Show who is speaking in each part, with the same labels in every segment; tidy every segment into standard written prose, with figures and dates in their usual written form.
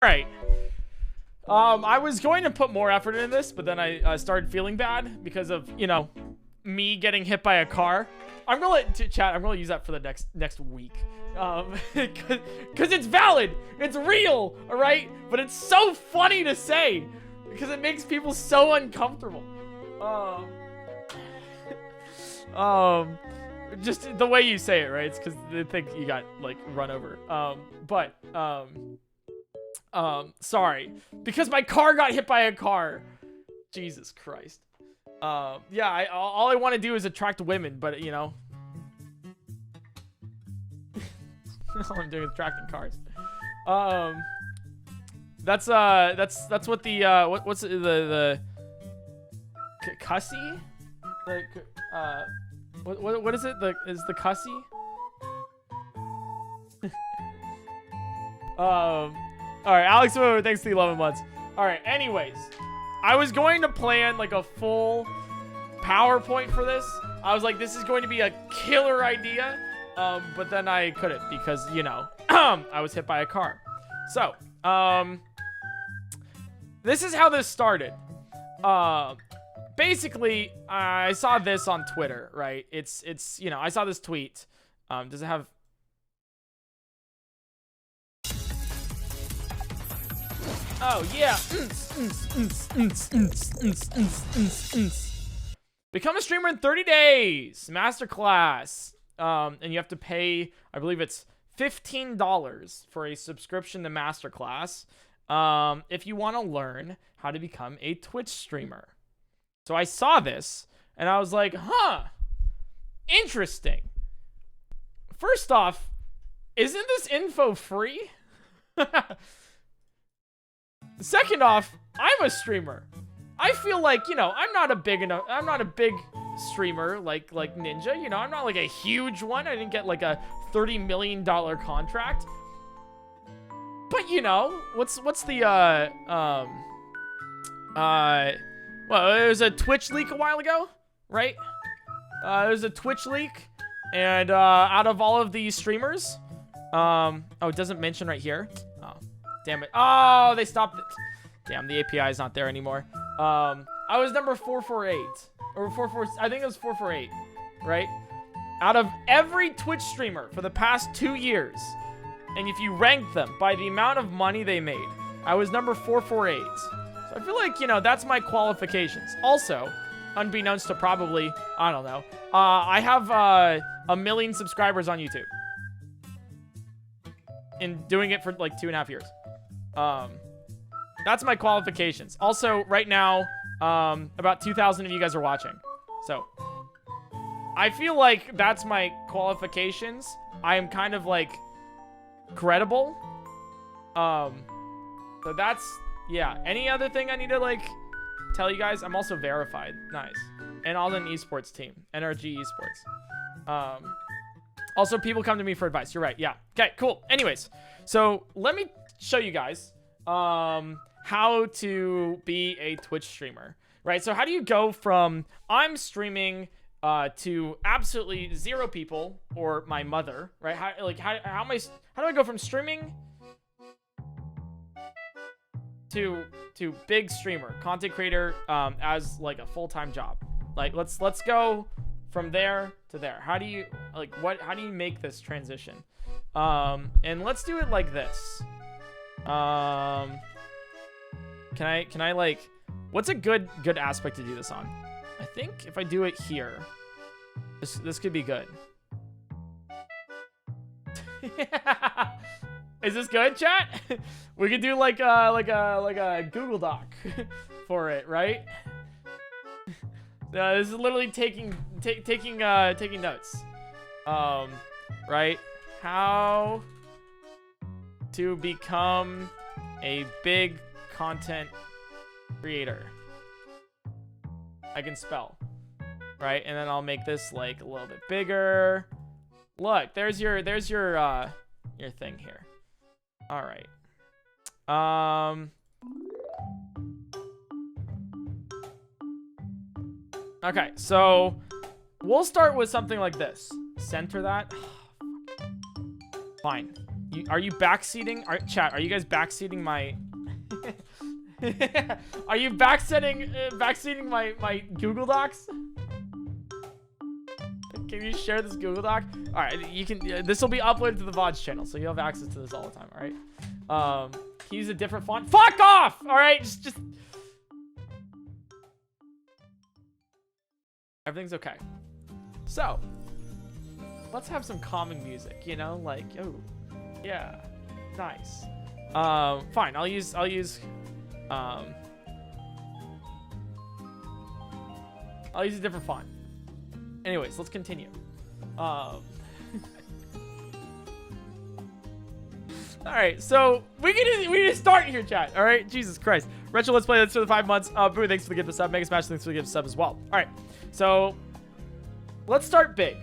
Speaker 1: Right. I was going to put more effort into this, but then I started feeling bad because of, you know, me getting hit by a car. I'm gonna chat. I'm gonna use that for the next week, because it's valid. It's real, all right. But it's so funny to say because it makes people so uncomfortable. Just the way you say it, right? It's because they think you got like run over. Sorry, because my car got hit by a car. Jesus Christ. Yeah, all I want to do is attract women, but you know, all I'm doing is attracting cars. That's what the what's the cussy? What is it? Is the cussy? All right, Alex, thanks to the 11 months. All right, anyways, I was going to plan like a full PowerPoint for this. I was like, this is going to be a killer idea, but then I couldn't because, you know, I was hit by a car. So, this is how this started. Basically, I saw this on Twitter, right? It's you know, I saw this tweet. Does it have... Oh, yeah. Become a streamer in 30 days. Masterclass. And you have to pay, I believe it's $15 for a subscription to Masterclass if you want to learn how to become a Twitch streamer. So I saw this, and I was like, huh, interesting. First off, isn't this info free? Second off, I'm a streamer. I feel like, you know, I'm not a big streamer like Ninja, you know, I'm not like a huge one. I didn't get like a $30 million contract. But, you know, what's the, well, it was a Twitch leak a while ago, right? It was a Twitch leak, and out of all of these streamers, oh, it doesn't mention right here. Oh, damn it. Oh, they stopped it. Damn, the API is not there anymore. I was number 448, or 44. I think it was 448, right? Out of every Twitch streamer for the past 2 years, and if you ranked them by the amount of money they made, I was number 448. So I feel like, you know, that's my qualifications. Also, unbeknownst to probably, I don't know, I have 1 million subscribers on YouTube. In doing it for like 2.5 years. That's my qualifications. Also, right now, about 2,000 of you guys are watching. So, I feel like that's my qualifications. I am kind of like credible. So that's, yeah. Any other thing I need to like tell you guys? I'm also verified. Nice. And all an esports team. NRG esports. Also, people come to me for advice. You're right. Yeah. Okay, cool. Anyways, so let me show you guys how to be a Twitch streamer, right? So how do you go from I'm streaming to absolutely 0 people or my mother, right? How do I go from streaming to big streamer, content creator, as like a full-time job? Like let's go from there to there. How do you how do you make this transition? And let's do it like this. Can I like, what's a good aspect to do this on? I think if I do it here, this could be good. Is this good, chat? We could do like a Google Doc for it, right? This is literally taking notes. Right? How to become a big content creator. I can spell, right? And then I'll make this like a little bit bigger. Look, there's your thing here. All right. Okay, so we'll start with something like this. Center that. Fine. Are you backseating? Chat, are you guys backseating my... Are you backseating my Google Docs? Can you share this Google Doc? All right, you can. This will be uploaded to the VODs channel, so you'll have access to this all the time. All right. Can you use a different font? Fuck off! All right, just. Everything's okay. So, let's have some calming music. You know, like, oh, yeah, nice. Fine. I'll use. I'll use a different font. Anyways, let's continue. All right, so we need to start here, chat. All right, Jesus Christ. Retro Let's Play. That's for the 5 months. Boo, thanks for the gift of sub. Mega Smash, thanks for the gift of sub as well. All right, so let's start big.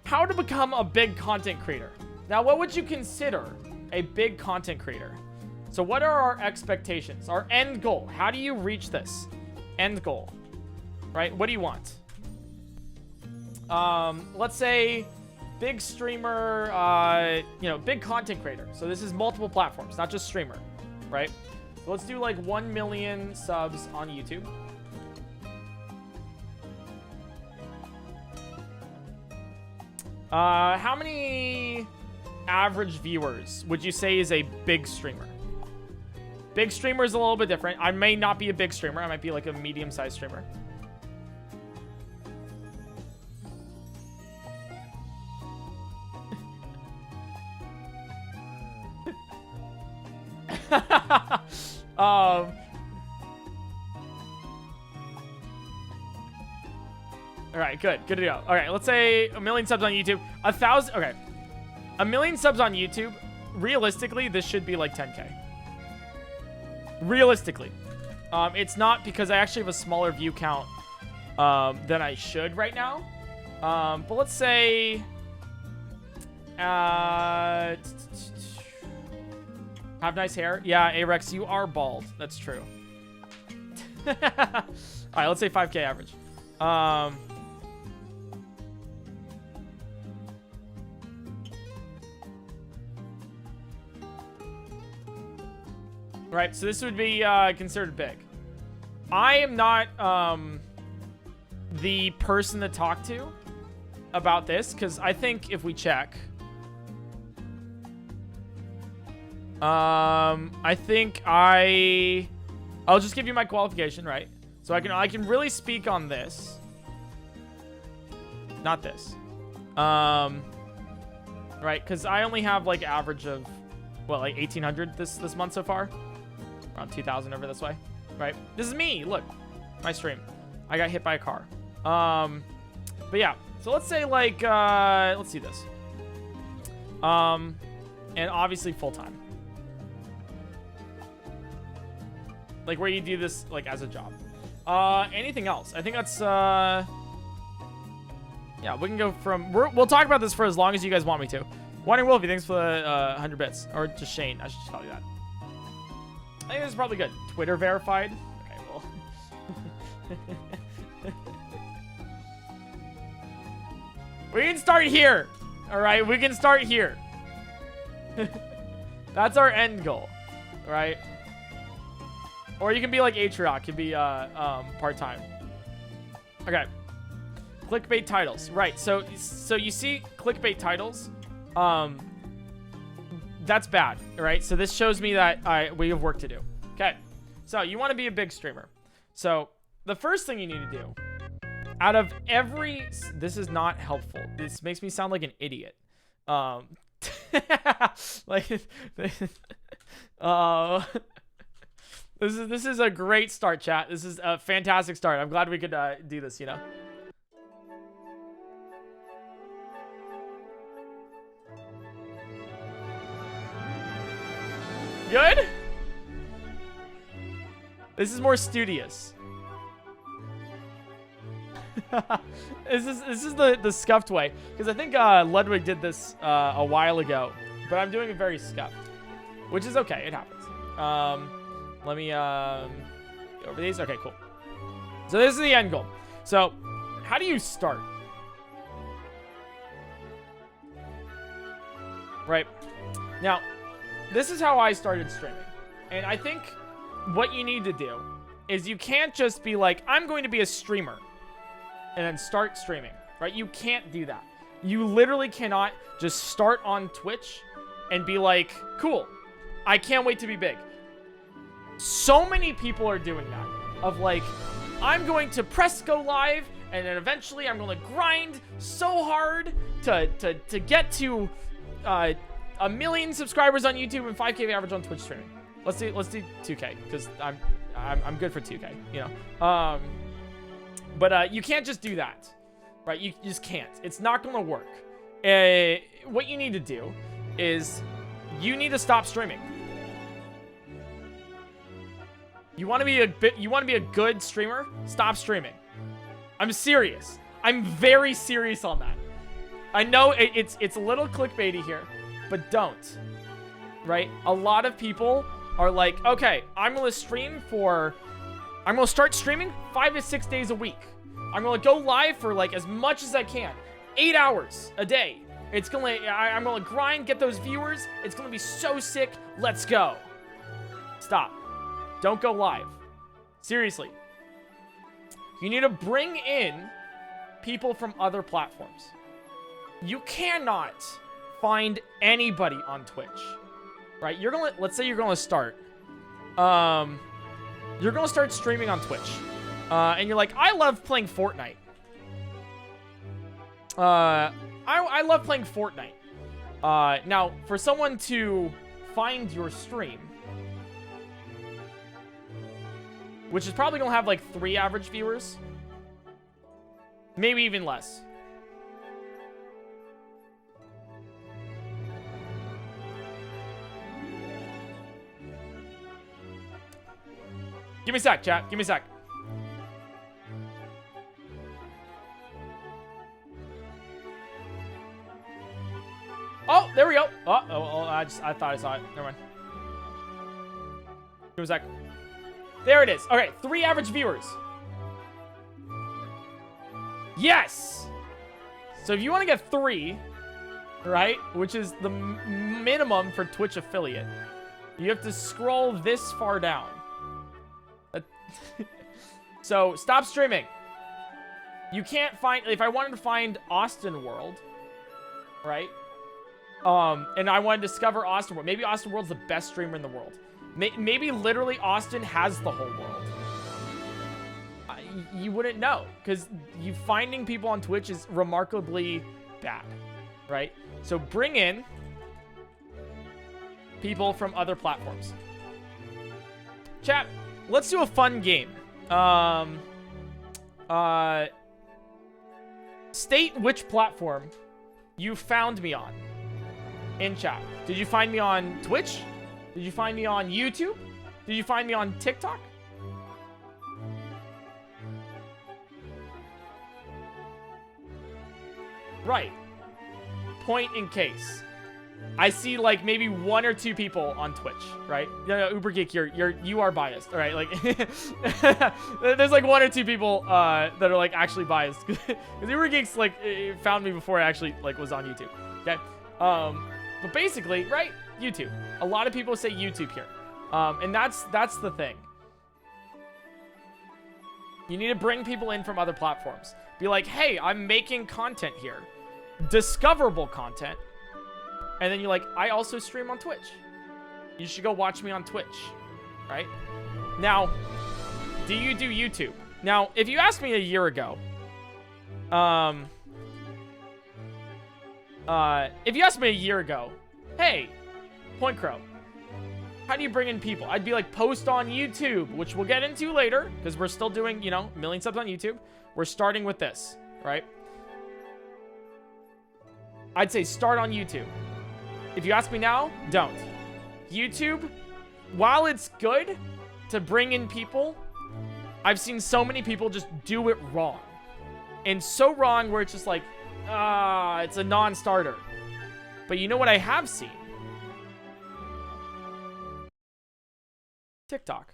Speaker 1: How to become a big content creator. Now, what would you consider a big content creator? So what are our expectations? Our end goal. How do you reach this end goal? Right? What do you want? Let's say big streamer, you know, big content creator. So this is multiple platforms, not just streamer, right? So let's do like 1 million subs on YouTube. How many average viewers would you say is a big streamer? Big streamer is a little bit different. I may not be a big streamer. I might be like a medium-sized streamer. All right, good to go. All right, let's say 1 million subs on YouTube. 1,000. Okay, 1 million subs on YouTube. Realistically, this should be like 10K. Realistically, it's not, because I actually have a smaller view count than I should right now. But let's say have nice hair. Yeah, Arex, you are bald. That's true. All right, let's say 5K average. Right, so this would be considered big. I am not the person to talk to about this, because I think if we check, I think I'll just give you my qualification, right? So I can really speak on this, not this, right? Because I only have like average of what, like 1,800 this month so far. Around 2,000 over this way, right? This is me. Look, my stream. I got hit by a car. But yeah. So let's say like, let's see this. And obviously full time. Like where you do this like as a job. Anything else? I think that's yeah. We can go from. We'll talk about this for as long as you guys want me to. Wandering Wolfie, thanks for the 100 bits, or just Shane. I should just call you that. I think this is probably good. Twitter verified. Okay, well. We can start here. All right, we can start here. That's our end goal, right? Or you can be like Atriok, can be part-time. Okay. Clickbait titles. Right. So you see clickbait titles. That's bad, right? So this shows me that we have work to do. Okay, so you want to be a big streamer. So the first thing you need to do, out of every, this is not helpful. This makes me sound like an idiot. Like, this is a great start, chat. This is a fantastic start. I'm glad we could do this, you know. Good? This is more studious. This is the scuffed way, because I think Ludwig did this a while ago, but I'm doing it very scuffed, which is okay. It happens. Let me go over these. Okay, cool. So this is the end goal. So how do you start? right? Now, this is how I started streaming. And I think what you need to do is you can't just be like, I'm going to be a streamer and then start streaming, right? You can't do that. You literally cannot just start on Twitch and be like, cool, I can't wait to be big. So many people are doing that of like, I'm going to press go live and then eventually I'm going to grind so hard to get to 1 million subscribers on YouTube and 5K average on Twitch streaming. Let's do 2K because I'm good for 2K, you know. But you can't just do that, right? You just can't. It's not gonna work. What you need to do is you need to stop streaming. You want to be a good streamer? Stop streaming. I'm serious. I'm very serious on that. I know it's a little clickbaity here, but don't. Right? A lot of people are like, okay, I'm gonna start streaming 5 to 6 days a week. I'm gonna go live for like as much as I can, 8 hours a day. I'm gonna grind, get those viewers. It's gonna be so sick. Let's go. Stop. Don't go live. Seriously. You need to bring in people from other platforms. You cannot find anybody on Twitch, right? Let's say you're gonna start. You're gonna start streaming on Twitch, and you're like, I love playing Fortnite. I love playing Fortnite. Now, for someone to find your stream, which is probably gonna have like 3 average viewers, maybe even less. Give me a sec, chat. Give me a sec. Oh, there we go. I thought I saw it. Never mind. Give me a sec. There it is. Okay, 3 average viewers. Yes! So if you want to get 3, right, which is the minimum for Twitch affiliate, you have to scroll this far down. So stop streaming. You can't find, if I wanted to find Austin World, right? And I want to discover Austin World. Maybe Austin World's the best streamer in the world. Maybe literally Austin has the whole world. You wouldn't know, because you finding people on Twitch is remarkably bad, right? So bring in people from other platforms. Chat, let's do a fun game. State which platform you found me on in chat. Did you find me on Twitch? Did you find me on YouTube? Did you find me on TikTok? Right. Point in case. I see like maybe 1 or 2 people on Twitch, right? No, Uber Geek, you are biased, all right? Like, there's like 1 or 2 people that are like actually biased, because Uber Geek's like found me before I actually like was on YouTube. Okay, but basically, right? YouTube. A lot of people say YouTube here, and that's the thing. You need to bring people in from other platforms. Be like, hey, I'm making content here, discoverable content. And then you're like, I also stream on Twitch. You should go watch me on Twitch, right? Now, do you do YouTube? Now, if you asked me a year ago, hey, PointCrow, how do you bring in people? I'd be like, post on YouTube, which we'll get into later, because we're still doing, you know, 1 million subs on YouTube. We're starting with this, right? I'd say start on YouTube. If you ask me now, don't. YouTube, while it's good to bring in people, I've seen so many people just do it wrong. And so wrong where it's just like, it's a non-starter. But you know what I have seen? TikTok.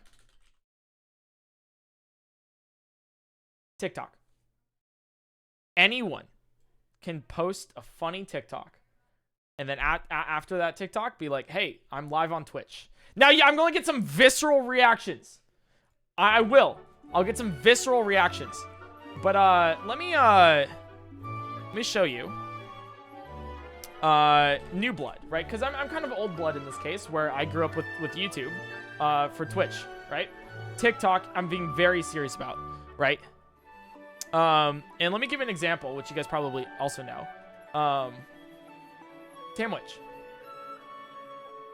Speaker 1: Anyone can post a funny TikTok And then after that TikTok, be like, hey, I'm live on Twitch. Now, yeah, I'm going to get some visceral reactions. I will. I'll get some visceral reactions. But let me show you. New blood, right? Because I'm kind of old blood in this case, where I grew up with YouTube for Twitch, right? TikTok, I'm being very serious about, right? And let me give an example, which you guys probably also know. Tamwich.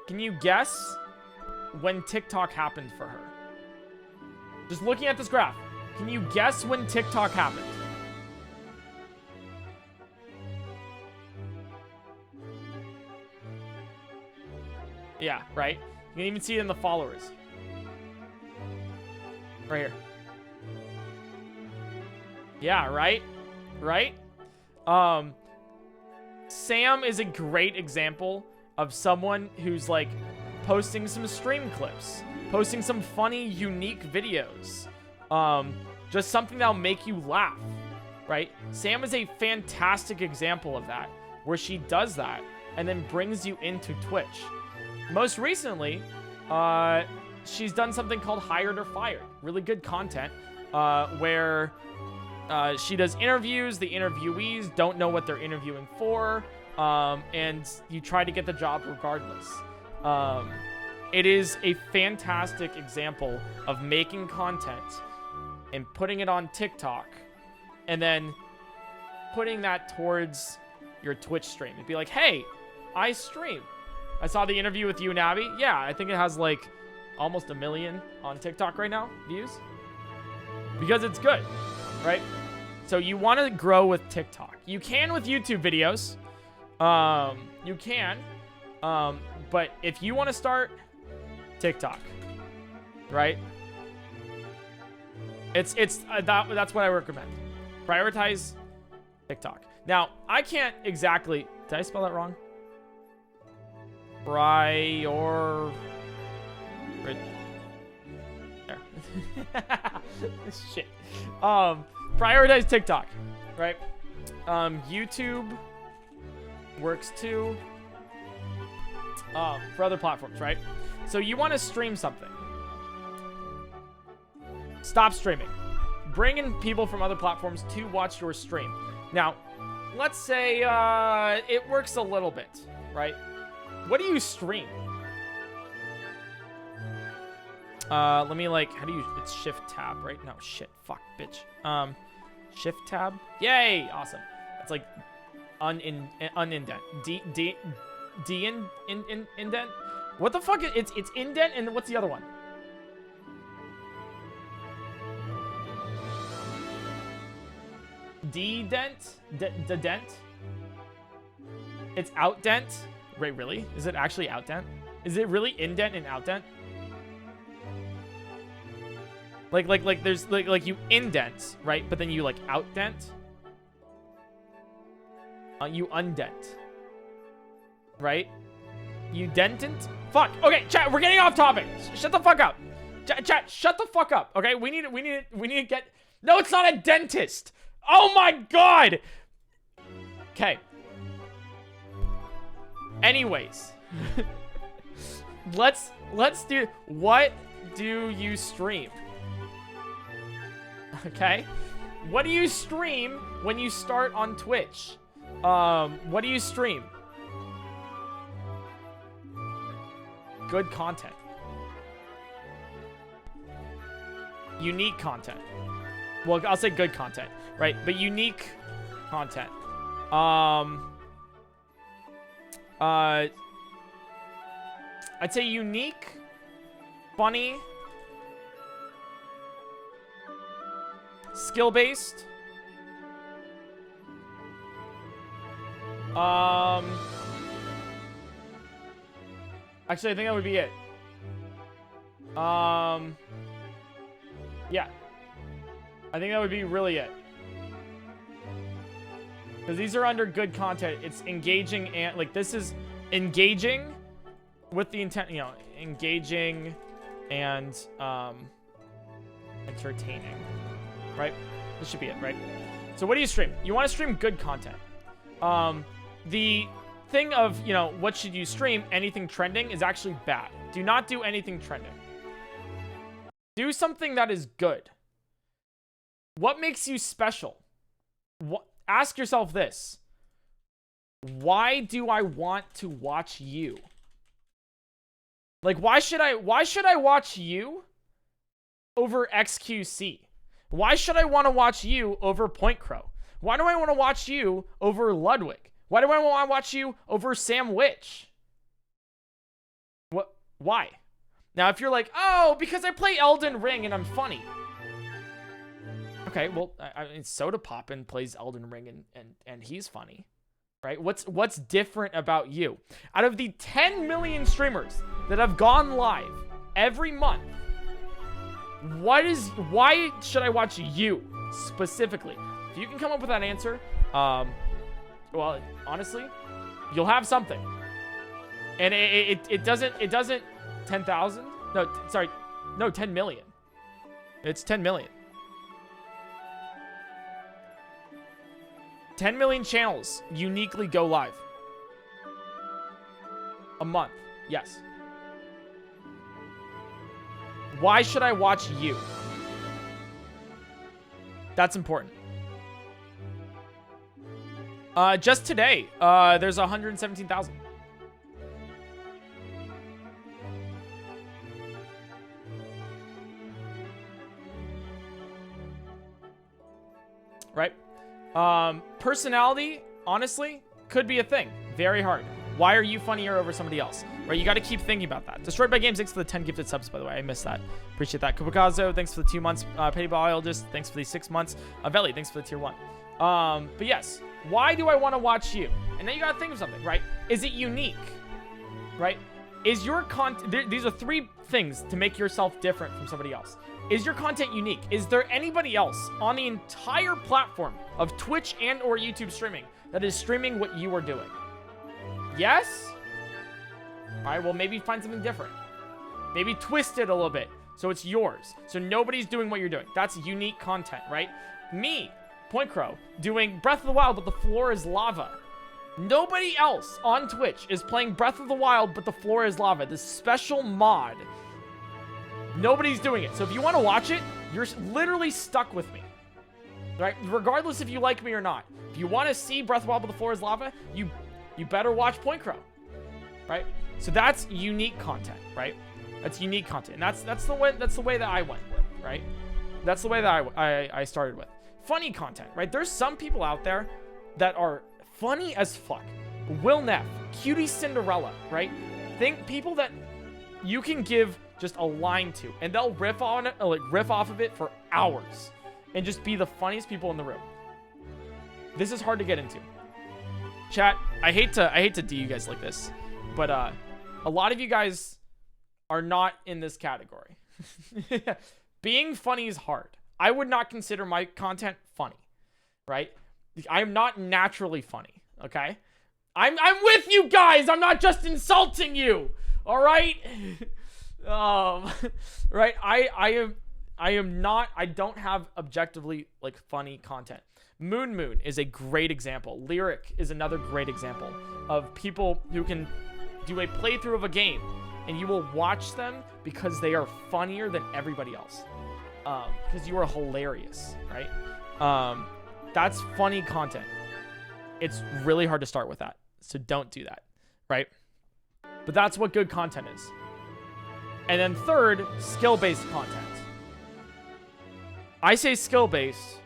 Speaker 1: Can you guess when TikTok happened for her? Just looking at this graph, can you guess when TikTok happened? Yeah, right? You can even see it in the followers. Right here. Yeah, right? Right? Sam is a great example of someone who's like posting some stream clips, posting some funny, unique videos. Just something that'll make you laugh, right? Sam is a fantastic example of that, where she does that and then brings you into Twitch. Most recently, she's done something called Hired or Fired. Really good content, where she does interviews. The interviewees don't know what they're interviewing for, and you try to get the job regardless. It is a fantastic example of making content and putting it on TikTok, and then putting that towards your Twitch stream. It'd be like, hey, I stream. I saw the interview with you and Abby. Yeah, I think it has like almost 1 million on TikTok right now, views. Because it's good, right? So you want to grow with TikTok. You can with YouTube videos. You can. But if you want to start TikTok, right? That's what I recommend. Prioritize TikTok. Now, I can't exactly... Did I spell that wrong? There. Shit. Prioritize TikTok, right? YouTube works too. For other platforms, right? So you want to stream something. Stop streaming. Bring in people from other platforms to watch your stream. Now, let's say it works a little bit, right? What do you stream? Let me like, how do you, it's shift tab, right? No, shit, fuck, bitch. Shift tab. Yay, awesome. It's like unindent. Indent. What the fuck? It's indent, and what's the other one? Dedent. Dedent. It's outdent. Wait, really? Is it actually outdent? Is it really indent and outdent? Like there's like you indent, right? But then you like outdent. You undent. Right? You dentant? Fuck. Okay, chat, we're getting off topic. Shut the fuck up. Chat, shut the fuck up. Okay? We need to get... No, it's not a dentist. Oh my god. Okay. Anyways. let's do... What do you stream? Okay? What do you stream when you start on Twitch? What do you stream? Good content. Unique content. Well, I'll say good content, right? But unique content. I'd say unique, funny, skill-based. Actually, I think that would be it. Yeah. I think that would be really it. Because these are under good content. It's engaging and, like, this is engaging with the intent, you know, engaging and, entertaining. Right? This should be it, right? So what do you stream? You want to stream good content. The thing of, you know, what should you stream? Anything trending is actually bad. Do not do anything trending. Do something that is good. What makes you special? Ask yourself this. Why do I want to watch you? Like, why should I watch you over XQC? Why should I want to watch you over PointCrow? Why do I want to watch you over Ludwig? Why do I want to watch you over Sam Witch? What? Why? Now, if you're like, oh, because I play Elden Ring and I'm funny. Okay, well, I mean, Soda Poppin plays Elden Ring and he's funny, right? What's different about you? Out of the 10 million streamers that have gone live every month, why should I watch you specifically? If you can come up with that answer, well, honestly, you'll have something. And it doesn't 10,000? No, sorry. No, 10 million. It's 10 million. 10 million channels uniquely go live. A month. Yes. Why should I watch you? That's important. Just today, there's 117,000. Right? Personality, honestly, could be a thing. Very hard. Why are you funnier over somebody else? Right? You got to keep thinking about that. Destroyed by Games, thanks for the 10 gifted subs, by the way. I missed that. Appreciate that. Kubikazo, thanks for the 2 months. Petty Biologist, thanks for the 6 months. Veli, thanks for the tier 1. But yes, why do I want to watch you? And then you got to think of something, right? Is it unique? Right? Is your content... These are 3 things to make yourself different from somebody else. Is your content unique? Is there anybody else on the entire platform of Twitch and or YouTube streaming that is streaming what you are doing? Yes? All right, well, maybe find something different. Maybe twist it a little bit so it's yours. So nobody's doing what you're doing. That's unique content, right? Me, PointCrow, doing Breath of the Wild, but the floor is lava. Nobody else on Twitch is playing Breath of the Wild, but the floor is lava. This special mod. Nobody's doing it. So if you want to watch it, you're literally stuck with me. Right? Regardless if you like me or not. If you want to see Breath of the Wild, but the floor is lava, you better watch PointCrow. Right? So that's unique content, right? That's unique content. And that's the way that I went with, right? That's the way that I started with. Funny content, right? There's some people out there that are funny as fuck. Will Neff, Cutie Cinderella, right? Think people that you can give just a line to, and they'll riff on it, like riff off of it for hours, and just be the funniest people in the room. This is hard to get into. Chat, I hate to do you guys like this, but a lot of you guys are not in this category. Being funny is hard. I would not consider my content funny, right? I'm not naturally funny, okay? I'm with you guys. I'm not just insulting you, all right? Right? I don't have objectively like funny content. Moon is a great example. Lyric is another great example of people who can do a playthrough of a game and you will watch them because they are funnier than everybody else. Because you are hilarious, right? That's funny content. It's really hard to start with that. So don't do that, right? But that's what good content is. And then third, skill-based content. I say skill-based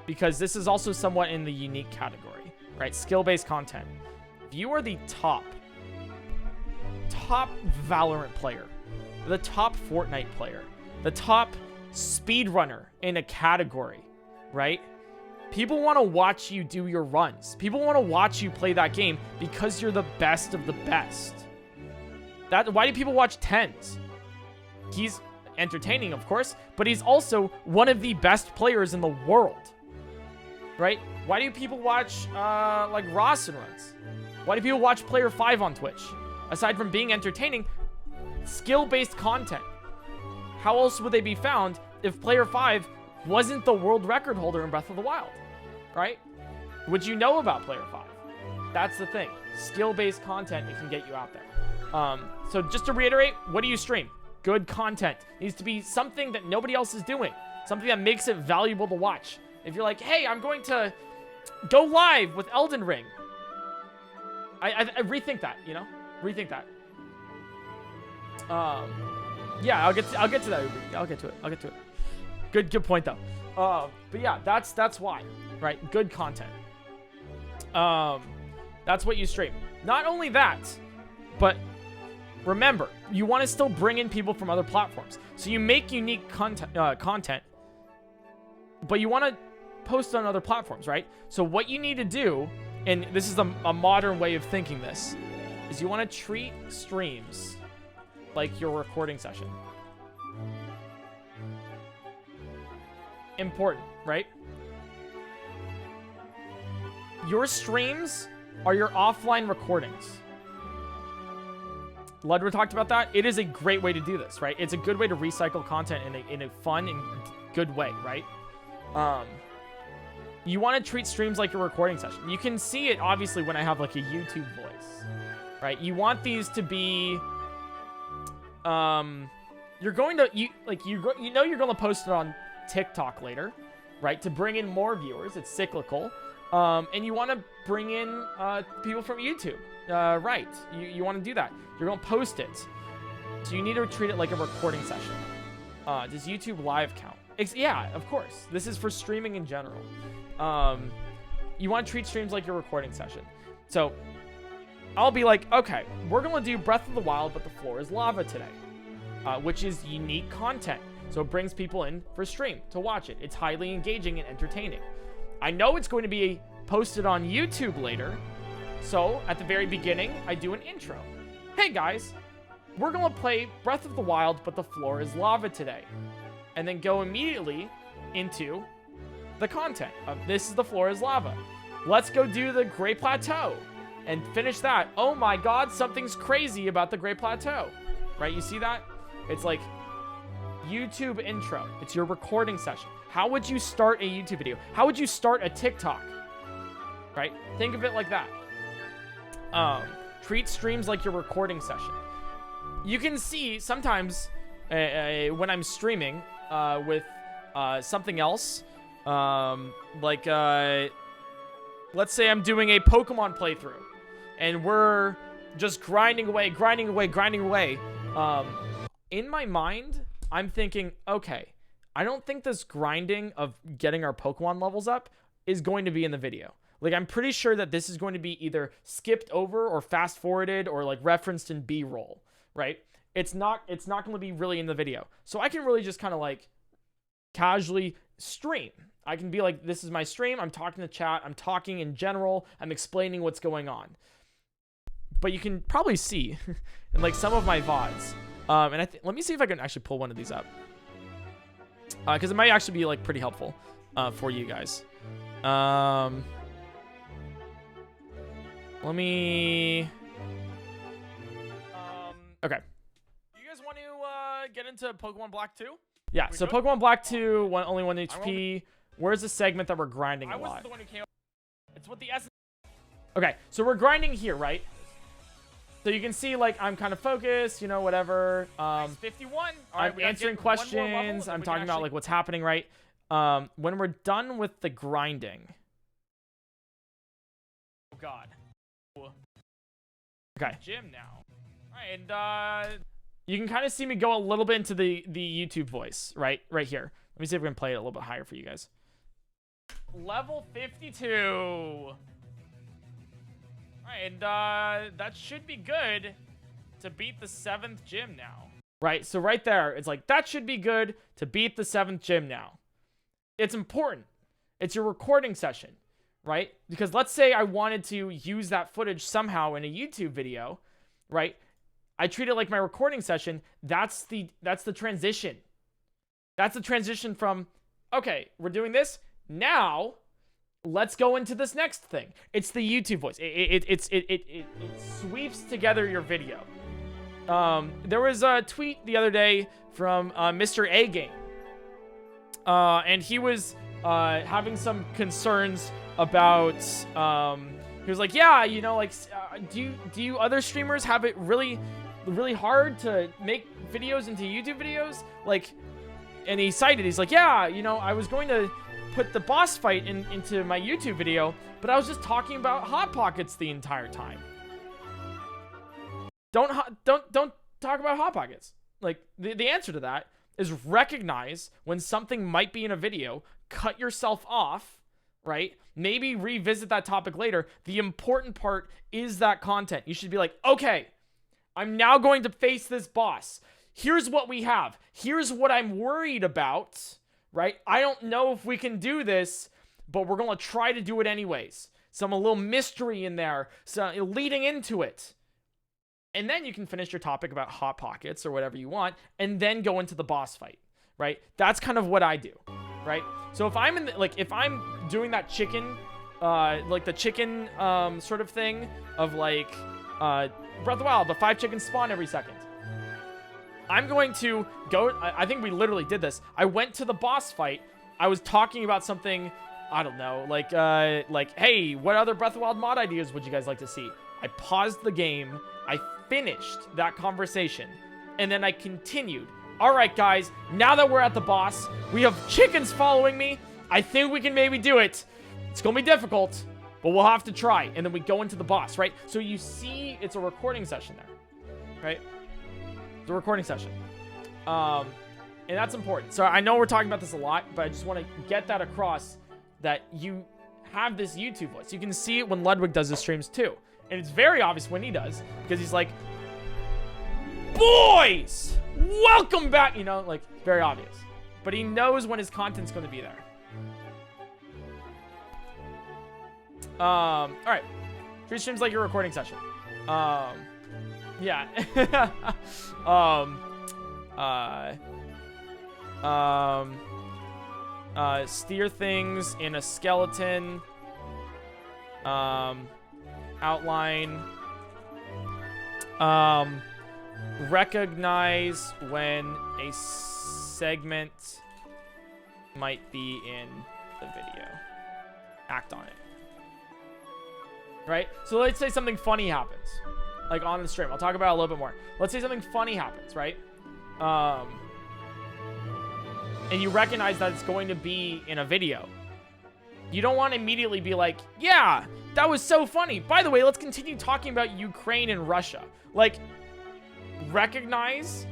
Speaker 1: because this is also somewhat in the unique category, right? Skill-based content. If you are the top Valorant player, the top Fortnite player, the top speedrunner in a category, right? People want to watch you do your runs. People want to watch you play that game because you're the best of the best. Why do people watch Tens? He's entertaining, of course, but he's also one of the best players in the world, right? Why do people watch like Rawson runs? Why do people watch Player 5 on Twitch? Aside from being entertaining, skill-based content. How else would they be found if Player 5 wasn't the world record holder in Breath of the Wild, right? Would you know about Player 5? That's the thing. skill-based content, it can get you out there. So just to reiterate, what do you stream? Good content. It needs to be something that nobody else is doing. Something that makes it valuable to watch. If you're like, hey, I'm going to go live with Elden Ring. I rethink that, you know? Rethink that. Yeah, I'll get to that, Uber. I'll get to it. Good point, though. But yeah, that's why, right? Good content. That's what you stream. Not only that, but remember, you want to still bring in people from other platforms. So you make unique content, but you want to post on other platforms, right? So what you need to do, and this is a modern way of thinking this, is you want to treat streams like your recording session. Important, right? Your streams are your offline recordings. Ludwig talked about that. It is a great way to do this, right? It's a good way to recycle content in a fun and good way, right? You want to treat streams like your recording session. You can see it, obviously, when I have, like, a YouTube voice, right? You want these to be... you're going to... You know you're going to post it on TikTok later, right? To bring in more viewers. It's cyclical. And you want to bring in people from YouTube. Right. You want to do that. You're going to post it. So you need to treat it like a recording session. Does YouTube Live count? Yeah, of course. This is for streaming in general. You want to treat streams like your recording session. So I'll be like, okay, we're going to do Breath of the Wild, but the floor is lava today, which is unique content. So it brings people in for stream to watch it. It's highly engaging and entertaining. I know it's going to be posted on YouTube later. So at the very beginning, I do an intro. Hey guys, we're going to play Breath of the Wild, but the floor is lava today. And then go immediately into the content of this is the floor is lava. Let's go do the Great Plateau and finish that. Oh my God, something's crazy about the Great Plateau, right? You see that? It's like YouTube intro. It's your recording session. How would you start a YouTube video? How would you start a TikTok? Right? Think of it like that. Treat streams like your recording session. You can see sometimes when I'm streaming with something else, like let's say I'm doing a Pokemon playthrough and we're just grinding away. In my mind, I'm thinking, okay, I don't think this grinding of getting our Pokemon levels up is going to be in the video. Like, I'm pretty sure that this is going to be either skipped over or fast forwarded or like referenced in B-roll, right? It's not going to be really in the video. So I can really just kind of like casually stream. I can be like, this is my stream. I'm talking to chat. I'm talking in general. I'm explaining what's going on. But you can probably see in like some of my VODs. And let me see if I can actually pull one of these up. Because it might actually be like pretty helpful for you guys. Let me... okay. You guys want to get into Pokemon Black 2? Yeah, so Pokemon Black 2, only 1 HP. Where's the segment that we're grinding a lot? I wasn't the one who came up. It's what the essence... Okay, so we're grinding here, right? So you can see, like, I'm kind of focused, you know, whatever. 51. I'm answering questions. I'm talking about, like, what's happening, right? When we're done with the grinding... Oh, God. Okay. Gym now. All right, and you can kind of see me go a little bit into the YouTube voice, right here. Let me see if we can play it a little bit higher for you guys. Level 52. All right, and that should be good to beat the 7th gym now. Right, so right there, it's like, that should be good to beat the 7th gym now. It's important. It's your recording session. Right? Because let's say I wanted to use that footage somehow in a YouTube video, right? I treat it like my recording session. That's the transition. That's the transition from, okay, we're doing this. Now, let's go into this next thing. It's the YouTube voice. It sweeps together your video. There was a tweet the other day from Mr. A Game. And he was having some concerns about he He was like, yeah, you know, like, do you other streamers have it really hard to make videos into YouTube videos? Like, and he's like, yeah, you know, I was going to put the boss fight into my YouTube video, but I was just talking about Hot Pockets the entire time. Don't talk about Hot Pockets. Like, the answer to that is recognize when something might be in a video, cut yourself off, right? Maybe revisit that topic later. The important part is that content. You should be like, okay, I'm now going to face this boss. Here's what we have. Here's what I'm worried about, right? I don't know if we can do this, but we're going to try to do it anyways. Some a little mystery in there, so leading into it. And then you can finish your topic about Hot Pockets or whatever you want, and then go into the boss fight, right? That's kind of what I do, right? So if I'm if I'm doing that chicken, like the chicken sort of thing of like Breath of the Wild, the 5 chickens spawn every second. I'm going to go, I think we literally did this. I went to the boss fight. I was talking about something, I don't know, like, hey, what other Breath of the Wild mod ideas would you guys like to see? I paused the game. I finished that conversation. And then I continued. All right, guys, now that we're at the boss, we have chickens following me. I think we can maybe do it. It's going to be difficult, but we'll have to try. And then we go into the boss, right? So you see it's a recording session there, right? The recording session. And that's important. So I know we're talking about this a lot, but I just want to get that across that you have this YouTube voice. You can see it when Ludwig does his streams too. And it's very obvious when he does, because he's like, boys, welcome back. You know, like, very obvious. But he knows when his content's going to be there. All right. Treat streams like your recording session. Yeah. Steer things in a skeleton. Outline. Recognize when a segment might be in the video. Act on it. Right? So let's say something funny happens. Like on the stream. I'll talk about it a little bit more. Let's say something funny happens, right? And you recognize that it's going to be in a video. You don't want to immediately be like, yeah, that was so funny. By the way, let's continue talking about Ukraine and Russia. Like, recognize,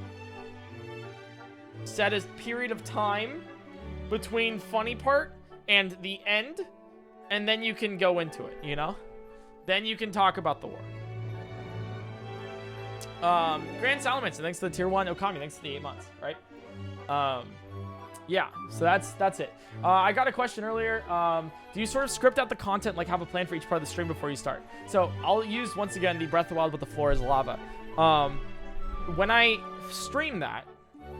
Speaker 1: set a period of time between funny part and the end, and then you can go into it, you know? Then you can talk about the war. Grand Salamence, thanks to the tier 1 Okami, thanks to the 8 months, right? Yeah, so that's it. I got a question earlier. Do you sort of script out the content, like have a plan for each part of the stream before you start? So I'll use, once again, the Breath of the Wild, but the floor is lava. When I stream that,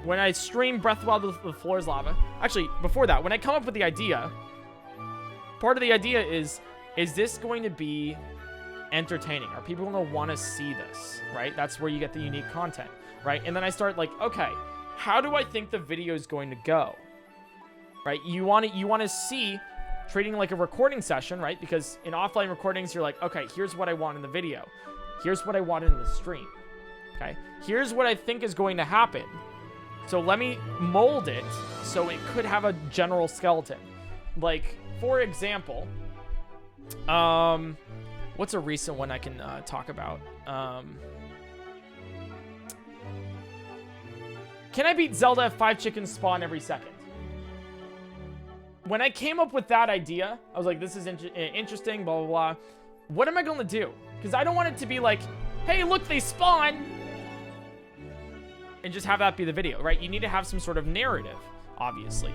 Speaker 1: when I stream Breath of the Wild with the floor is lava, actually, before that, when I come up with the idea, part of the idea is this going to be entertaining? Are people going to want to see this, right? That's where you get the unique content, right? And then I start like, okay, how do I think the video is going to go, right? You want to see treating like a recording session, right? Because in offline recordings, you're like, okay, here's what I want in the video. Here's what I want in the stream, okay? Here's what I think is going to happen. So let me mold it so it could have a general skeleton. Like, for example, what's a recent one I can talk about? Can I beat Zelda if 5 chickens spawn every second? When I came up with that idea, I was like, this is interesting, blah, blah, blah. What am I going to do? Because I don't want it to be like, hey, look, they spawn. And just have that be the video, right? You need to have some sort of narrative, obviously.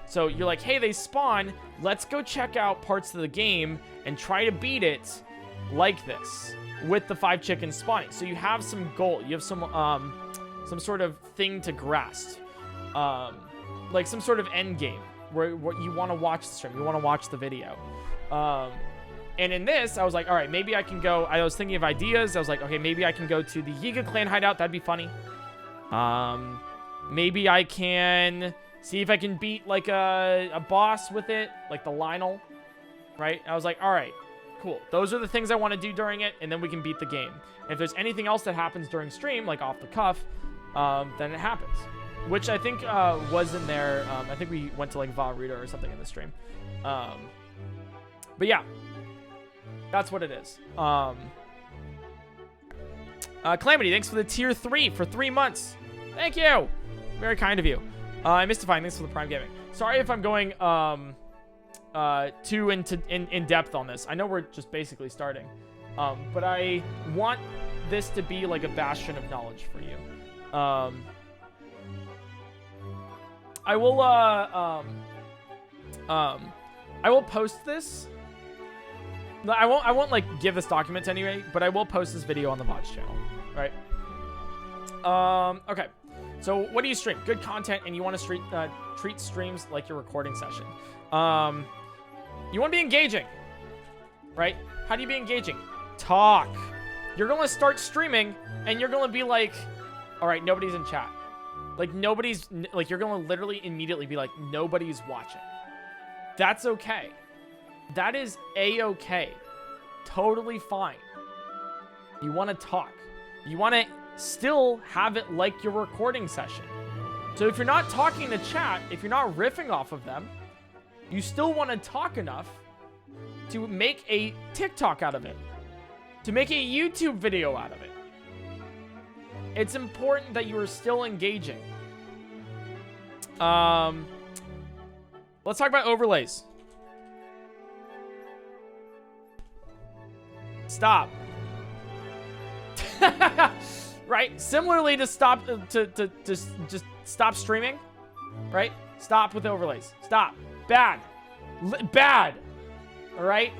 Speaker 1: So you're like, hey, they spawn. Let's go check out parts of the game and try to beat it like this with the 5 chickens spawning. So you have some goal. You have some sort of thing to grasp. Like some sort of end game where you want to watch the stream. You want to watch the video. And in this, I was like, all right, maybe I can go. I was thinking of ideas. I was like, okay, maybe I can go to the Yiga clan hideout. That'd be funny. Maybe I can see if I can beat like a boss with it, like the Lionel, right? I was like, all right, cool. Those are the things I want to do during it, and then we can beat the game. And if there's anything else that happens during stream, like off the cuff, then it happens. Which I think was in there. I think we went to like Valruta or something in the stream. But yeah, that's what it is. Calamity, thanks for the tier 3 for 3 months. Thank you. Very kind of you. Mystifying, thanks for the Prime Gaming. Sorry if I'm going too in depth on this. I know we're just basically starting, but I want this to be like a bastion of knowledge for you. I will post this. I won't like give this document anyway, but I will post this video on the VODs channel, right? Okay. So what do you stream? Good content, and you want to treat streams like your recording session. You want to be engaging, right? How do you be engaging? Talk. You're going to start streaming, and you're going to be like, all right, nobody's in chat. Like, nobody's, like, you're going to literally immediately be like, nobody's watching. That's okay. That is A-okay. Totally fine. You want to talk. You want to still have it like your recording session. So if you're not talking to chat, if you're not riffing off of them, you still want to talk enough to make a TikTok out of it, to make a YouTube video out of it. It's important that you are still engaging. Let's talk about overlays. Stop. Right? Similarly to stop to just stop streaming, right? Stop with overlays. Stop. Bad. Bad. All right?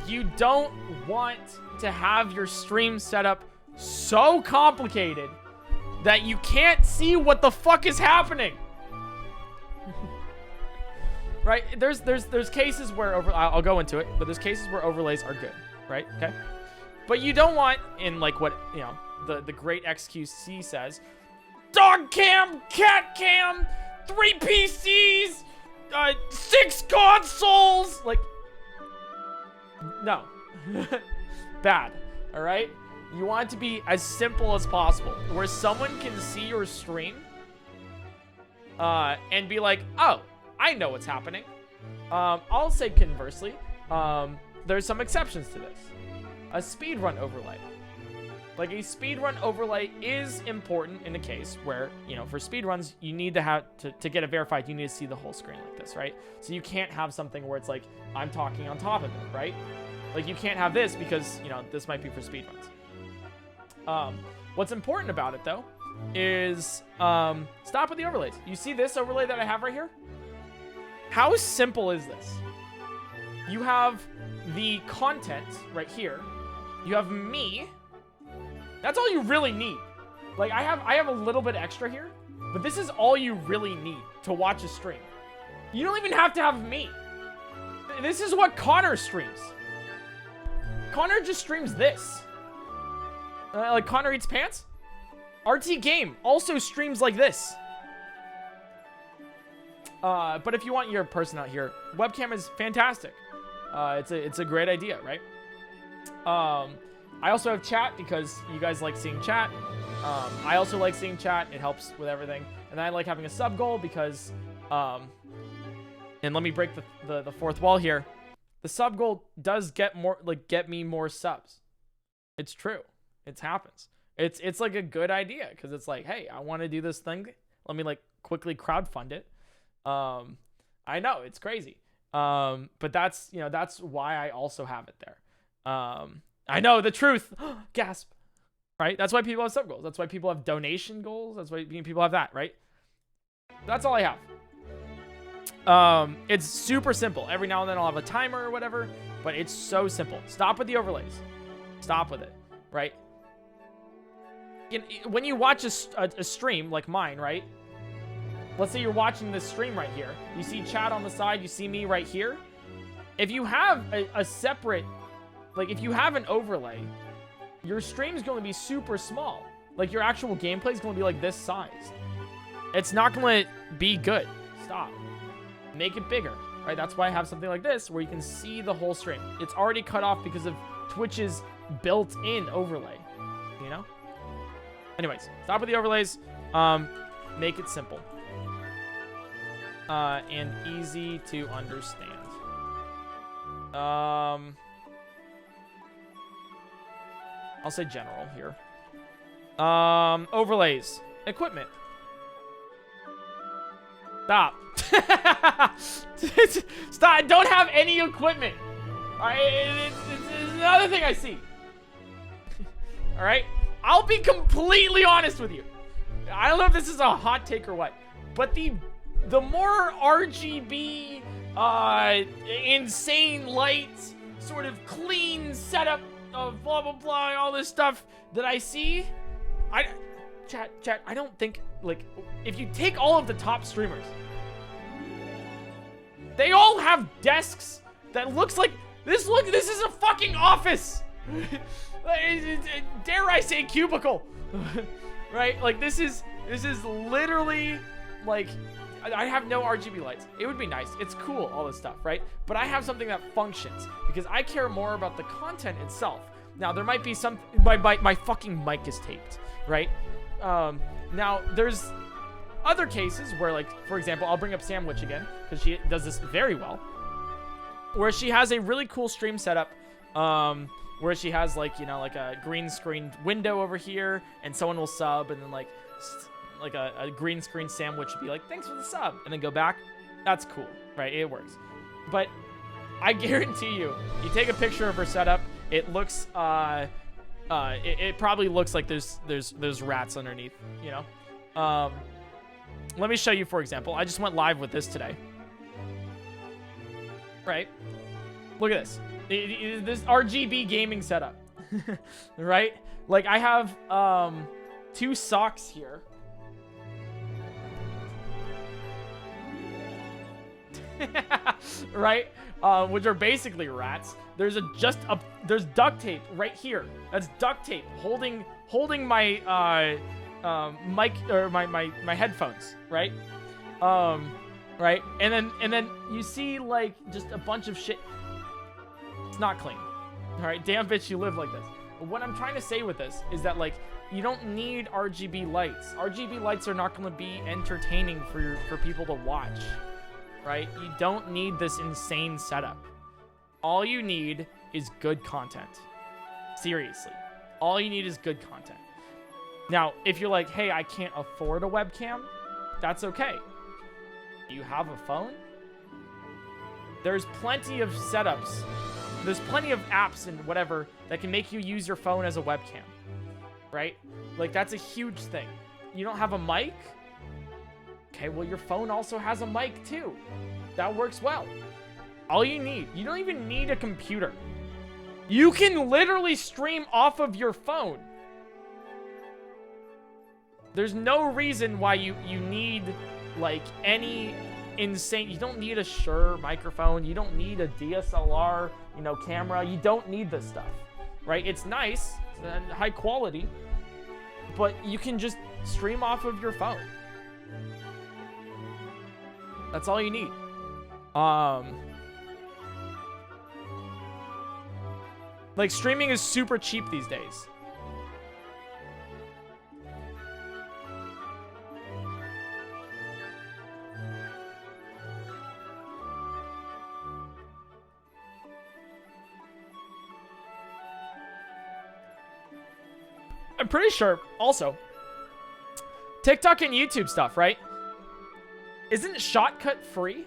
Speaker 1: You don't want to have your stream setup so complicated that you can't see what the fuck is happening. Right? There's cases where I'll go into it, but there's cases where overlays are good, right? Okay? But you don't want, in like what, you know, the great XQC says, dog cam, cat cam, 3 PCs, 6 consoles, like, no. Bad. All right? You want it to be as simple as possible, where someone can see your stream and be like, oh, I know what's happening. I'll say conversely, there's some exceptions to this. A speedrun overlay. Like, a speedrun overlay is important in a case where, you know, for speedruns, you need to have, to get it verified, you need to see the whole screen like this, right? So you can't have something where it's like, I'm talking on top of it, right? Like, you can't have this because, you know, this might be for speedruns. What's important about it, though, is stop with the overlays. You see this overlay that I have right here? How simple is this? You have the content right here. You have me. That's all you really need. Like, I have a little bit extra here, but this is all you really need to watch a stream. You don't even have to have me. This is what Connor streams. Connor just streams this. Like, Connor Eats Pants? RT Game also streams like this. But if you want your person out here, webcam is fantastic. It's a great idea, right? I also have chat because you guys like seeing chat. I also like seeing chat. It helps with everything. And I like having a sub goal because, and let me break the fourth wall here. The sub goal does get me more subs. It's true. It happens. It's like a good idea because it's like, hey, I want to do this thing. Let me like quickly crowdfund it. I know it's crazy. But that's, you know, that's why I also have it there. I know the truth. Gasp. Right? That's why people have sub goals. That's why people have donation goals. That's why people have that, right? That's all I have. It's super simple. Every now and then I'll have a timer or whatever, but it's so simple. Stop with the overlays. Stop with it, right? When you watch a stream like mine, right? Let's say you're watching this stream right here. You see chat on the side. You see me right here. If you have a separate, like if you have an overlay, your stream is going to be super small. Like your actual gameplay is going to be like this size. It's not going to be good. Stop. Make it bigger. right? That's why I have something like this where you can see the whole stream. It's already cut off because of Twitch's built-in overlay, you know? Anyways, stop with the overlays. Make it simple. And easy to understand. I'll say general here. Overlays. Equipment. Stop. Stop. I don't have any equipment. It's another thing I see. All right? I'll be completely honest with you. I don't know if this is a hot take or what, but the more RGB, insane lights, sort of clean setup of blah, blah, blah, all this stuff that I see, chat, I don't think, like, if you take all of the top streamers, they all have desks that looks like, this is a fucking office. Dare I say cubicle, right? Like, this is literally, like, I have no RGB lights. It would be nice. It's cool, all this stuff, right? But I have something that functions because I care more about the content itself. Now, there might be some... My fucking mic is taped, right? Now, there's other cases where, like, for example, I'll bring up Sandwich again because she does this very well, where she has a really cool stream setup, where she has, like, you know, like a green screen window over here, and someone will sub, and then, like a green screen Sandwich would be like, thanks for the sub, and then go back. That's cool, right? It works. But I guarantee you take a picture of her setup, it looks, it probably looks like there's rats underneath, you know? Let me show you, for example. I just went live with this today. Right? Look at this. This RGB gaming setup. Right? Like, I have, 2 socks here. Right? Which are basically rats. There's there's duct tape right here. That's duct tape holding my mic or my headphones, right? Right? And then you see, like, just a bunch of shit. It's not clean. All right, damn bitch, you live like this. But what I'm trying to say with this is that, like, you don't need RGB lights. RGB lights are not going to be entertaining for people to watch, right? You don't need this insane setup. All you need is good content. Seriously. All you need is good content. Now, if you're like, hey, I can't afford a webcam, that's okay. Do you have a phone? There's plenty of setups. There's plenty of apps and whatever that can make you use your phone as a webcam, right? Like, that's a huge thing. You don't have a mic? Okay, well, your phone also has a mic too. That works well. All you don't even need a computer. You can literally stream off of your phone. There's no reason why you need, like, any insane... You don't need a Shure microphone. You don't need a DSLR, you know, camera. You don't need this stuff, right? It's nice and high quality, but you can just stream off of your phone. That's all you need. Like, streaming is super cheap these days. I'm pretty sure, also, TikTok and YouTube stuff, right? Isn't Shotcut free?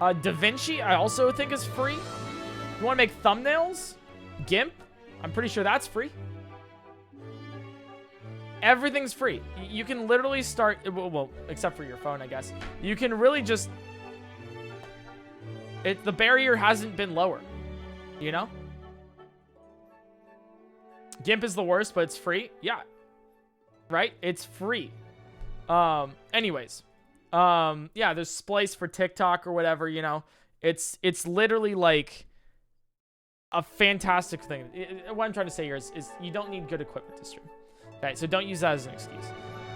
Speaker 1: DaVinci, I also think, is free. You want to make thumbnails? GIMP? I'm pretty sure that's free. Everything's free. You can literally start... Well, except for your phone, I guess. You can really just... The barrier hasn't been lower. You know? GIMP is the worst, but it's free. Yeah. Right? It's free. Anyways. Yeah, there's Splice for TikTok or whatever, you know. It's literally like a fantastic thing. What I'm trying to say here is you don't need good equipment to stream. Okay, so don't use that as an excuse.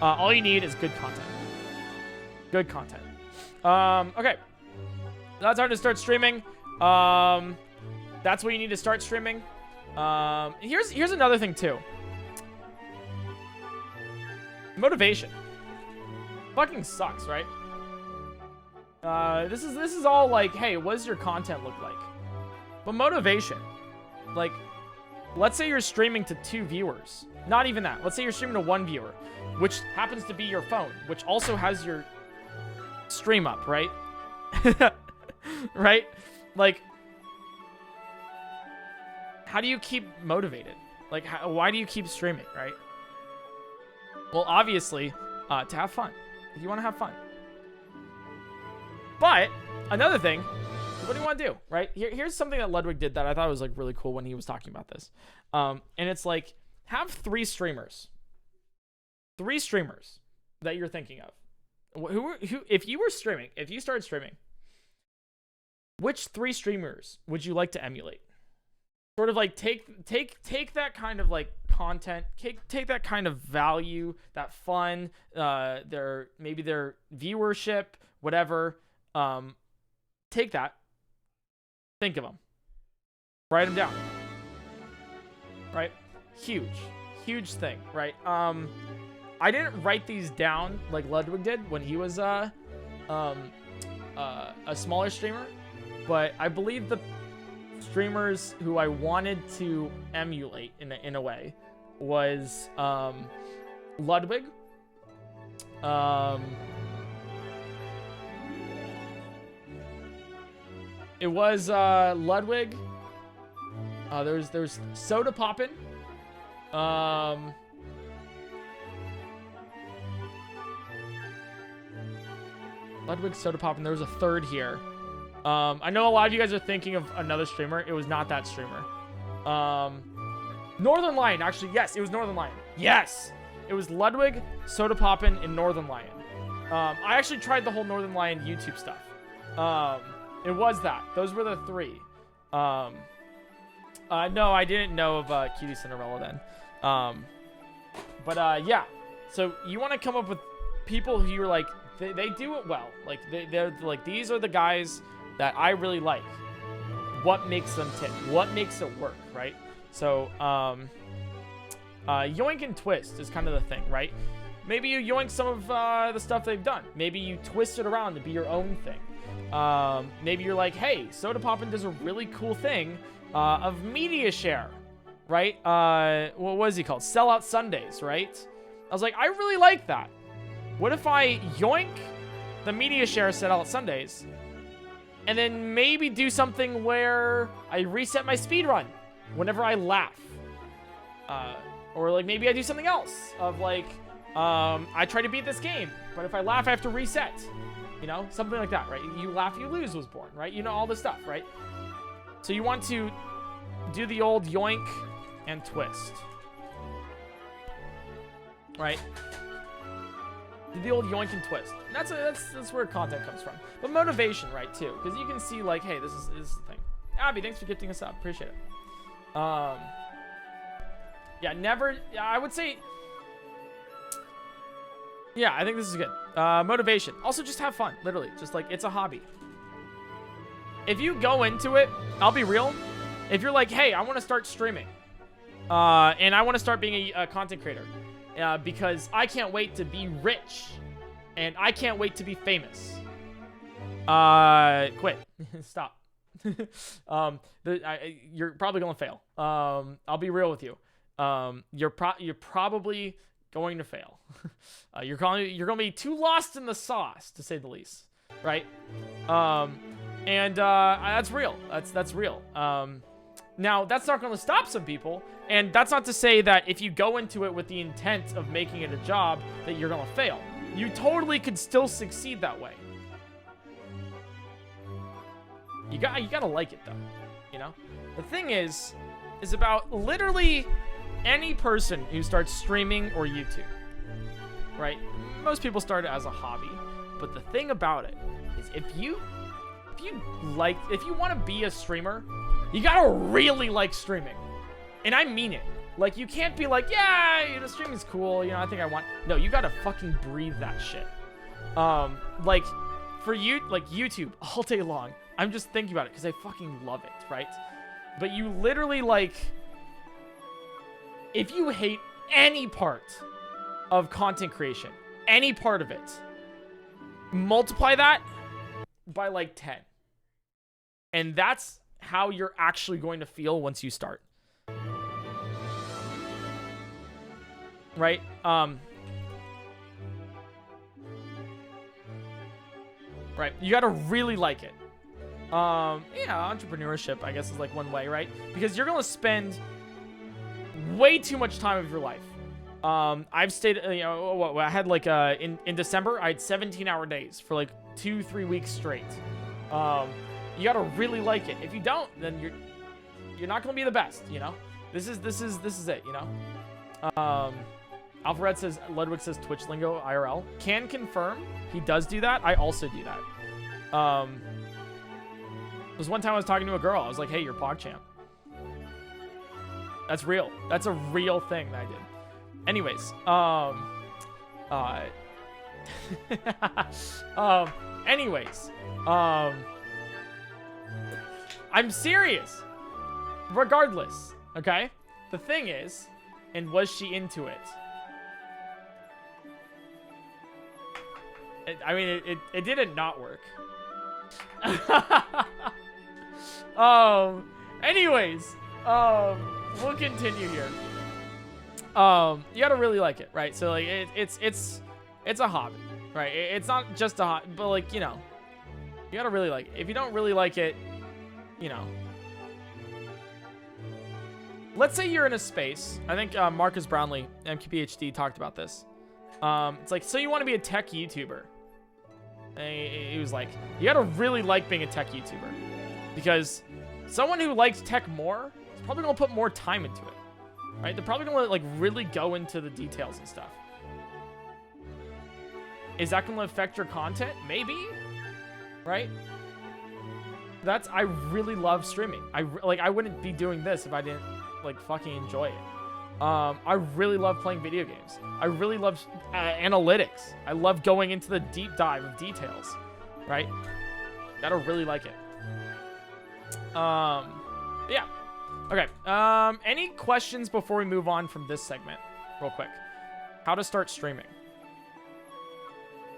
Speaker 1: All you need is good content. Good content. Okay. That's hard to start streaming. That's what you need to start streaming. Here's another thing too. Motivation. Fucking sucks, right? This is all like, hey, what does your content look like? But motivation, like, let's say you're streaming to 2 viewers. Not even that. Let's say you're streaming to 1 viewer, which happens to be your phone, which also has your stream up, right? Right? Like, how do you keep motivated? Like, why do you keep streaming, right? Well, obviously, to have fun. You want to have fun. But another thing, what do you want to do, right? Here's something that Ludwig did that I thought was like really cool when he was talking about this. And it's like, have 3 streamers. 3 streamers that you're thinking of. Who if you were streaming, if you started streaming, which 3 streamers would you like to emulate? Sort of like take that kind of like content, take that kind of value, that fun, maybe their viewership, whatever. Take that, think of them, write them down, right? Huge thing, right? I didn't write these down like Ludwig did when he was a smaller streamer, but I believe the streamers who I wanted to emulate in a way was Ludwig, it was Ludwig, there's Soda Poppin', Ludwig, Soda Poppin', there was a third here. I know a lot of you guys are thinking of another streamer. It was not that streamer. Northern Lion, actually, yes, it was Northern Lion. Yes! It was Ludwig, Soda Poppin', and Northern Lion. I actually tried the whole Northern Lion YouTube stuff. It was that. Those were the 3. No, I didn't know of Cutie Cinderella then. Yeah. So you want to come up with people who you're like, they do it well. Like, they're like, these are the guys that I really like. What makes them tick? What makes it work, right? So, yoink and twist is kind of the thing, right? Maybe you yoink some of the stuff they've done. Maybe you twist it around to be your own thing. Maybe you're like, hey, Soda Poppin' does a really cool thing of media share, right? What was he called? Sellout Sundays, right? I was like, I really like that. What if I yoink the media share Sellout Sundays and then maybe do something where I reset my speedrun whenever I laugh? Or like maybe I do something else of like, I try to beat this game, but if I laugh, I have to reset. You know, something like that, right? You laugh, you lose was born, right? You know, all this stuff, right? So you want to do the old yoink and twist, right? Do the old yoink and twist. And that's where content comes from. But motivation, right, too? Because you can see, like, hey, this is the thing. Abby, thanks for gifting us up. Appreciate it. Yeah, never. I would say. Yeah, I think this is good. Motivation. Also, just have fun. Literally. Just like, it's a hobby. If you go into it, I'll be real. If you're like, hey, I want to start streaming. And I want to start being a content creator. Because I can't wait to be rich. And I can't wait to be famous. Quit. Stop. You're probably going to fail. I'll be real with you. You're probably going to fail. You're going to be too lost in the sauce, to say the least, right? That's real. That's real. Now, that's not going to stop some people, and that's not to say that if you go into it with the intent of making it a job, that you're going to fail. You totally could still succeed that way. You gotta like it, though, you know? The thing is about literally any person who starts streaming or YouTube, right? Most people start it as a hobby, but the thing about it is if you want to be a streamer, you gotta really like streaming. And I mean it. Like, you can't be like, yeah, you know, streaming's cool, you know, I think I want. No, you gotta fucking breathe that shit. Like, for you, like YouTube all day long, I'm just thinking about it because I fucking love it, right? But you literally, like, if you hate any part of content creation, any part of it, multiply that by like 10. And that's how you're actually going to feel once you start. Right? Right. You gotta really like it. Yeah, entrepreneurship, I guess, is like one way, right? Because you're gonna spend way too much time of your life. I've stayed, you know, what I had like in December, I had 17-hour days for like 2-3 weeks straight. You gotta really like it. If you don't, then you're not gonna be the best, you know. This is it, you know. Alfred says, Ludwig says Twitch lingo IRL. Can confirm he does do that. I also do that. There was one time I was talking to a girl. I was like, hey, you're PogChamp. That's real. That's a real thing that I did. Anyways, I'm serious. Regardless, okay? The thing is, and was she into it? I mean, it didn't not work. Anyways, we'll continue here. You gotta really like it, right? So like, it's a hobby, right? It's not just a hobby, but like, you know, you gotta really like it. If you don't really like it, you know. Let's say you're in a space. I think Marcus Brownlee, MKPHD, talked about this. It's like, so you want to be a tech YouTuber. And he was like, you gotta really like being a tech YouTuber. Because someone who likes tech more is probably gonna put more time into it. Right? They're probably gonna like really go into the details and stuff. Is that gonna affect your content? Maybe. Right? I really love streaming. I wouldn't be doing this if I didn't like fucking enjoy it. I really love playing video games. I really love analytics. I love going into the deep dive of details, right? Gotta really like it. Yeah. Okay. Any questions before we move on from this segment? Real quick. How to start streaming.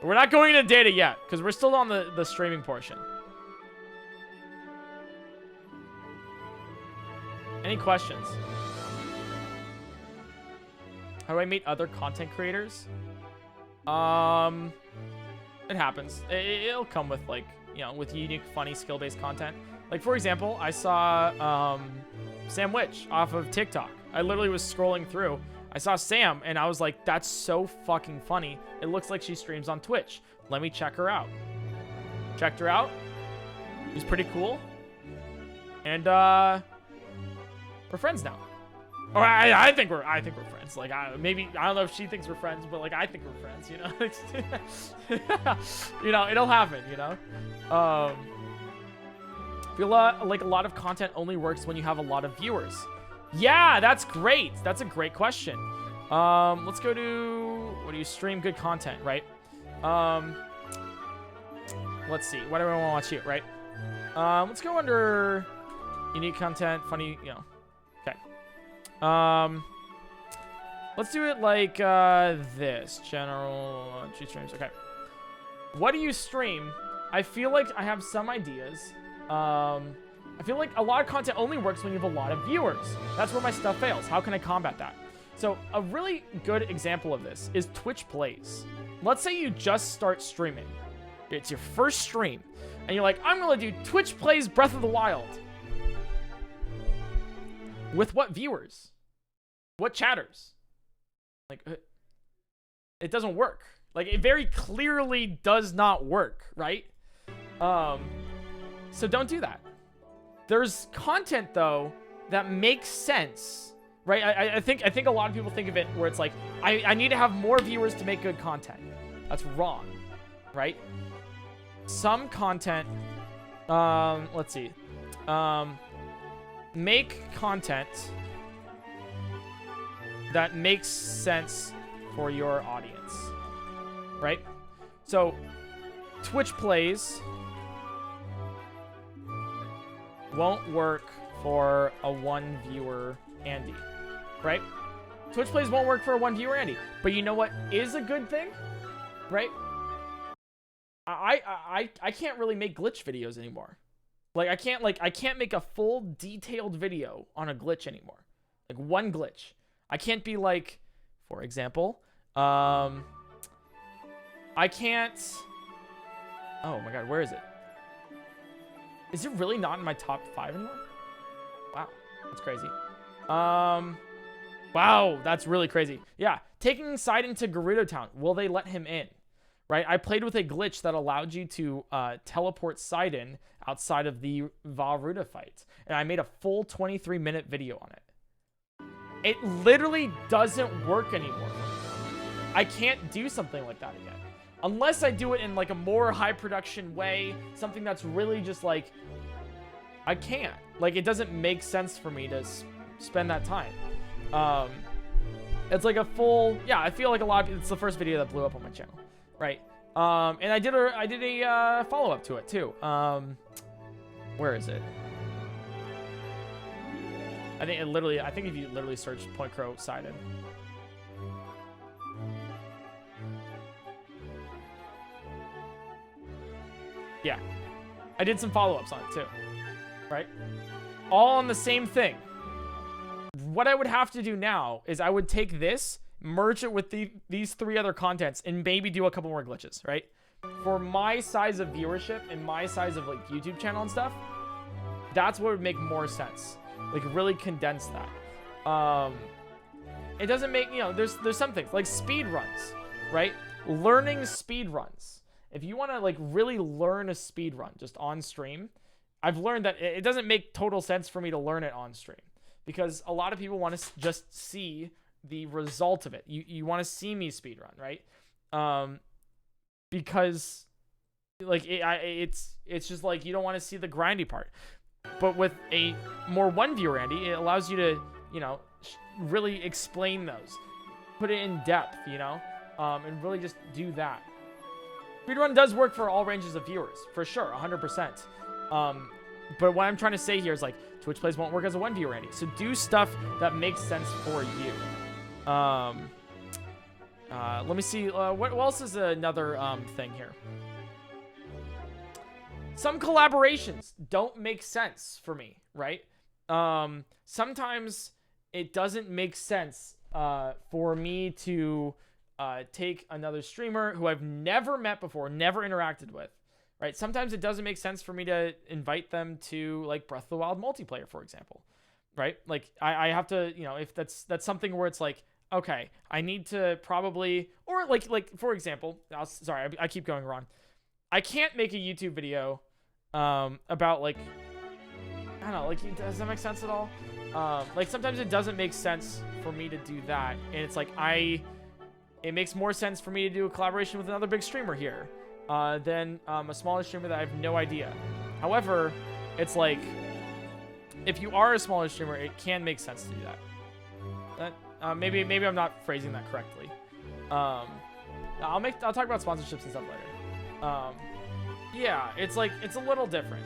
Speaker 1: We're not going into data yet, because we're still on the streaming portion. Any questions? How do I meet other content creators? It happens. It'll come with, like, you know, with unique, funny, skill-based content. Like, for example, I saw Sam Witch off of TikTok. I literally was scrolling through. I saw Sam, and I was like, that's so fucking funny. It looks like she streams on Twitch. Let me check her out. Checked her out. She's pretty cool. And, we're friends now. Or I think we're friends. Like, maybe, I don't know if she thinks we're friends, but like, I think we're friends, you know? You know, it'll happen, you know? I feel like a lot of content only works when you have a lot of viewers. Yeah, that's great. That's a great question. Let's go to, what do you stream? Good content, right? Let's see. What do I want to watch here, right? Let's go under unique content, funny, you know. Okay. Let's do it like this. General streams. Okay. What do you stream? I feel like I have some ideas. I feel like a lot of content only works when you have a lot of viewers. That's where my stuff fails. How can I combat that? So a really good example of this is Twitch Plays. Let's say you just start streaming. It's your first stream. And you're like, I'm going to do Twitch Plays Breath of the Wild. With what viewers? What chatters? Like, it doesn't work. Like, it very clearly does not work, right? So don't do that. There's content, though, that makes sense, right? I think a lot of people think of it where it's like, I need to have more viewers to make good content. That's wrong, right? Some content, let's see. Make content that makes sense for your audience, right? So, Twitch Plays won't work for a 1 viewer Andy, right? Twitch plays won't work for a 1 viewer Andy. But you know what is a good thing, right? I can't really make glitch videos anymore. Like I can't make a full detailed video on a glitch anymore. Like one glitch. I can't be like, for example, I can't. Oh my god, where is it? Is it really not in my top 5 anymore? Wow, that's crazy. Wow, that's really crazy. Yeah, taking Sidon to Gerudo Town. Will they let him in? Right, I played with a glitch that allowed you to teleport Sidon outside of the Varuda fight, and I made a full 23-minute video on it. It literally doesn't work anymore. I can't do something like that again. Unless I do it in like a more high production way, something that's really just like, I can't. Like, it doesn't make sense for me to spend that time. It's like a full, yeah, I feel like a lot of, it's the first video that blew up on my channel. Right. And I did a follow-up to it too. Where is it? I think if you literally search PointCrow Sidon. Yeah. I did some follow-ups on it too. Right? All on the same thing. What I would have to do now is I would take this, merge it with these 3 other contents, and maybe do a couple more glitches, right? For my size of viewership and my size of like YouTube channel and stuff, that's what would make more sense. Like really condense that. It doesn't make, you know, there's some things like speed runs, right? Learning speed runs. If you want to like really learn a speed run just on stream, I've learned that it doesn't make total sense for me to learn it on stream because a lot of people want to just see the result of it. You want to see me speedrun, right? Because like it's just like you don't want to see the grindy part. But with a more 1 viewer Andy, it allows you to, you know, really explain those, put it in depth, you know, and really just do that. Speedrun does work for all ranges of viewers, for sure, 100%. But what I'm trying to say here is like Twitch plays won't work as a 1 viewer Andy. So do stuff that makes sense for you. Let me see. What else is another thing here? Some collaborations don't make sense for me, right? Sometimes it doesn't make sense for me to take another streamer who I've never met before, never interacted with, right? Sometimes it doesn't make sense for me to invite them to like Breath of the Wild multiplayer, for example, right? Like I have to, you know, if that's something where it's like, okay, I need to probably, or like for example, sorry, I keep going wrong. I can't make a YouTube video about like, I don't know, like, does that make sense at all? Like sometimes it doesn't make sense for me to do that, and it's like it makes more sense for me to do a collaboration with another big streamer here than a smaller streamer that I have no idea. However, it's like if you are a smaller streamer, it can make sense to do that. Maybe I'm not phrasing that correctly. I'll talk about sponsorships and stuff later. Yeah, it's like it's a little different.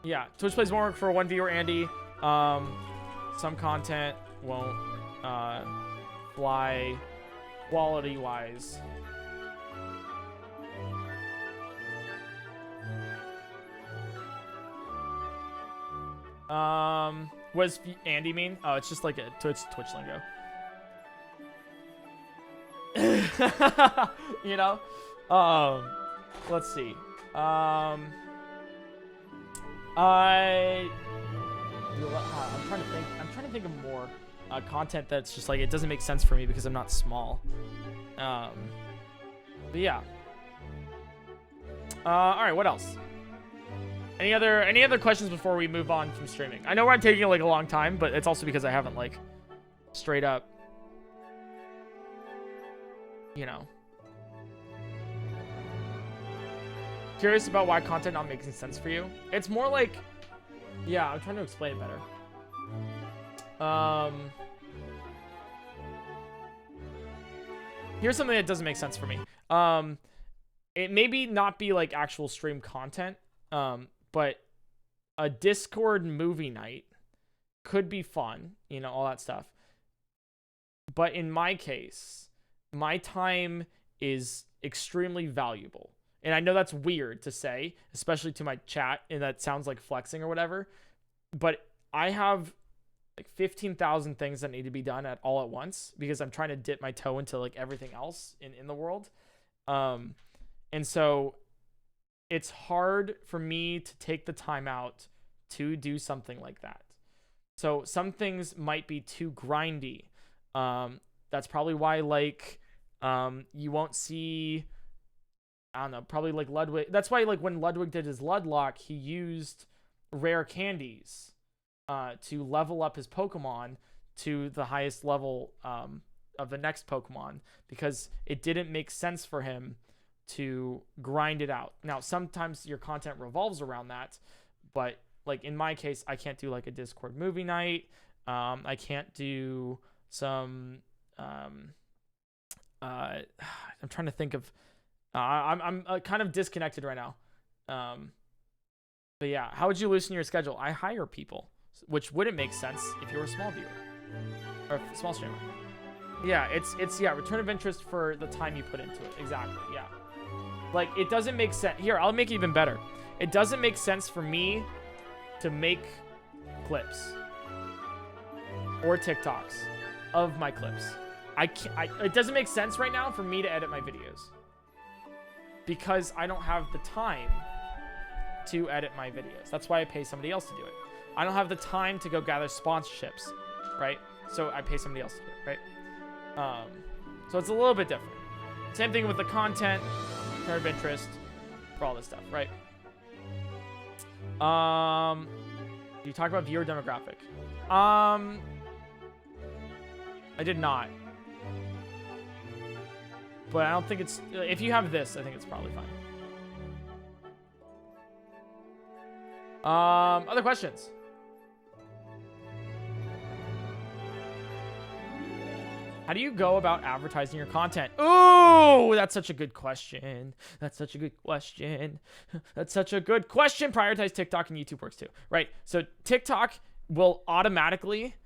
Speaker 1: Yeah, Twitch plays won't work for 1 viewer Andy. Some content won't fly quality wise. What does Andy mean? Oh, it's just like a Twitch lingo. You know? Let's see. I'm trying to think of more content that's just like it doesn't make sense for me because I'm not small. But yeah. All right, what else? Any other questions before we move on from streaming? I know we're taking like a long time, but it's also because I haven't like straight up, you know. Curious about why content not making sense for you. It's more like, yeah, I'm trying to explain it better. Here's something that doesn't make sense for me. It maybe not be like actual stream content. But a Discord movie night could be fun, you know, all that stuff. But in my case, my time is extremely valuable. And I know that's weird to say, especially to my chat, and that sounds like flexing or whatever. But I have like 15,000 things that need to be done all at once because I'm trying to dip my toe into like everything else in the world. And so it's hard for me to take the time out to do something like that. So some things might be too grindy. That's probably why like you won't see, I don't know, probably like Ludwig. That's why like when Ludwig did his Ludlock, he used rare candies to level up his Pokemon to the highest level of the next Pokemon, because it didn't make sense for him to grind it out. Now, sometimes your content revolves around that, but like in my case, I can't do like a Discord movie night. I can't do some I'm trying to think of I'm kind of disconnected right now. But yeah, how would you loosen your schedule? I hire people, which wouldn't make sense if you were a small viewer or a small streamer. Yeah, it's return of interest for the time you put into it. Exactly. Yeah. Like, it doesn't make sense. Here, I'll make it even better. It doesn't make sense for me to make clips or TikToks of my clips. It doesn't make sense right now for me to edit my videos because I don't have the time to edit my videos. That's why I pay somebody else to do it. I don't have the time to go gather sponsorships, right? So I pay somebody else to do it, right? So it's a little bit different. Same thing with the content, return of interest, for all this stuff, right? You talk about viewer demographic. I did not. But I don't think it's... If you have this, I think it's probably fine. Other questions? How do you go about advertising your content? Ooh, that's such a good question. That's such a good question. That's such a good question. Prioritize TikTok and YouTube works too, right? So TikTok will automatically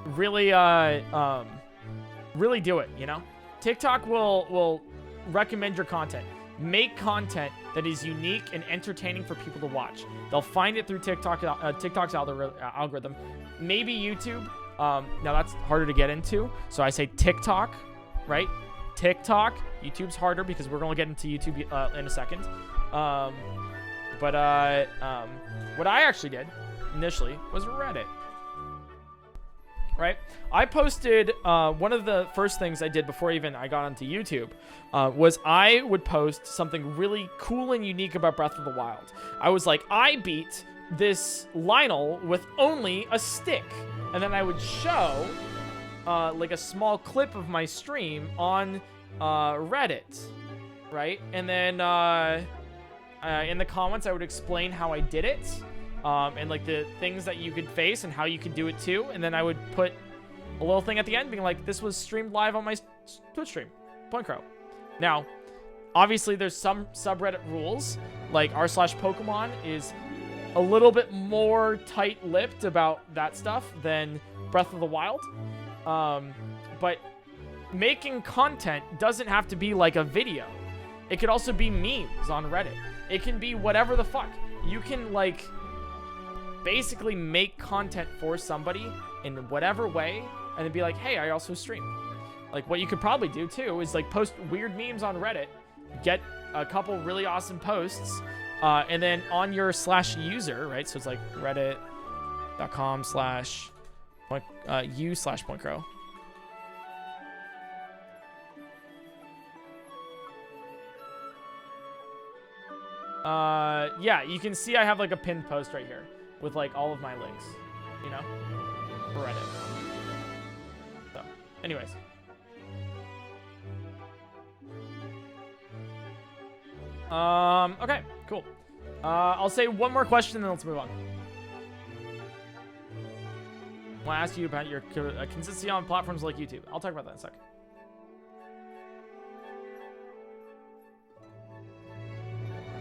Speaker 1: really do it, you know? TikTok will recommend your content. Make content that is unique and entertaining for people to watch. They'll find it through TikTok's algorithm. Maybe YouTube. Now that's harder to get into. So I say TikTok, right? TikTok. YouTube's harder because we're going to get into YouTube in a second. What I actually did initially was Reddit. Right? I posted, one of the first things I did before even I got onto YouTube was I would post something really cool and unique about Breath of the Wild. I was like, I beat this Lionel with only a stick. And then I would show like a small clip of my stream on Reddit, right? And then in the comments, I would explain how I did it. And like the things that you could face and how you could do it too. And then I would put a little thing at the end being like, this was streamed live on my Twitch stream, PointCrow. Now, obviously there's some subreddit rules, like r/Pokemon is a little bit more tight-lipped about that stuff than Breath of the Wild. But making content doesn't have to be like a video. It could also be memes on Reddit. It can be whatever the fuck. You can like basically make content for somebody in whatever way and then be like, hey, I also stream. Like what you could probably do too is like post weird memes on Reddit, get a couple really awesome posts, and then on your /user, right? So it's like reddit.com/u/PointCrow. Yeah, you can see I have like a pinned post right here with like all of my links, you know, for Reddit. So, anyways. Okay, cool. I'll say one more question and then let's move on. I want to ask you about your consistency on platforms like YouTube. I'll talk about that in a second.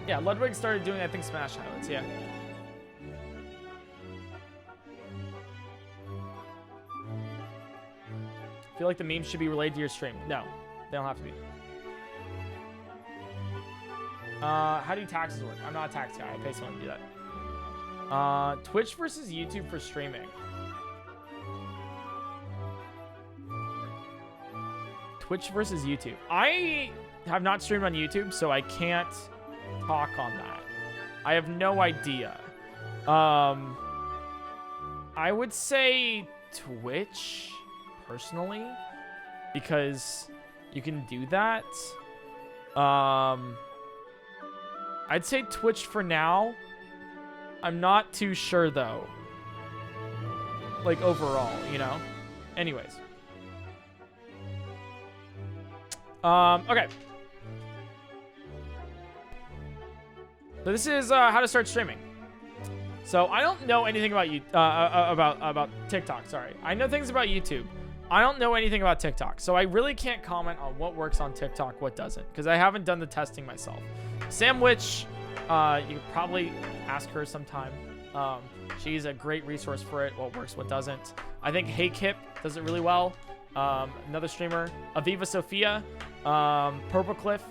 Speaker 1: Yeah, Ludwig started doing, I think, Smash highlights. Yeah. I feel like the memes should be related to your stream. No, they don't have to be. How do taxes work? I'm not a tax guy. I pay someone to do that. Twitch versus YouTube for streaming. Twitch versus YouTube. I have not streamed on YouTube, so I can't talk on that. I have no idea. I would say Twitch, personally, because you can do that. I'd say Twitch for now. I'm not too sure, though. Like, overall, you know? Anyways. Okay. So this is how to start streaming. So I don't know anything about you about TikTok. Sorry, I know things about YouTube. I don't know anything about TikTok, so I really can't comment on what works on TikTok, what doesn't, because I haven't done the testing myself. Sandwich, you could probably ask her sometime. She's a great resource for it. What works, what doesn't. I think Hey Kip does it really well. Another streamer, Aviva Sophia, Purple Cliff.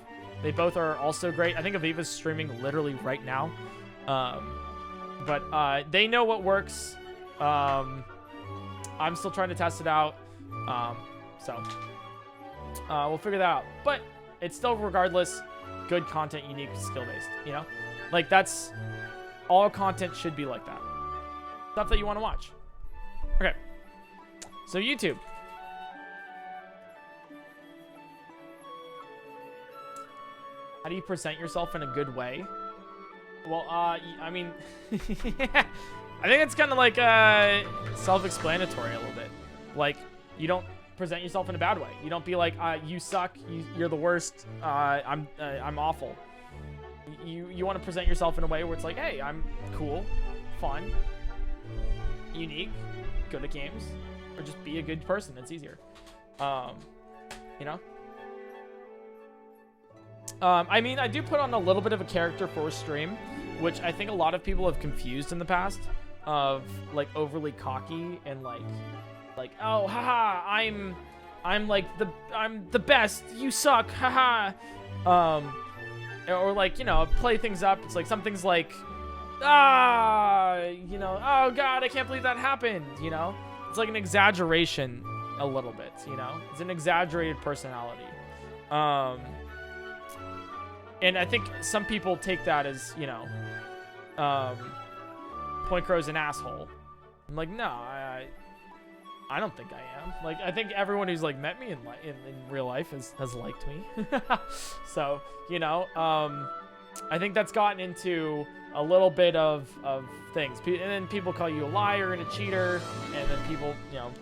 Speaker 1: They both are also great. I think Aviva's streaming literally right now. But they know what works. I'm still trying to test it out. So we'll figure that out. But it's still, regardless, good content, unique, skill-based, you know? Like, that's... all content should be like that. Stuff that you want to watch. Okay. So, YouTube. How do you present yourself in a good way? Well, I mean... I think it's kind of like self-explanatory a little bit. Like, you don't present yourself in a bad way. You don't be like, you suck, you're the worst, I'm awful. You want to present yourself in a way where it's like, hey, I'm cool, fun, unique, good at games, or just be a good person. It's easier. You know? I mean, I do put on a little bit of a character for stream, which I think a lot of people have confused in the past, of like overly cocky and like oh haha, I'm the best, you suck, haha. Or like, you know, play things up. It's like something's like, you know, oh god, I can't believe that happened, you know? It's like an exaggeration a little bit, you know? It's an exaggerated personality. And I think some people take that as, you know, PointCrow's an asshole. I'm like, no, I don't think I am. Like, I think everyone who's like met me in real life has liked me. So, you know, I think that's gotten into a little bit of things. And then people call you a liar and a cheater, and then people, you know,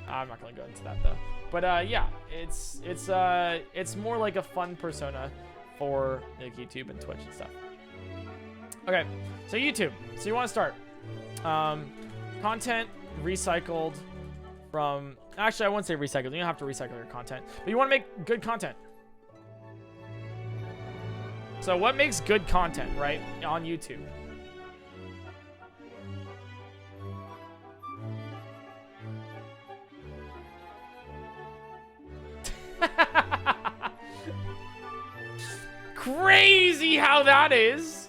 Speaker 1: I'm not gonna go into that though. But yeah, it's more like a fun persona for like YouTube and Twitch and stuff. Okay, so YouTube. So you want to start content recycled from, actually I wouldn't say recycled, you don't have to recycle your content, but you want to make good content. So what makes good content, right, on YouTube? Crazy how that is.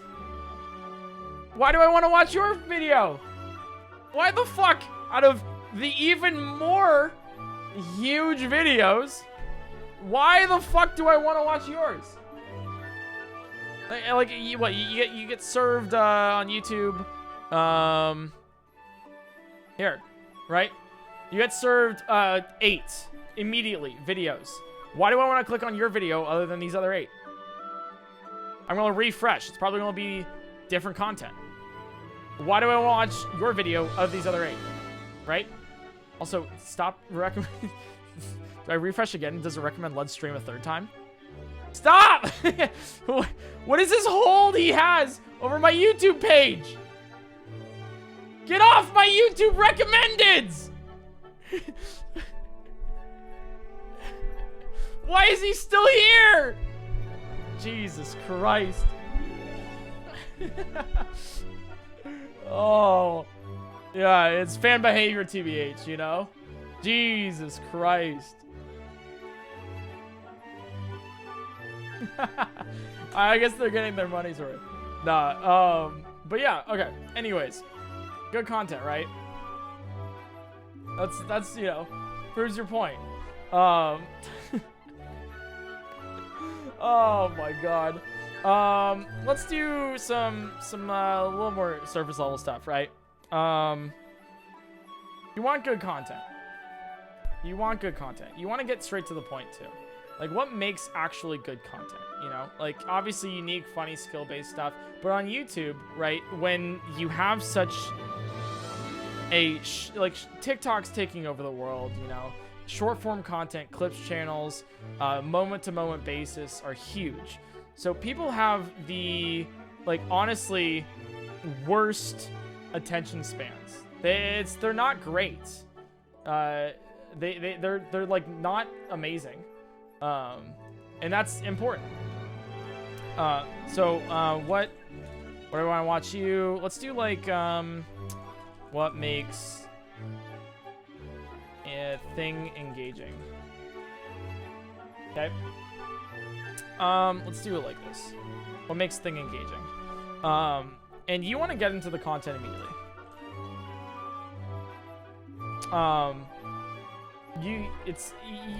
Speaker 1: Why do I want to watch your video? Why the fuck, out of the even more huge videos, why the fuck do I want to watch yours? Like you get served on YouTube, here, right? You get served 8 immediately videos. Why do I want to click on your video other than these other 8? I'm gonna refresh. It's probably gonna be different content. Why do I want to watch your video of these other 8? Right? Also, stop recommending. Do I refresh again? Does it recommend let's stream a 3rd time? Stop! What is this hold he has over my YouTube page? Get off my YouTube recommendeds! Why is he still here? Jesus Christ. Oh, yeah, it's fan behavior, TBH, you know? Jesus Christ. I guess they're getting their money's worth. Nah, but yeah, okay. Anyways, good content, right? That's you know, proves your point. Oh my god. Let's do some a little more surface level stuff, right? You want good content. You want good content. You want to get straight to the point too. Like, what makes actually good content, you know? Like, obviously unique, funny, skill-based stuff. But on YouTube, right, when you have such a, TikTok's taking over the world, you know? Short-form content, clips channels, moment-to-moment basis are huge. So people have the, like, honestly, worst attention spans. They're not great. They're like, not amazing. And that's important. So what do I want to watch you? Let's do like what makes a thing engaging. Okay. Let's do it like this. What makes thing engaging? And you want to get into the content immediately. You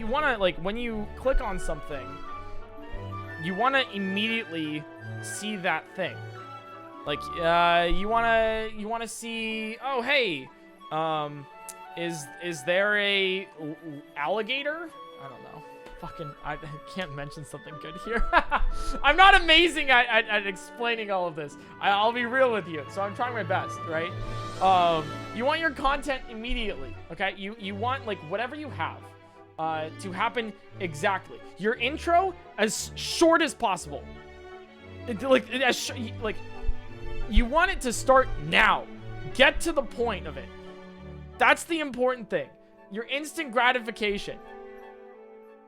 Speaker 1: want to, like, when you click on something, you want to immediately see that thing. Like, you want to see, oh, hey, is there a alligator? I don't know. I can't mention something good here. I'm not amazing at explaining all of this. I'll be real with you, so I'm trying my best, right? You want your content immediately, okay? You want, like, whatever you have to happen exactly. Your intro as short as possible. You want it to start now. Get to the point of it. That's the important thing. Your instant gratification.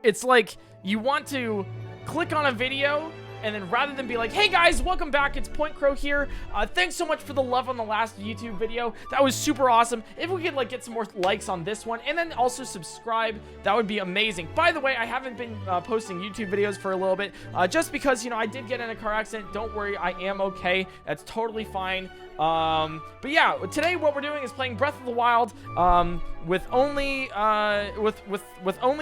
Speaker 1: It's like you want to click on a video and then rather than be like, hey guys, welcome back, it's PointCrow here. Thanks so much for the love on the last YouTube video. That was super awesome. If we could like get some more likes on this one and then also subscribe, that would be amazing. By the way, I haven't been posting YouTube videos for a little bit just because, you know, I did get in a car accident. Don't worry, I am okay. That's totally fine. But yeah, today what we're doing is playing Breath of the Wild with only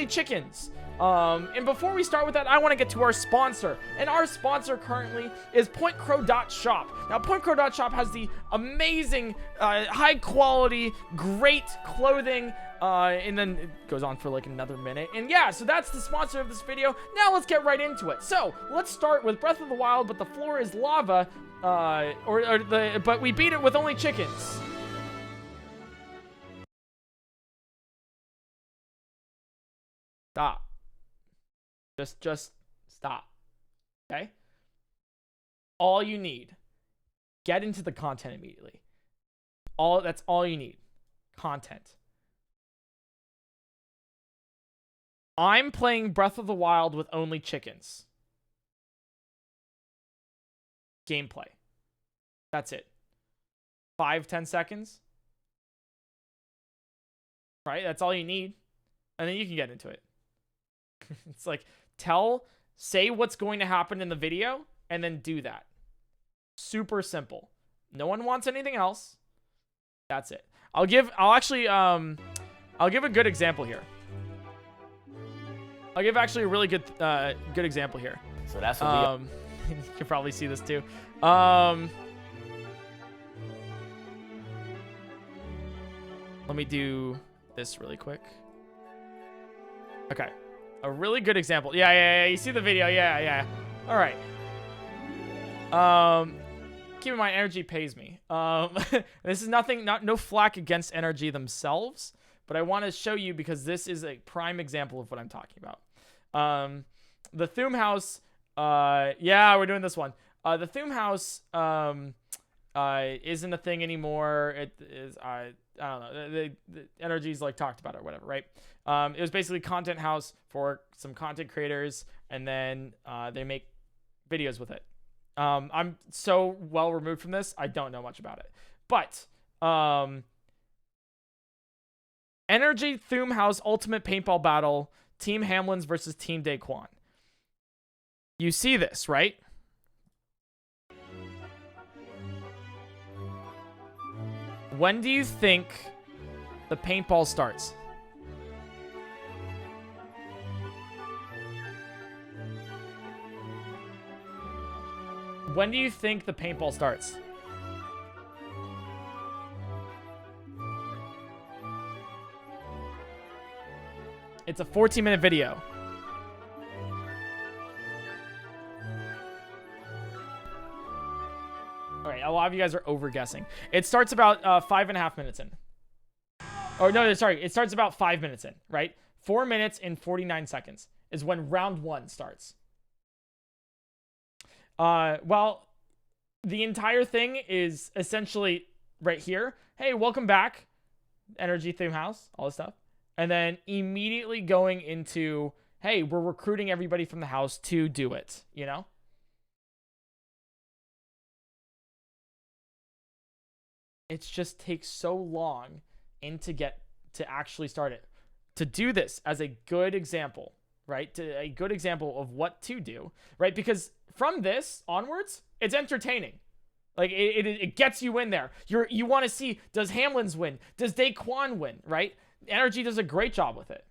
Speaker 1: chickens. And before we start with that, I want to get to our sponsor. And our sponsor currently is PointCrow.shop. Now, PointCrow.shop has the amazing, high quality, great clothing. And then it goes on for like another minute. And yeah, so that's the sponsor of this video. Now let's get right into it. So let's start with Breath of the Wild, but the floor is lava. But we beat it with only chickens. Stop. Just stop. Okay? All you need. Get into the content immediately. That's all you need. Content. I'm playing Breath of the Wild with only chickens. Gameplay. That's it. 5-10 seconds. Right? That's all you need. And then you can get into it. It's like, say what's going to happen in the video, and then do that. Super simple. No one wants anything else. That's it. I'll give a good example here. I'll give actually a really good example here.
Speaker 2: So that's what
Speaker 1: you can probably see this too. Let me do this really quick. Okay. A really good example. Yeah. You see the video. Yeah. All right. Keep in mind, energy pays me. This is no flack against energy themselves, but I want to show you because this is a prime example of what I'm talking about. The Thume House. Yeah, we're doing this one. The Thume House isn't a thing anymore. It is. I don't know. The energy's like talked about or whatever, right? It was basically content house for some content creators, and then they make videos with it. I'm so well removed from this, I don't know much about it. But, Energy Thume House Ultimate Paintball Battle, Team Hamlins versus Team Daquan. You see this, right? When do you think the paintball starts? When do you think the paintball starts? It's a 14-minute video. All right, a lot of you guys are over-guessing. It starts about 5.5 minutes in. Oh, no, sorry. It starts about 5 minutes in, right? 4 minutes and 49 seconds is when round 1 starts. Well, the entire thing is essentially right here. Hey, welcome back. Energy Theme House, all this stuff. And then immediately going into, hey, we're recruiting everybody from the house to do it, you know? It just takes so long to actually start it. To do this as a good example, right? A good example of what to do, right? Because from this onwards, it's entertaining. Like, it gets you in there. You want to see, does Hamlins win? Does Daquan win, right? Energy does a great job with it.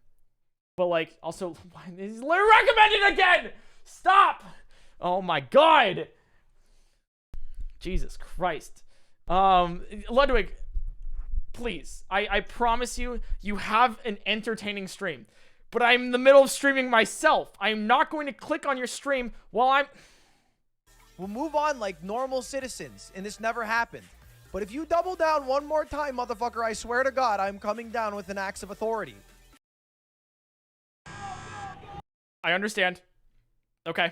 Speaker 1: But, like, also, he's recommended again! Stop! Oh, my God. Jesus Christ. Ludwig, please. I promise you, you have an entertaining stream. But I'm in the middle of streaming myself. I'm not going to click on your stream while I'm...
Speaker 2: We'll move on like normal citizens, and this never happened. But if you double down one more time, motherfucker, I swear to God, I'm coming down with an axe of authority.
Speaker 1: I understand. Okay.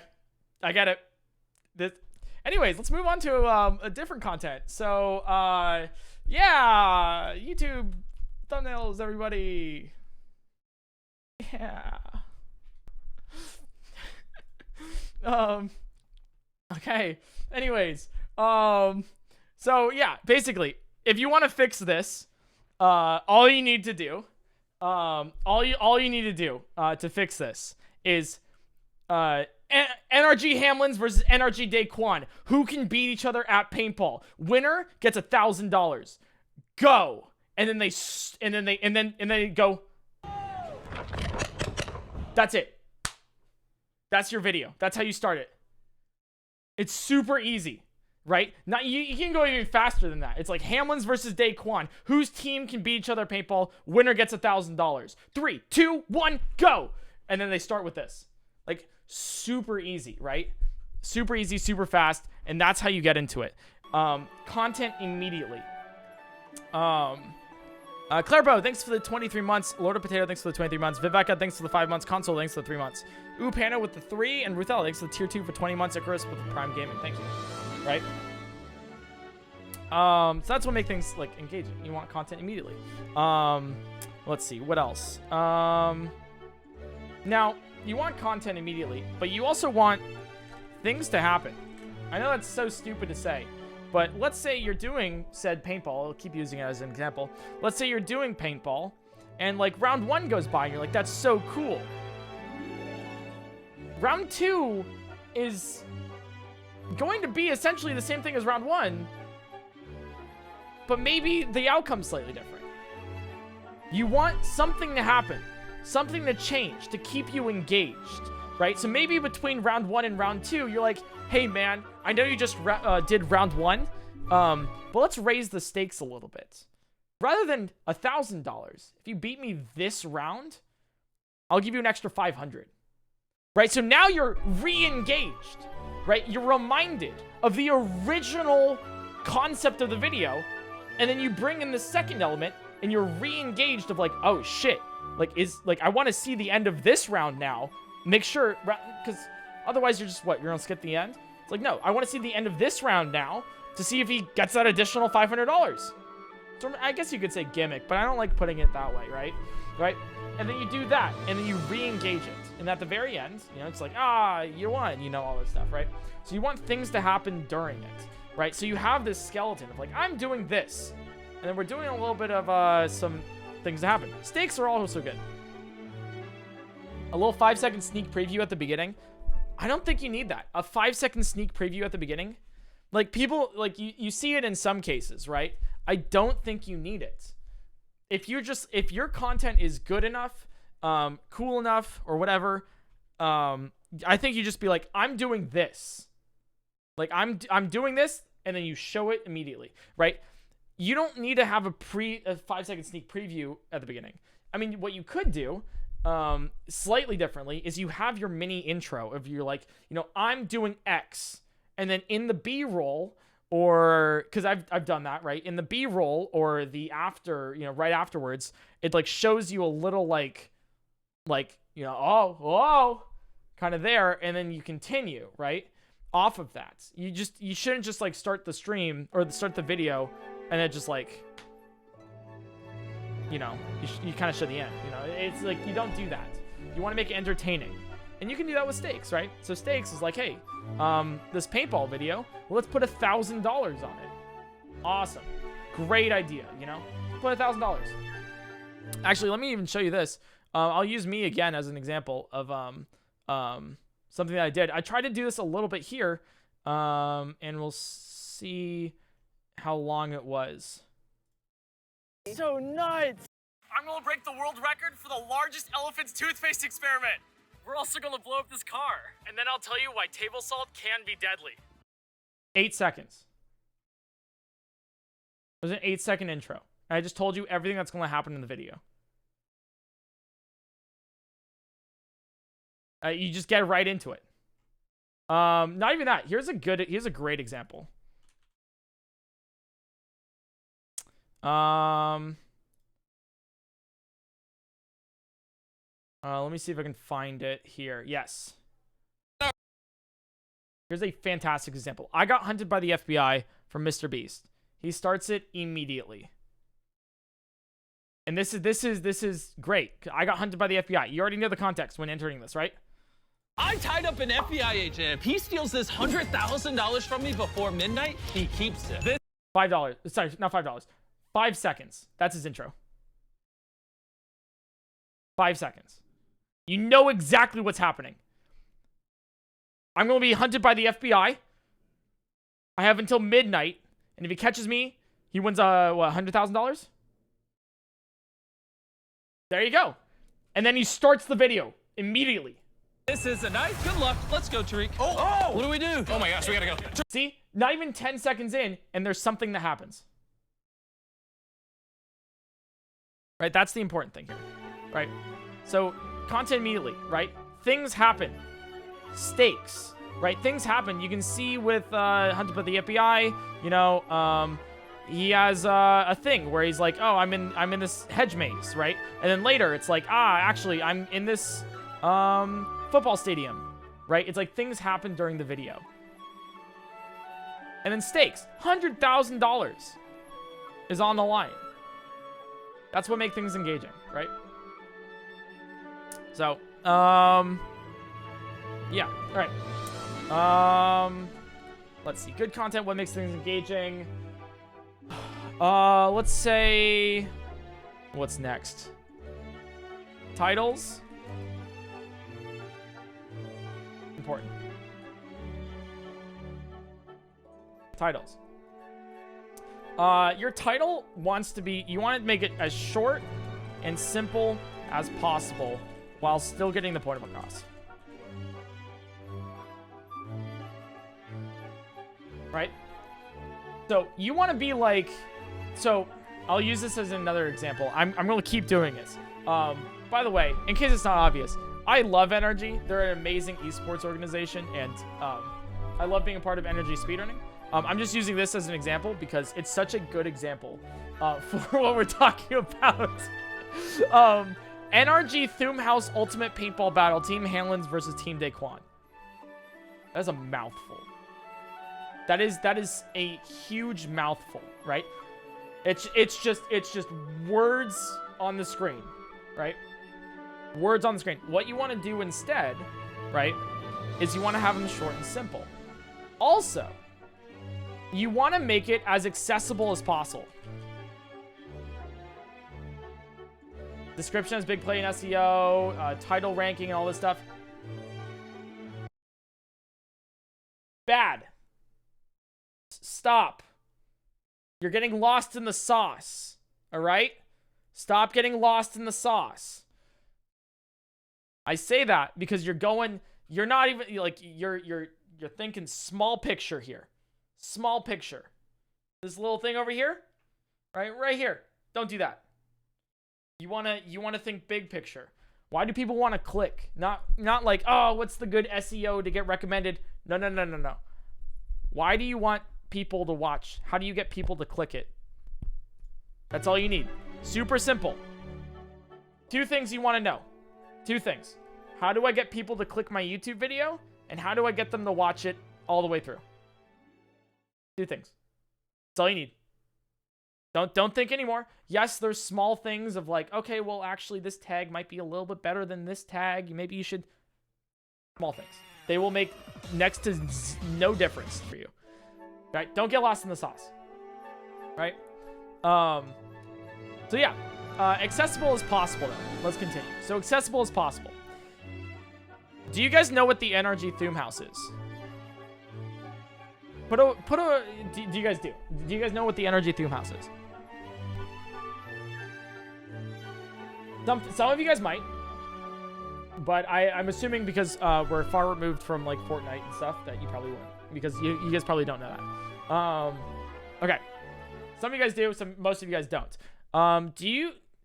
Speaker 1: I get it. Anyways, let's move on to a different content. So, yeah, YouTube thumbnails, everybody. Yeah. Okay. Anyways, so yeah, basically, if you want to fix this, all you need to do, to fix this is, NRG Hamlins versus NRG Daquan. Who can beat each other at paintball? Winner gets $1,000. Go. And then they go. That's it. That's your video. That's how you start it. It's super easy, right? Not you can go even faster than that. It's like Hamlins versus Daquan. Whose team can beat each other at paintball? Winner gets $1,000. 3, 2, 1, go. And then they start with this. Like, super easy, right? Super easy, super fast, and that's how you get into it. Content immediately. Clairbo, thanks for the 23 months. Lord of Potato, thanks for the 23 months. Viveka, thanks for the 5 months. Console, thanks for the 3 months. Panda with the 3, and Ruthella, thanks for the tier 2 for 20 months. Icarus with the Prime Gaming, thank you. Right? So that's what makes things, like, engaging. You want content immediately. Let's see, what else? Now, you want content immediately, but you also want things to happen. I know that's so stupid to say, but let's say you're doing said paintball. I'll keep using it as an example. Let's say you're doing paintball, and like round 1 goes by, and you're like, that's so cool. Round 2 is going to be essentially the same thing as round 1, but maybe the outcome's slightly different. You want something to happen. Something to change, to keep you engaged, right? So maybe between round 1 and round 2, you're like, hey, man, I know you just did round 1, but let's raise the stakes a little bit. Rather than $1,000, if you beat me this round, I'll give you an extra 500, right? So now you're re-engaged, right? You're reminded of the original concept of the video, and then you bring in the second element, and you're re-engaged of like, oh, shit. I want to see the end of this round now. Make sure, because otherwise you're just, what, you're going to skip the end? It's like, no, I want to see the end of this round now to see if he gets that additional $500. So I guess you could say gimmick, but I don't like putting it that way, right? And then you do that, and then you re-engage it. And at the very end, you know, it's like, ah, you won, you know, all this stuff, right? So you want things to happen during it, right? So you have this skeleton of like, I'm doing this. And then we're doing a little bit of some things to happen. Stakes are also good. A little 5-second sneak preview at the beginning. I don't think you need that. A 5-second sneak preview at the beginning. Like people, like you see it in some cases, right? I don't think you need it. If your content is good enough, cool enough, or whatever, I think you just be like, I'm doing this. Like I'm doing this, and then you show it immediately, right? You don't need to have a 5-second sneak preview at the beginning. I mean, what you could do, slightly differently, is you have your mini intro of you're like, you know, I'm doing X, and then in the B-roll, or because I've done that, right? In the B-roll or the after, you know, right afterwards, it like shows you a little like you know, oh, kind of there, and then you continue, right? Off of that. You shouldn't just like start the stream or start the video and then just like, you know, you kind of show the end, you know. It's like you don't do that. You want to make it entertaining. And you can do that with stakes, right? So stakes is like, hey, this paintball video, well, let's put $1,000 on it. Awesome. Great idea, you know? Put $1,000. Actually, let me even show you this. I'll use me again as an example of something that I did. I tried to do this a little bit here, and we'll see how long it was.
Speaker 3: So nuts!
Speaker 1: I'm gonna break the world record for the largest elephant's toothpaste experiment.
Speaker 3: We're also gonna blow up this car.
Speaker 1: And then I'll tell you why table salt can be deadly. 8 seconds. It was an 8-second intro. I just told you everything that's gonna happen in the video. You just get right into it. Not even that. Here's a great example. Let me see if I can find it here. Yes. Here's a fantastic example. I got hunted by the FBI from Mr. Beast. He starts it immediately. And this is great. I got hunted by the FBI. You already know the context when entering this, right?
Speaker 3: I tied up an FBI agent. If he steals this $100,000 from me before midnight, he keeps it.
Speaker 1: $5. Sorry, not $5. 5 seconds. That's his intro. 5 seconds. You know exactly what's happening. I'm going to be hunted by the FBI. I have until midnight. And if he catches me, he wins, what, $100,000? There you go. And then he starts the video immediately.
Speaker 3: This is a night. Good luck. Let's go, Tariq. Oh! What do we do?
Speaker 4: Oh my gosh, we gotta go.
Speaker 1: See? Not even 10 seconds in, and there's something that happens. Right? That's the important thing here. Right? So, content immediately, right? Things happen. Stakes. Right? Things happen. You can see with Hunted by the FBI, you know, he has a thing where he's like, oh, I'm in this hedge maze, right? And then later it's like, actually, I'm in this football stadium, right? It's like things happen during the video. And then stakes, $100,000 is on the line. That's what makes things engaging, right? So, yeah, all right. Let's see, good content, what makes things engaging? Let's say, what's next? Titles. Important. Titles. Your title wants to be, you want to make it as short and simple as possible while still getting the point across. Right? So you want to be like, so I'll use this as another example. I'm going to keep doing this. By the way, in case it's not obvious, I love Energy. They're an amazing esports organization, and I love being a part of Energy speedrunning. I'm just using this as an example because it's such a good example for what we're talking about. NRG Thumbhouse Ultimate Paintball Battle, Team Hanlons versus Team Daquan. That's a mouthful. That is a huge mouthful, right? It's just words on the screen, right? Words on the screen. What you want to do instead, right, is you want to have them short and simple. Also, you want to make it as accessible as possible. Description has big play in SEO, title ranking, and all this stuff. Bad. Stop. You're getting lost in the sauce. All right? Stop getting lost in the sauce. I say that because you're not even like you're thinking small picture here. Small picture. This little thing over here, right here. Don't do that. You want to think big picture. Why do people want to click? Not like, "Oh, what's the good SEO to get recommended?" No. Why do you want people to watch? How do you get people to click it? That's all you need. Super simple. 2 things you want to know. 2 things. How do I get people to click my YouTube video? And how do I get them to watch it all the way through? 2 things. That's all you need. Don't think anymore. Yes, there's small things of like, okay, well, actually, this tag might be a little bit better than this tag. Maybe you should... Small things. They will make next to no difference for you. Right? Don't get lost in the sauce. Right? So yeah. Accessible as possible, though. Let's continue. So accessible as possible. Do you guys know what the NRG Theme House is? Do you guys do? Do you guys know what the NRG Theme House is? Some of you guys might. But I'm assuming because we're far removed from like Fortnite and stuff that you probably won't. Because you guys probably don't know that. Okay. Some of you guys do, most of you guys don't.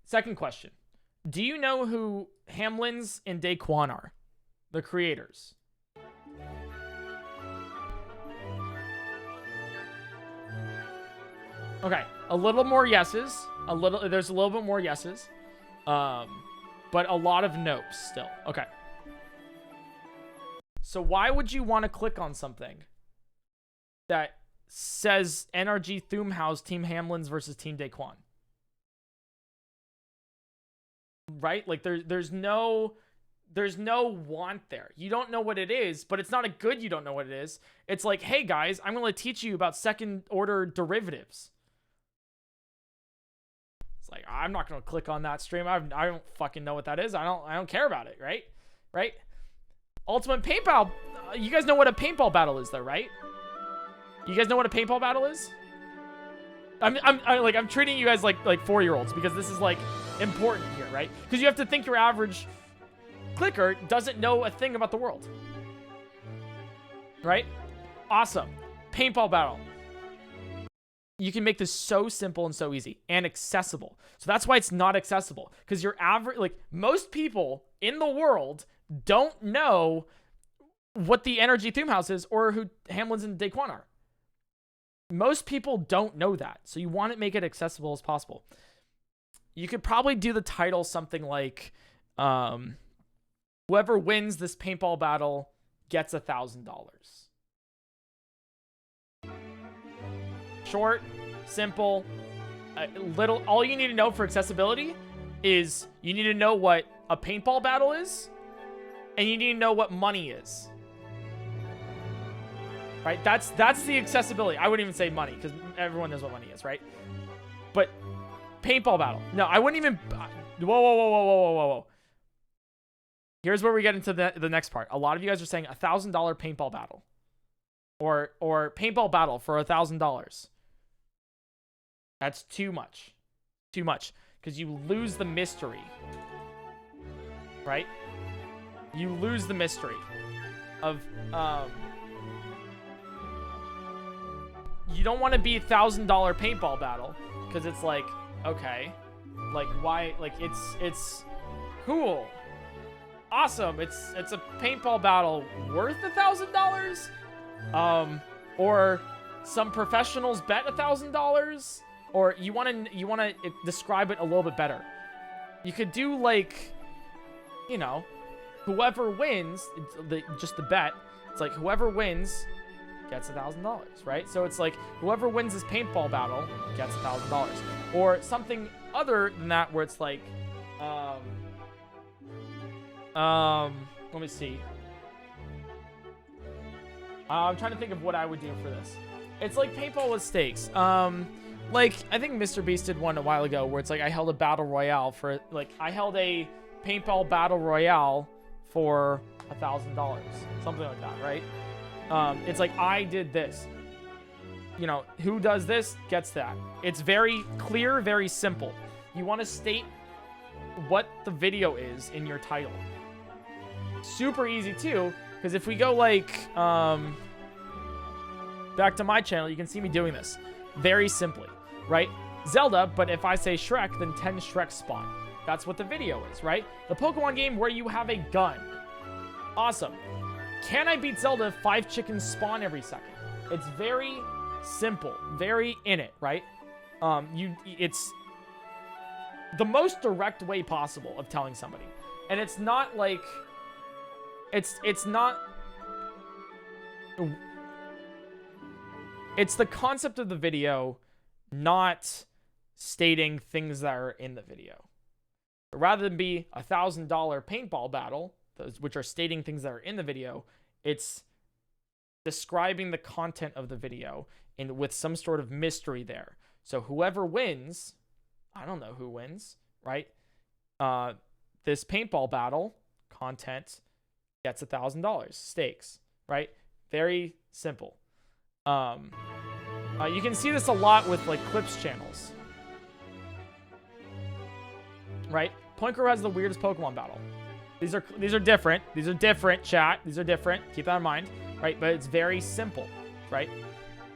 Speaker 1: Second question. Do you know who Hamlins and Daquan are? The creators. Okay. A little more yeses. There's a little bit more yeses. But a lot of nopes still. Okay. So why would you want to click on something that says NRG Theme House Team Hamlins versus Team Daquan? Right? Like there's no want there. You don't know what it is, but it's not a good you don't know what it is. It's like, hey guys, I'm going to teach you about second order derivatives. It's like, I'm not going to click on that stream. I don't fucking know what that is. I don't care about it, right? Right? Ultimate paintball. You guys know what a paintball battle is though, right? You guys know what a paintball battle is? I'm treating you guys like 4-year-olds because this is like important here, right? Because you have to think your average clicker doesn't know a thing about the world. Right? Awesome. Paintball battle. You can make this so simple and so easy and accessible. So that's why it's not accessible. Because your average, like most people in the world don't know what the NRG Theme House is or who Hamlins and Daquan are. Most people don't know that. So you want to make it accessible as possible. You could probably do the title something like, whoever wins this paintball battle gets $1,000. Short, simple, little. All you need to know for accessibility is you need to know what a paintball battle is, and you need to know what money is. Right? That's the accessibility. I wouldn't even say money because everyone knows what money is, right? But paintball battle. No, I wouldn't even. Whoa. Here's where we get into the next part. A lot of you guys are saying $1,000 paintball battle, or paintball battle for $1,000. That's too much. Too much. Because you lose the mystery. Right? You lose the mystery of, you don't want to be $1,000 paintball battle. Because it's like, okay. Like, why? Like, it's cool. Awesome. It's a paintball battle worth $1,000. Or some professionals bet $1,000. Or you want to describe it a little bit better. You could do like, you know, whoever wins, just the bet. It's like whoever wins gets $1,000, right? So it's like whoever wins this paintball battle gets $1,000, or something other than that, where it's like, Let me see. I'm trying to think of what I would do for this. It's like paintball with stakes. Like, I think Mr. Beast did one a while ago where it's like I held a battle royale for, like, I held a paintball battle royale for $1,000. Something like that, right? It's like, I did this. You know, who does this gets that. It's very clear, very simple. You want to state what the video is in your title. Super easy, too, because if we go, like, back to my channel, you can see me doing this. Very simply, right? Zelda, but if I say Shrek, then 10 Shrek spawn. That's what the video is, right? The Pokemon game where you have a gun. Awesome. Can I beat Zelda if 5 chickens spawn every second? It's very simple, very in it, right? It's the most direct way possible of telling somebody. And it's not like, it's not, it's the concept of the video, not stating things that are in the video. Rather than be $1,000 paintball battle, which are stating things that are in the video, it's describing the content of the video and with some sort of mystery there. So whoever wins, I don't know who wins, right? This paintball battle content gets $1,000 stakes, right? Very simple. You can see this a lot with like clips channels, right? PointCrow has the weirdest Pokemon battle. These are different. These are different, chat. These are different. Keep that in mind, right? But it's very simple, right?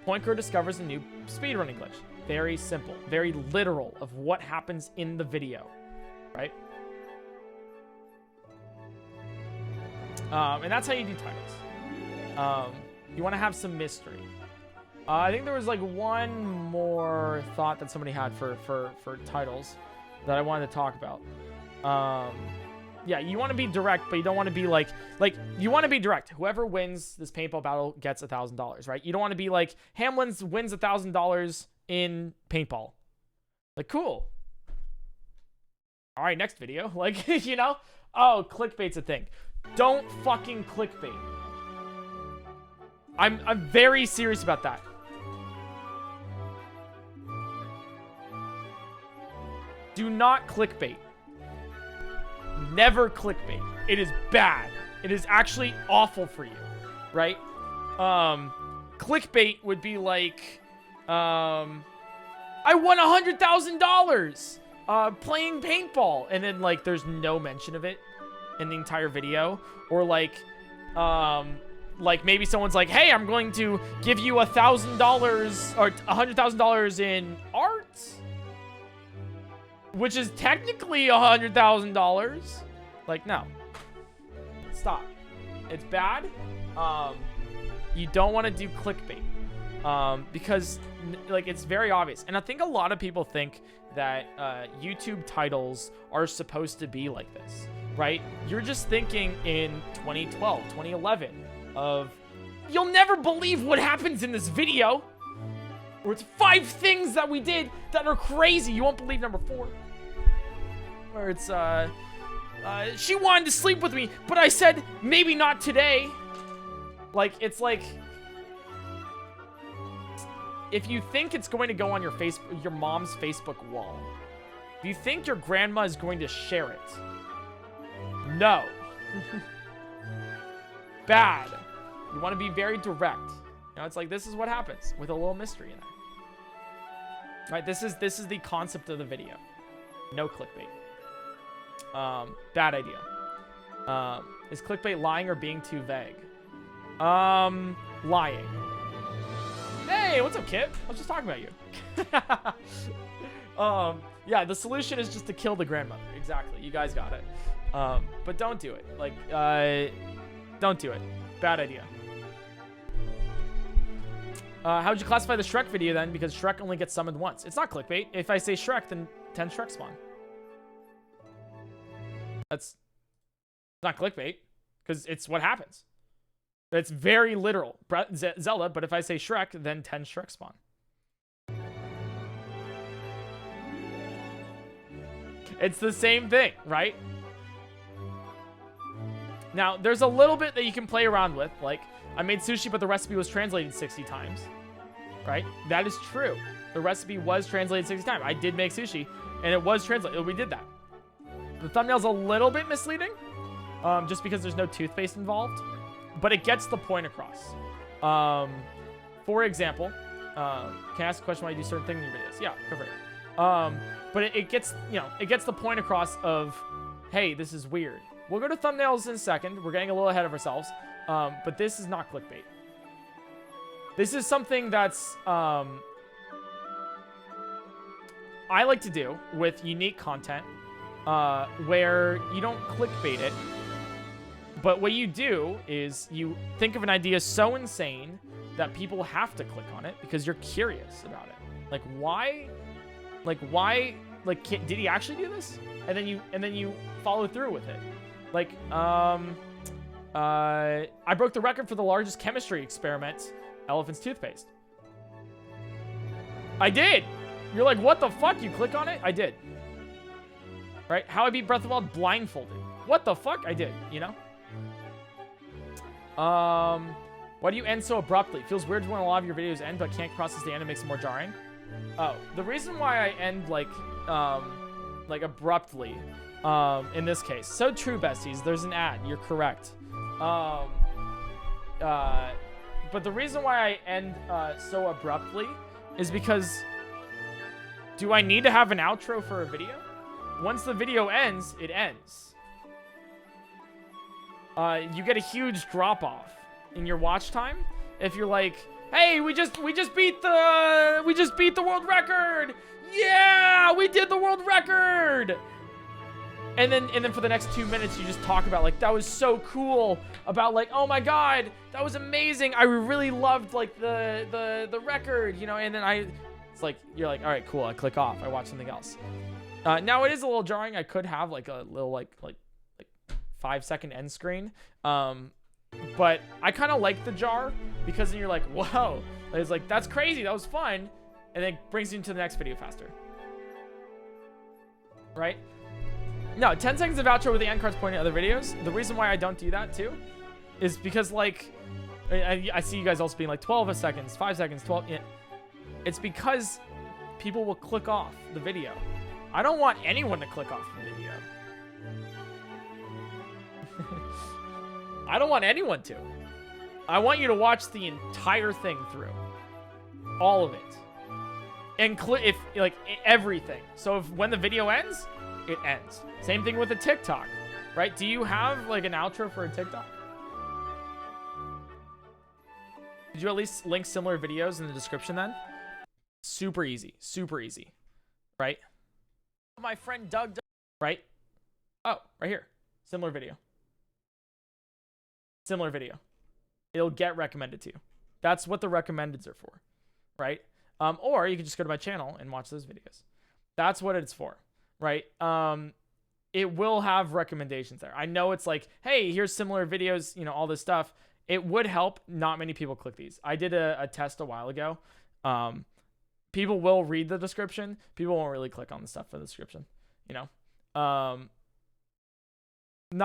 Speaker 1: PointCrow discovers a new speedrunning glitch. Very simple, very literal of what happens in the video, right? And that's how you do titles. You want to have some mystery. I think there was like one more thought that somebody had for titles that I wanted to talk about. Yeah, you want to be direct, but you don't want to be like you want to be direct. Whoever wins this paintball battle gets $1,000, right? You don't want to be like Hamlin's wins $1,000 in paintball. Like, cool. All right, next video. Like, you know? Oh, clickbait's a thing. Don't fucking clickbait. I'm very serious about that. Do not clickbait. Never clickbait. It is bad. It is actually awful for you, right? Clickbait would be like, I won $100,000 playing paintball, and then like there's no mention of it in the entire video, or like maybe someone's like, hey, I'm going to give you $1,000 or $100,000 in art, which is technically $100,000. Like, no. Stop. It's bad. You don't want to do clickbait. Because, like, it's very obvious. And I think a lot of people think that YouTube titles are supposed to be like this, right? You're just thinking in 2012, 2011 of, you'll never believe what happens in this video. Or it's 5 things that we did that are crazy. You won't believe number 4. Or it's, she wanted to sleep with me, but I said, maybe not today. Like, it's like, if you think it's going to go on your mom's Facebook wall, if you think your grandma is going to share it, no. Bad. You want to be very direct. You know, it's like, this is what happens with a little mystery in there. Right? This is the concept of the video. No clickbait. Bad idea. Is clickbait lying or being too vague? Lying. Hey, what's up, Kit? I was just talking about you. Yeah, the solution is just to kill the grandmother. Exactly. You guys got it. But don't do it. Like, don't do it. Bad idea. How would you classify the Shrek video then? Because Shrek only gets summoned once. It's not clickbait. If I say Shrek, then 10 Shrek spawn. That's not clickbait, because it's what happens. It's very literal. Zelda, but if I say Shrek, then 10 Shrek spawn. It's the same thing, right? Now, there's a little bit that you can play around with. Like, I made sushi, but the recipe was translated 60 times. Right? That is true. The recipe was translated 60 times. I did make sushi, and it was translated. We did that. The thumbnail's a little bit misleading, just because there's no toothpaste involved. But it gets the point across. For example, can I ask a question why you do certain things in your videos? Yeah, go for it. But it gets, it gets the point across of, hey, this is weird. We'll go to thumbnails in a second. We're getting a little ahead of ourselves. But this is not clickbait. This is something that's, I like to do with unique content, where you don't clickbait it. But what you do is you think of an idea so insane that people have to click on it because you're curious about it. Like, why? Like, did he actually do this? And then you follow through with it. Like, I broke the record for the largest chemistry experiment, elephant's toothpaste. I did. You're like, what the fuck? You click on it? I did. Right? How I beat Breath of the Wild blindfolded. What the fuck? I did, Why do you end so abruptly? It feels weird when a lot of your videos end, but can't process the end and makes it more jarring. Oh, the reason why I end like abruptly, in this case. So true, besties. There's an ad. You're correct. But the reason why I end so abruptly is because do I need to have an outro for a video? Once the video ends, it ends. You get a huge drop off in your watch time if you're like, hey, we just beat the world record. Yeah, we did the world record. And then for the next 2 minutes you just talk about like that was so cool, about like, oh my god, that was amazing, I really loved like the record, and then it's like you're like, all right, cool, I click off, I watch something else. Now it is a little jarring. I could have like a little like 5-second end screen, but I kind of like the jar because then you're like, whoa, it's like, that's crazy, that was fun, and then it brings you into the next video faster, right? No, 10 seconds of outro with the end cards pointing at other videos. The reason why I don't do that too is because like I see you guys also being like 12 seconds, 5 seconds, 12. It's because people will click off the video. I don't want anyone to click off the video. I don't want anyone to. I want you to watch the entire thing through. All of it. And if like everything. So if when the video ends, it ends. Same thing with a TikTok, right? Do you have like an outro for a TikTok? Did you at least link similar videos in the description then? Super easy, right? My friend Doug, right? Oh, right here. Similar video. It'll get recommended to you. That's what the recommendeds are for, right? Or you can just go to my channel and watch those videos. That's what it's for, right? It will have recommendations there. I know it's like, hey, here's similar videos, all this stuff. It would help. Not many people click these. I did a test a while ago. People will read the description. People won't really click on the stuff for the description, not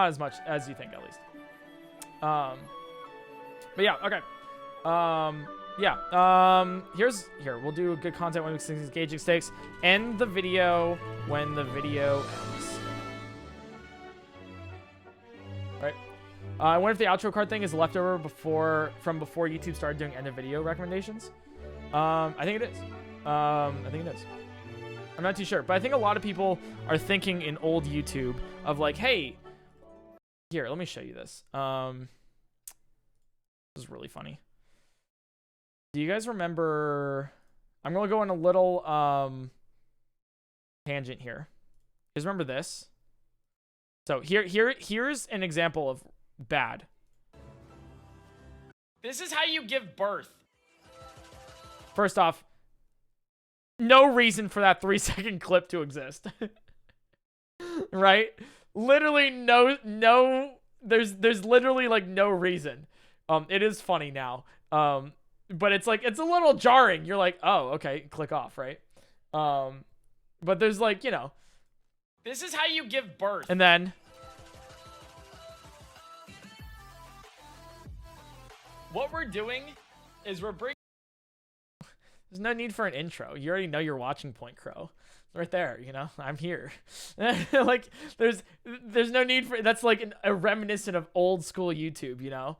Speaker 1: as much as you think, at least. But yeah, okay. Here, we'll do good content when we engaging stakes. End the video when the video ends. Right? I wonder if the outro card thing is leftover from before YouTube started doing end of video recommendations. I think it is. I'm not too sure, but I think a lot of people are thinking in old YouTube of like, hey, here, let me show you this. This is really funny. Do you guys remember? I'm gonna go on a little tangent here. You guys remember this? So here's an example of bad. This is how you give birth. First off, no reason for that 3-second clip to exist. Right? Literally no there's literally like no reason. It is funny now. But it's like, it's a little jarring. You're like, oh, okay, click off, right? But there's like, this is how you give birth. And then what we're doing is we're bringing... There's no need for an intro. You already know you're watching PointCrow. Right there, you know, I'm here. Like, there's no need for... That's like a reminiscent of old school YouTube, you know?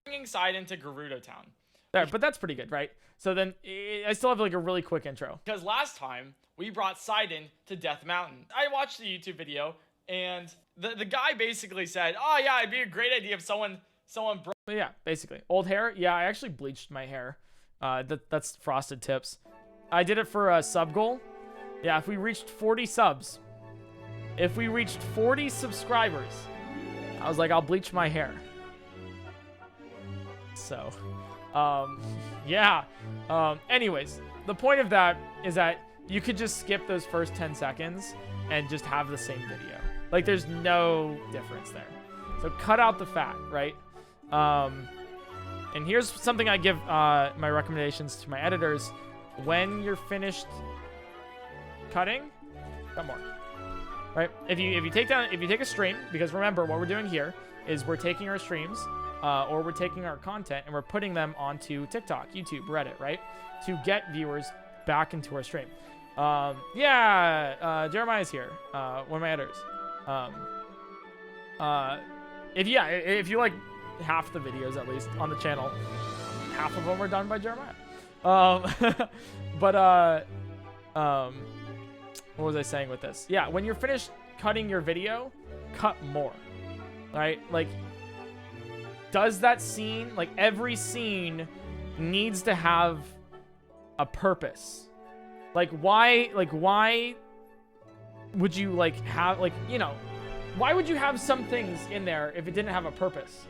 Speaker 1: Bringing Side into Gerudo Town. There, but that's pretty good, right? So then I still have like a really quick intro. Because last time we brought Sidon to Death Mountain. I watched the YouTube video and the guy basically said, oh yeah, it'd be a great idea if someone broke. Yeah, basically. Old hair. Yeah, I actually bleached my hair. That's frosted tips. I did it for a sub goal. Yeah, if we reached 40 subs. If we reached 40 subscribers, I was like, I'll bleach my hair. So, yeah. Anyways, the point of that is that you could just skip those first 10 seconds and just have the same video. Like, there's no difference there. So cut out the fat, right? And here's something I give my recommendations to my editors. When you're finished cutting, cut more. Right? If you take a stream, because remember what we're doing here is we're taking our streams or we're taking our content and we're putting them onto TikTok, YouTube, Reddit, right? To get viewers back into our stream. Jeremiah's here. One of my editors. If you like half the videos at least on the channel, half of them are done by Jeremiah. What was I saying with this? Yeah, when you're finished cutting your video, cut more, right? Like, does that scene, like every scene needs to have a purpose. Like why would you like have, like, you know, why would you have some things in there if it didn't have a purpose?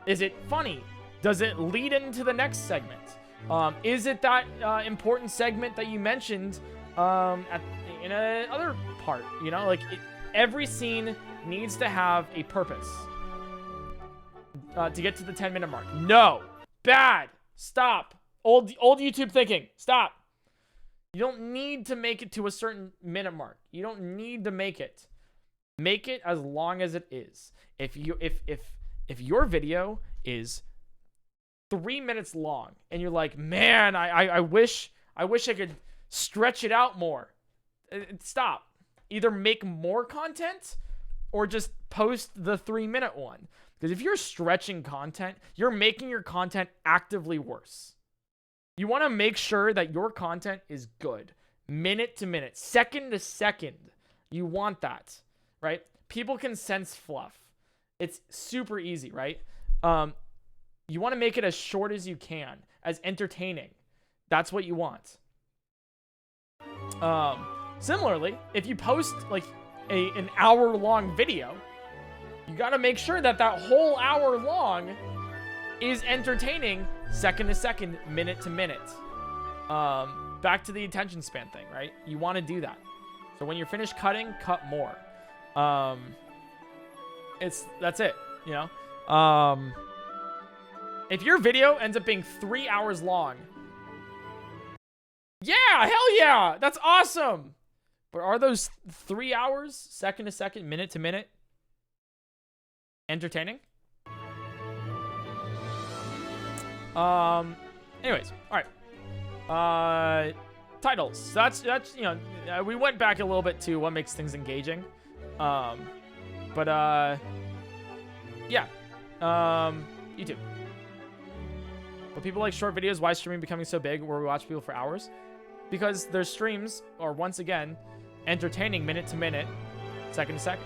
Speaker 1: Is it funny? Does it lead into the next segment? Is it that important segment that you mentioned in another part? You know, like every scene needs to have a purpose to get to the 10-minute mark. No, bad. Stop. Old YouTube thinking. Stop. You don't need to make it to a certain minute mark. You don't need to make it. Make it as long as it is. If your video is 3 minutes long and you're like, man, I wish I could stretch it out more. Stop. Either make more content or just post the 3-minute one. Because if you're stretching content, you're making your content actively worse. You want to make sure that your content is good. Minute to minute, second to second. You want that, right? People can sense fluff. It's super easy, right? You want to make it as short as you can, as entertaining. That's what you want. Similarly, if you post like an hour-long video, you got to make sure that whole hour long is entertaining second to second, minute to minute. Back to the attention span thing, right? You want to do that. So when you're finished cutting, cut more. That's it, you know? If your video ends up being 3 hours long, yeah, hell yeah, that's awesome. But are those 3 hours, second to second, minute to minute, entertaining? Anyways, all right. Titles. So that's you know, we went back a little bit to what makes things engaging. Yeah. YouTube. But people like short videos. Why is streaming becoming so big where we watch people for hours? Because their streams are, once again, entertaining minute to minute, second to second.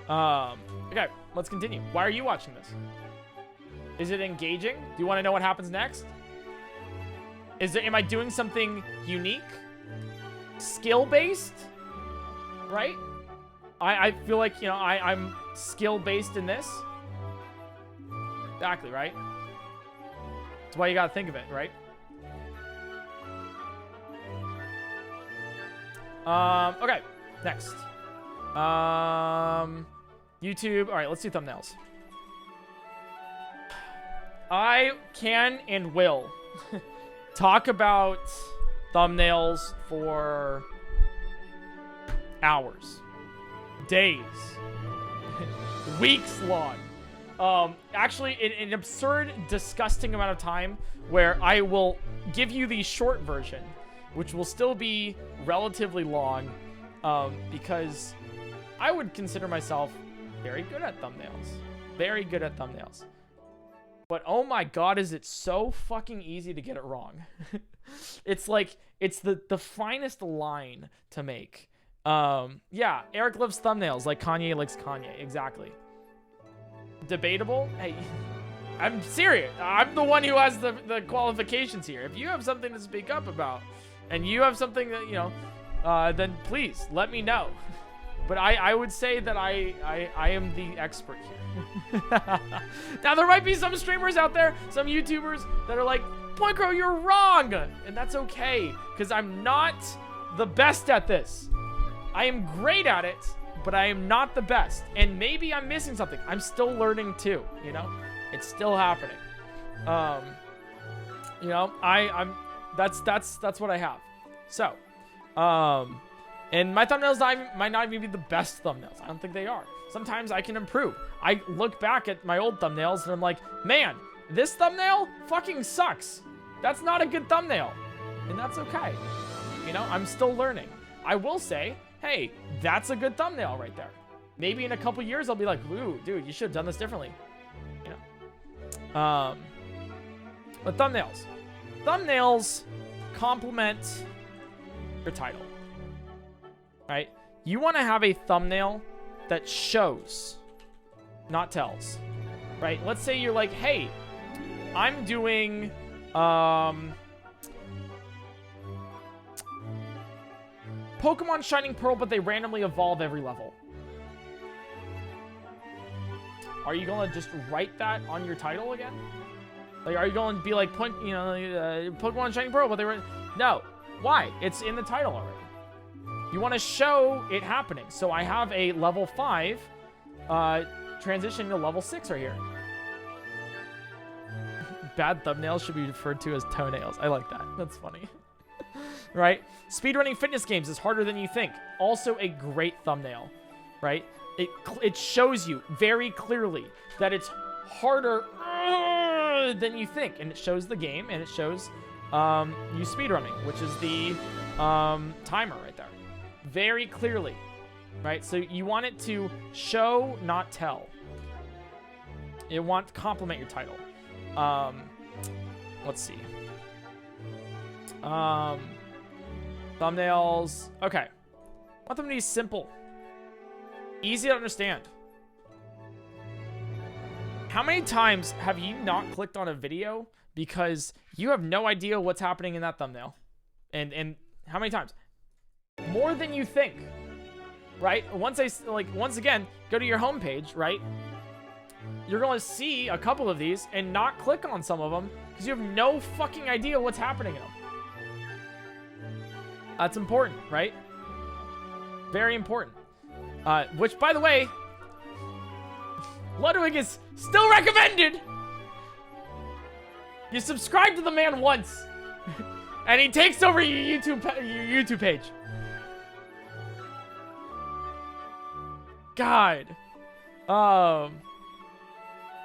Speaker 1: Okay, let's continue. Why are you watching this? Is it engaging? Do you want to know what happens next? Am I doing something unique? Skill-based? Right? I feel like, you know, I'm skill-based in this. Exactly, right? That's why you gotta think of it, right? Okay, next. YouTube. All right, let's do thumbnails. I can and will talk about thumbnails for hours, days. Weeks long. Actually, an absurd, disgusting amount of time where I will give you the short version, which will still be relatively long, because I would consider myself very good at thumbnails. Very good at thumbnails. But oh my god, is it so fucking easy to get it wrong. It's like, it's the finest line to make. Yeah, Eric loves thumbnails like Kanye likes Kanye. Exactly. Debatable? Hey, I'm serious. I'm the one who has the qualifications here. If you have something to speak up about, and you have something that, you know, then please let me know. But I would say that I am the expert here. Now, there might be some streamers out there, some YouTubers that are like, PointCrow, you're wrong! And that's okay, because I'm not the best at this. I am great at it, but I am not the best. And maybe I'm missing something. I'm still learning too, you know? It's still happening. You know, that's what I have. So, and my thumbnails might not even be the best thumbnails. I don't think they are. Sometimes I can improve. I look back at my old thumbnails and I'm like, man, this thumbnail fucking sucks. That's not a good thumbnail. And that's okay. You know, I'm still learning. I will say, hey, that's a good thumbnail right there. Maybe in a couple years I'll be like, ooh, dude, you should have done this differently. You know. But thumbnails complement your title. Right? You want to have a thumbnail that shows, not tells. Right? Let's say you're like, hey, I'm doing Pokemon Shining Pearl, but they randomly evolve every level. Are you going to just write that on your title again? Like, are you going to be like, Pokemon Shining Pearl, but they were... No. Why? It's in the title already. You want to show it happening. So I have a level 5 transition to level 6 right here. Bad thumbnails should be referred to as toenails. I like that. That's funny. Right? Speedrunning fitness games is harder than you think. Also a great thumbnail. Right? It shows you very clearly that it's harder than you think. And it shows the game, and it shows you speedrunning, which is the timer right there. Very clearly. Right? So you want it to show, not tell. You want to complement your title. Let's see. Thumbnails. Okay. I want them to be simple. Easy to understand. How many times have you not clicked on a video because you have no idea what's happening in that thumbnail? And how many times? More than you think. Right? Once again, go to your homepage, right? You're going to see a couple of these and not click on some of them because you have no fucking idea what's happening in them. That's important, right? Very important. Which, by the way, Ludwig is still recommended. You subscribe to the man once, and he takes over your YouTube page. God.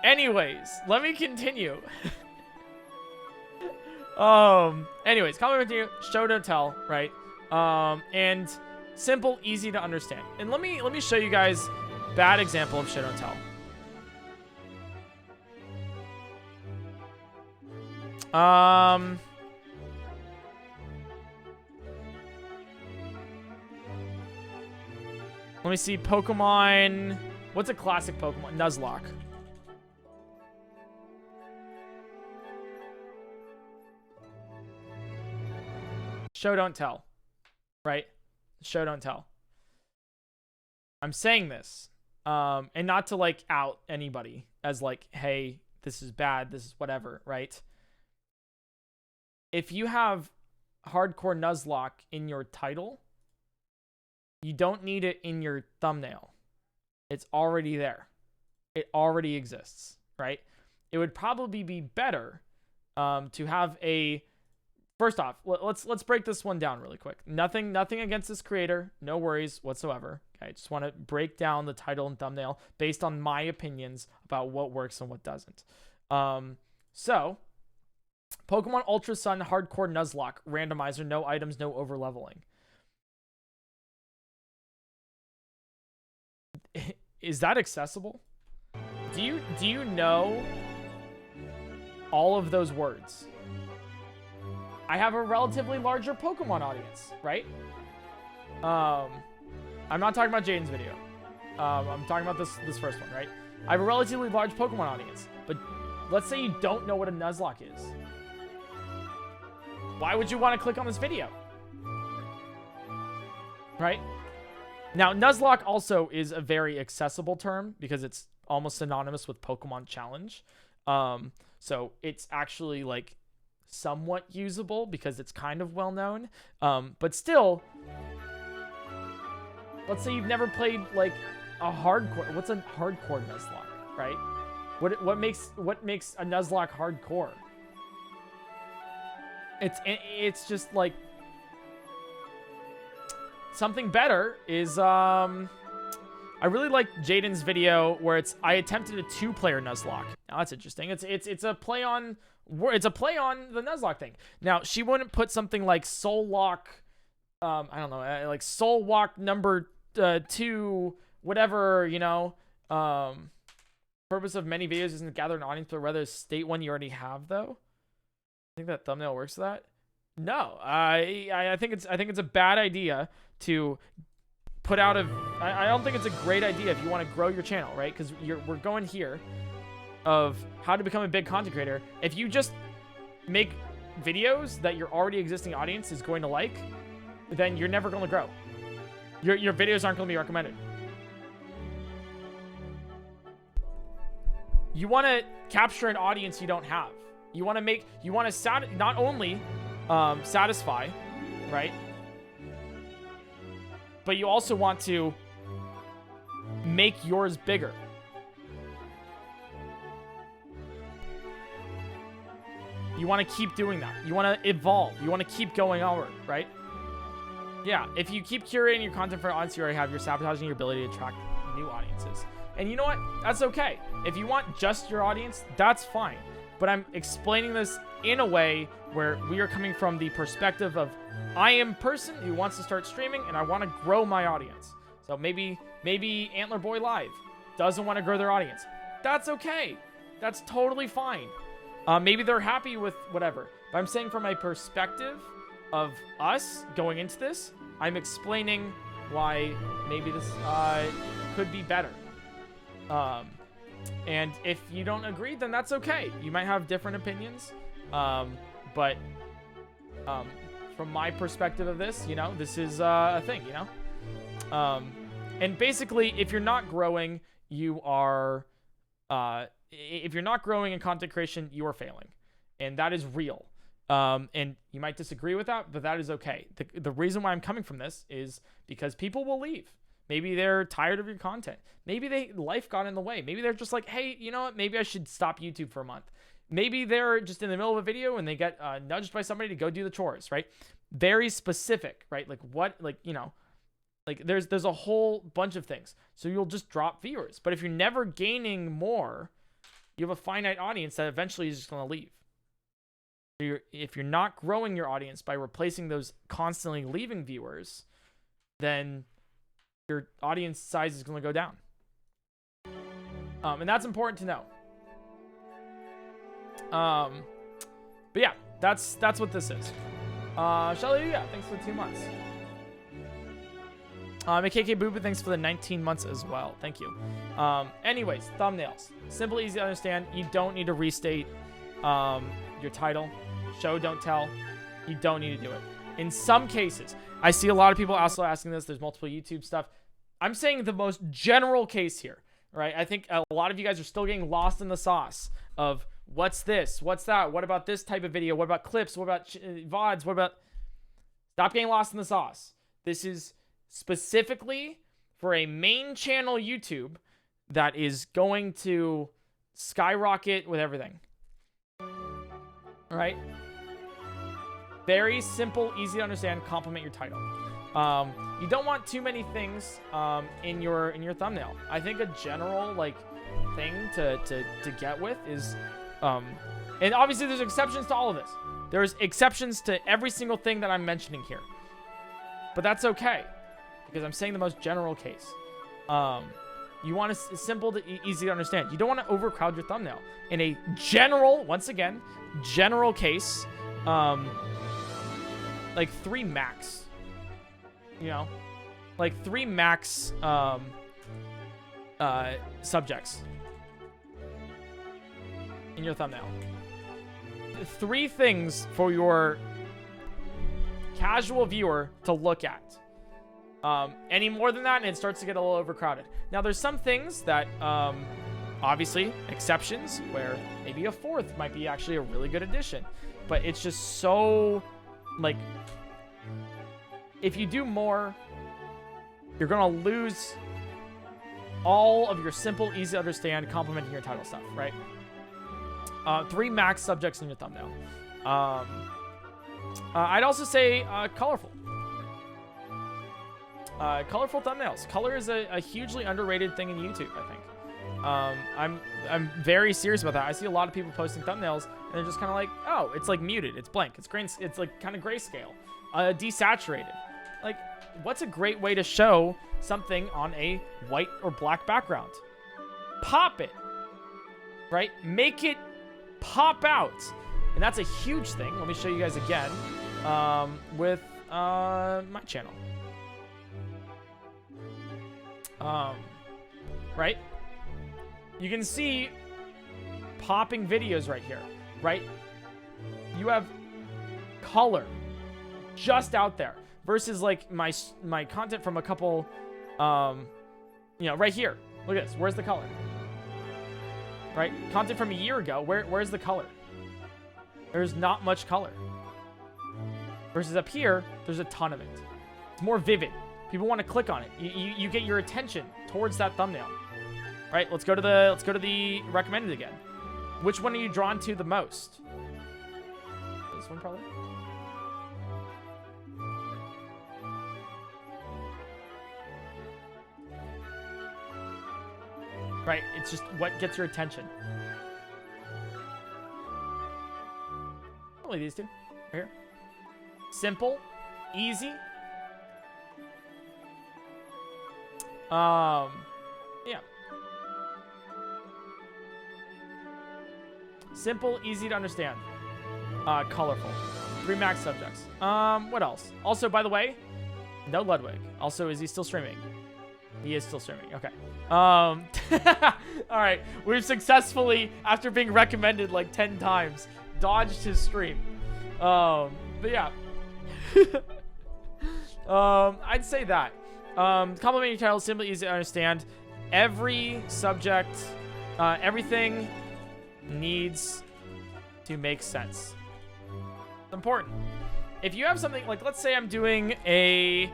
Speaker 1: Anyways, let me continue. Anyways, comment continue, show don't tell, right? And simple, easy to understand. And let me show you guys bad example of show don't tell. Let me see, Pokemon. What's a classic Pokemon? Nuzlocke. Show don't tell, right? Show don't tell. I'm saying this, and not to like out anybody as like, hey, this is bad, this is whatever, right? If you have hardcore Nuzlocke in your title, you don't need it in your thumbnail. It's already there. It already exists, right? It would probably be better to have a... First off, let's break this one down really quick. Nothing against this creator. No worries whatsoever, Okay, I just want to break down the title and thumbnail based on my opinions about what works and what doesn't. So, Pokemon Ultra Sun Hardcore Nuzlocke randomizer, no items, no overleveling. Is that accessible? Do you know all of those words? I have a relatively larger Pokemon audience, right? I'm not talking about Jaden's video. I'm talking about this first one, right? I have a relatively large Pokemon audience, but let's say you don't know what a Nuzlocke is. Why would you want to click on this video? Right? Now, Nuzlocke also is a very accessible term because it's almost synonymous with Pokemon Challenge. So it's actually like somewhat usable because it's kind of well known. But still, let's say you've never played like a hardcore. What's a hardcore Nuzlocke, right? What makes a Nuzlocke hardcore? It's just like something better is I really like Jaden's video where I attempted a 2-player Nuzlocke. Now that's interesting. It's a play on the Nuzlocke thing. Now she wouldn't put something like Soul Lock, I don't know, like Soul Walk number 2, whatever, you know. Purpose of many videos isn't to gather an audience, but rather state one you already have, though. I think that thumbnail works for that. No, I think it's a bad idea to put out I don't think it's a great idea if you want to grow your channel, right? Because we're going here of how to become a big content creator. If you just make videos that your already existing audience is going to like, then you're never going to grow. Your videos aren't going to be recommended. You want to capture an audience you don't have. You want to not only satisfy, right? But you also want to make yours bigger. You want to keep doing that. You want to evolve. You want to keep going over, right? Yeah, if you keep curating your content for an audience you already have, you're sabotaging your ability to attract new audiences. And you know what? That's okay. If you want just your audience, that's fine. But I'm explaining this in a way where we are coming from the perspective of I am a person who wants to start streaming and I want to grow my audience. So maybe Antler Boy Live doesn't want to grow their audience. That's okay. That's totally fine. Maybe they're happy with whatever. But I'm saying from a perspective of us going into this, I'm explaining why maybe this could be better. And if you don't agree, then that's okay. You might have different opinions. But from my perspective of this, you know, this is a thing, you know? And basically, if you're not growing, you are... if you're not growing in content creation, you are failing. And that is real. And you might disagree with that, but that is okay. The reason why I'm coming from this is because people will leave. Maybe they're tired of your content. Maybe life got in the way. Maybe they're just like, hey, you know what? Maybe I should stop YouTube for a month. Maybe they're just in the middle of a video and they get nudged by somebody to go do the chores, right? Very specific, right? Like what, like, you know, like there's a whole bunch of things. So you'll just drop viewers. But if you're never gaining more, you have a finite audience that eventually is just going to leave. If you're not growing your audience by replacing those constantly leaving viewers, then your audience size is going to go down. And that's important to know. But yeah, that's what this is. Shelly, yeah, thanks for 2 months. KK Booba, thanks for the 19 months as well. Thank you. Anyways, thumbnails. Simple, easy to understand. You don't need to restate your title. Show, don't tell. You don't need to do it. In some cases, I see a lot of people also asking this. There's multiple YouTube stuff. I'm saying the most general case here, right? I think a lot of you guys are still getting lost in the sauce of what's this? What's that? What about this type of video? What about clips? What about VODs? What about... Stop getting lost in the sauce. This is specifically for a main channel YouTube that is going to skyrocket with everything. All right? Very simple, easy to understand. Complement your title. You don't want too many things in your thumbnail. I think a general like thing to get with is, and obviously there's exceptions to all of this. There's exceptions to every single thing that I'm mentioning here, but that's okay because I'm saying the most general case. You want it simple to easy to understand. You don't want to overcrowd your thumbnail. In a general, once again, general case, like 3 max. You know, like 3 max subjects in your thumbnail. 3 things for your casual viewer to look at. Any more than that, and it starts to get a little overcrowded. Now, there's some things that, obviously, exceptions, where maybe a 4th might be actually a really good addition. But it's just so, like, if you do more, you're going to lose all of your simple, easy to understand, complimenting your title stuff, right? 3 max subjects in your thumbnail. I'd also say colorful. Colorful thumbnails. Color is a hugely underrated thing in YouTube, I think. I'm very serious about that. I see a lot of people posting thumbnails, and they're just kind of like, oh, it's like muted, it's blank, it's green, it's like kind of grayscale, desaturated. Like, what's a great way to show something on a white or black background? Pop it, right? Make it pop out, and that's a huge thing. Let me show you guys again with my channel. Right? You can see popping videos right here, right? You have color just out there versus like my content from a couple, you know, right here. Look at this. Where's the color? Right? Content from a year ago. Where's the color? There's not much color. Versus up here, there's a ton of it. It's more vivid. People want to click on it. You get your attention towards that thumbnail. Right? Let's go to the recommended again. Which one are you drawn to the most? This one probably. Right? It's just what gets your attention. Probably these two. Right here. Simple, easy. Yeah. Simple, easy to understand. Colorful. 3 max subjects. What else? Also, by the way, no Ludwig. Also, is he still streaming? He is still streaming. Okay. All right. We've successfully, after being recommended like 10 times, dodged his stream. But yeah. I'd say that. Complimenting title, simply easy to understand. Every subject, everything needs to make sense. It's important. If you have something like, let's say I'm doing a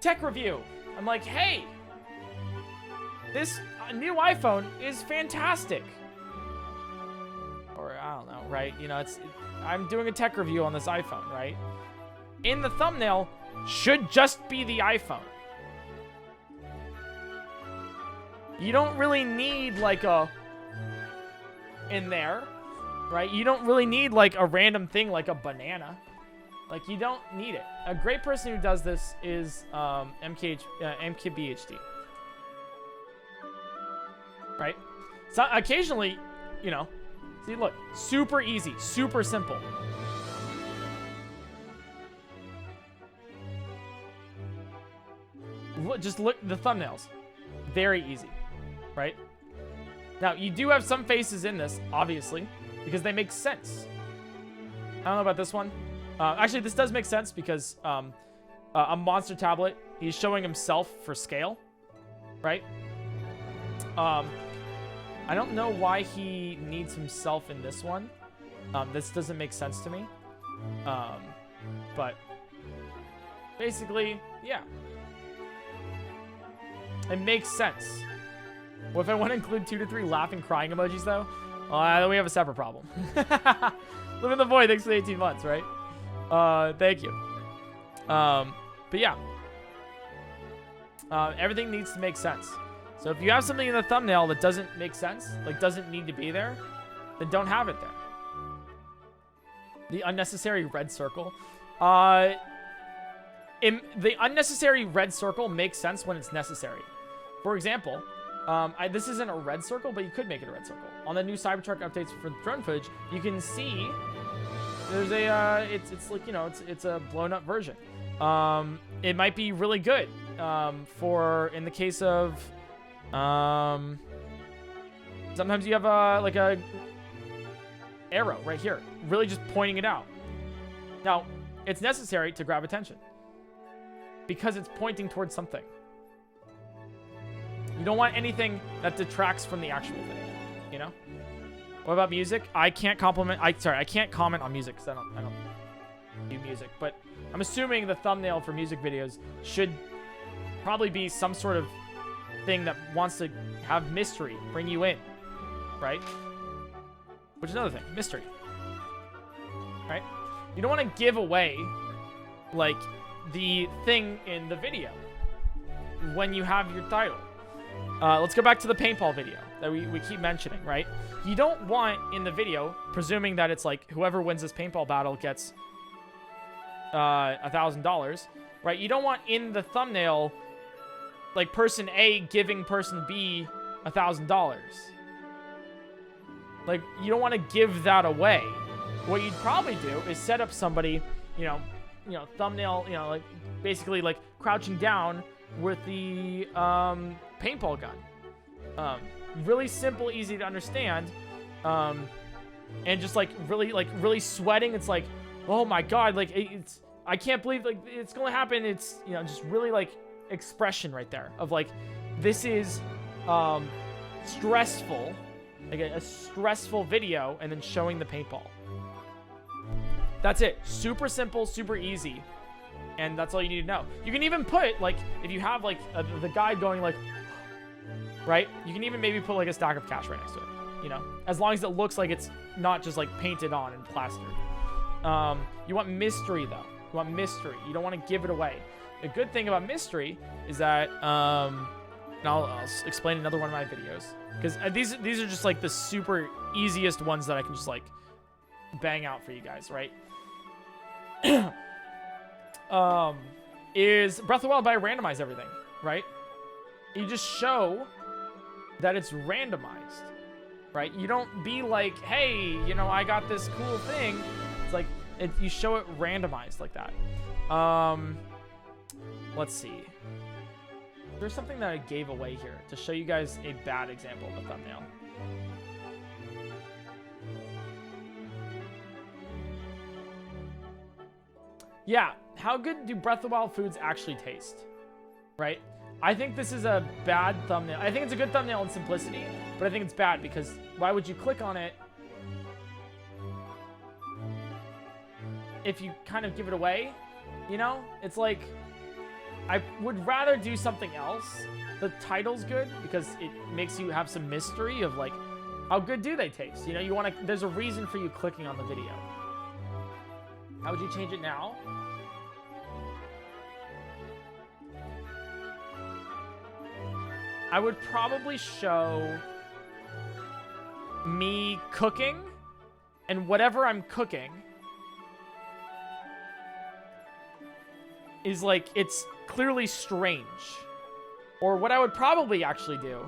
Speaker 1: tech review. I'm like, hey, this new iPhone is fantastic. Or I don't know, right? You know, I'm doing a tech review on this iPhone, right? In the thumbnail should just be the iPhone. You don't really need like a in there, right? You don't really need like a random thing like a banana. Like, you don't need it. A great person who does this is MKBHD. Right? So occasionally, you know, see, look, super easy, super simple. Just look the thumbnails. Very easy, right? Now, you do have some faces in this, obviously, because they make sense. I don't know about this one. Actually, this does make sense because a monster tablet, he's showing himself for scale, right? I don't know why he needs himself in this one. This doesn't make sense to me. But basically, yeah. It makes sense. Well, if I want to include 2 to 3 laughing, crying emojis, though, then we have a separate problem. Live in the void, thanks for the 18 months, right? Thank you. But yeah, Everything needs to make sense. So if you have something in the thumbnail that doesn't make sense, like doesn't need to be there, then don't have it there. The unnecessary red circle. The unnecessary red circle makes sense when it's necessary. For example, this isn't a red circle, but you could make it a red circle. On the new Cybertruck updates for drone footage, you can see there's a, it's like, you know, it's a blown up version. It might be really good for, in the case of, sometimes you have like a arrow right here, really just pointing it out. Now, it's necessary to grab attention because it's pointing towards something. You don't want anything that detracts from the actual thing, you know? What about music? I can't comment on music because I don't do music, but I'm assuming the thumbnail for music videos should probably be some sort of thing that wants to have mystery, bring you in, right? Which is another thing, mystery, right? You don't want to give away, like, the thing in the video when you have your title. Let's go back to the paintball video that we keep mentioning, right? You don't want in the video, presuming that it's like whoever wins this paintball battle gets $1,000, right? You don't want in the thumbnail, like, person A giving person B $1,000. Like, you don't want to give that away. What you'd probably do is set up somebody, you know, thumbnail, like basically like crouching down with the paintball gun. Really simple, easy to understand, and just like really sweating. It's like, oh my god, like it's, I can't believe like it's gonna happen. It's, you know, just really like expression right there of like, this is stressful, like a stressful video, and then showing the paintball. That's it. Super simple, super easy. And that's all you need to know. You can even put, like, if you have, like, the guy going, like, right? You can even maybe put, like, a stack of cash right next to it, you know? As long as it looks like it's not just, like, painted on and plastered. You want mystery, though. You want mystery. You don't want to give it away. The good thing about mystery is that, and I'll explain another one of my videos. Because these are just, like, the super easiest ones that I can just, like, bang out for you guys, right? Is Breath of the Wild by randomize everything, right? You just show that it's randomized, right? You don't be like, hey, you know, I got this cool thing. It's like, you show it randomized like that. Let's see. There's something that I gave away here to show you guys a bad example of a thumbnail. Yeah, how good do Breath of the Wild foods actually taste? Right? I think this is a bad thumbnail. I think it's a good thumbnail in simplicity, but I think it's bad because why would you click on it if you kind of give it away? You know? It's like, I would rather do something else. The title's good because it makes you have some mystery of like, how good do they taste? You know, you want to, there's a reason for you clicking on the video. How would you change it now? I would probably show me cooking, and whatever I'm cooking is like, it's clearly strange. Or what I would probably actually do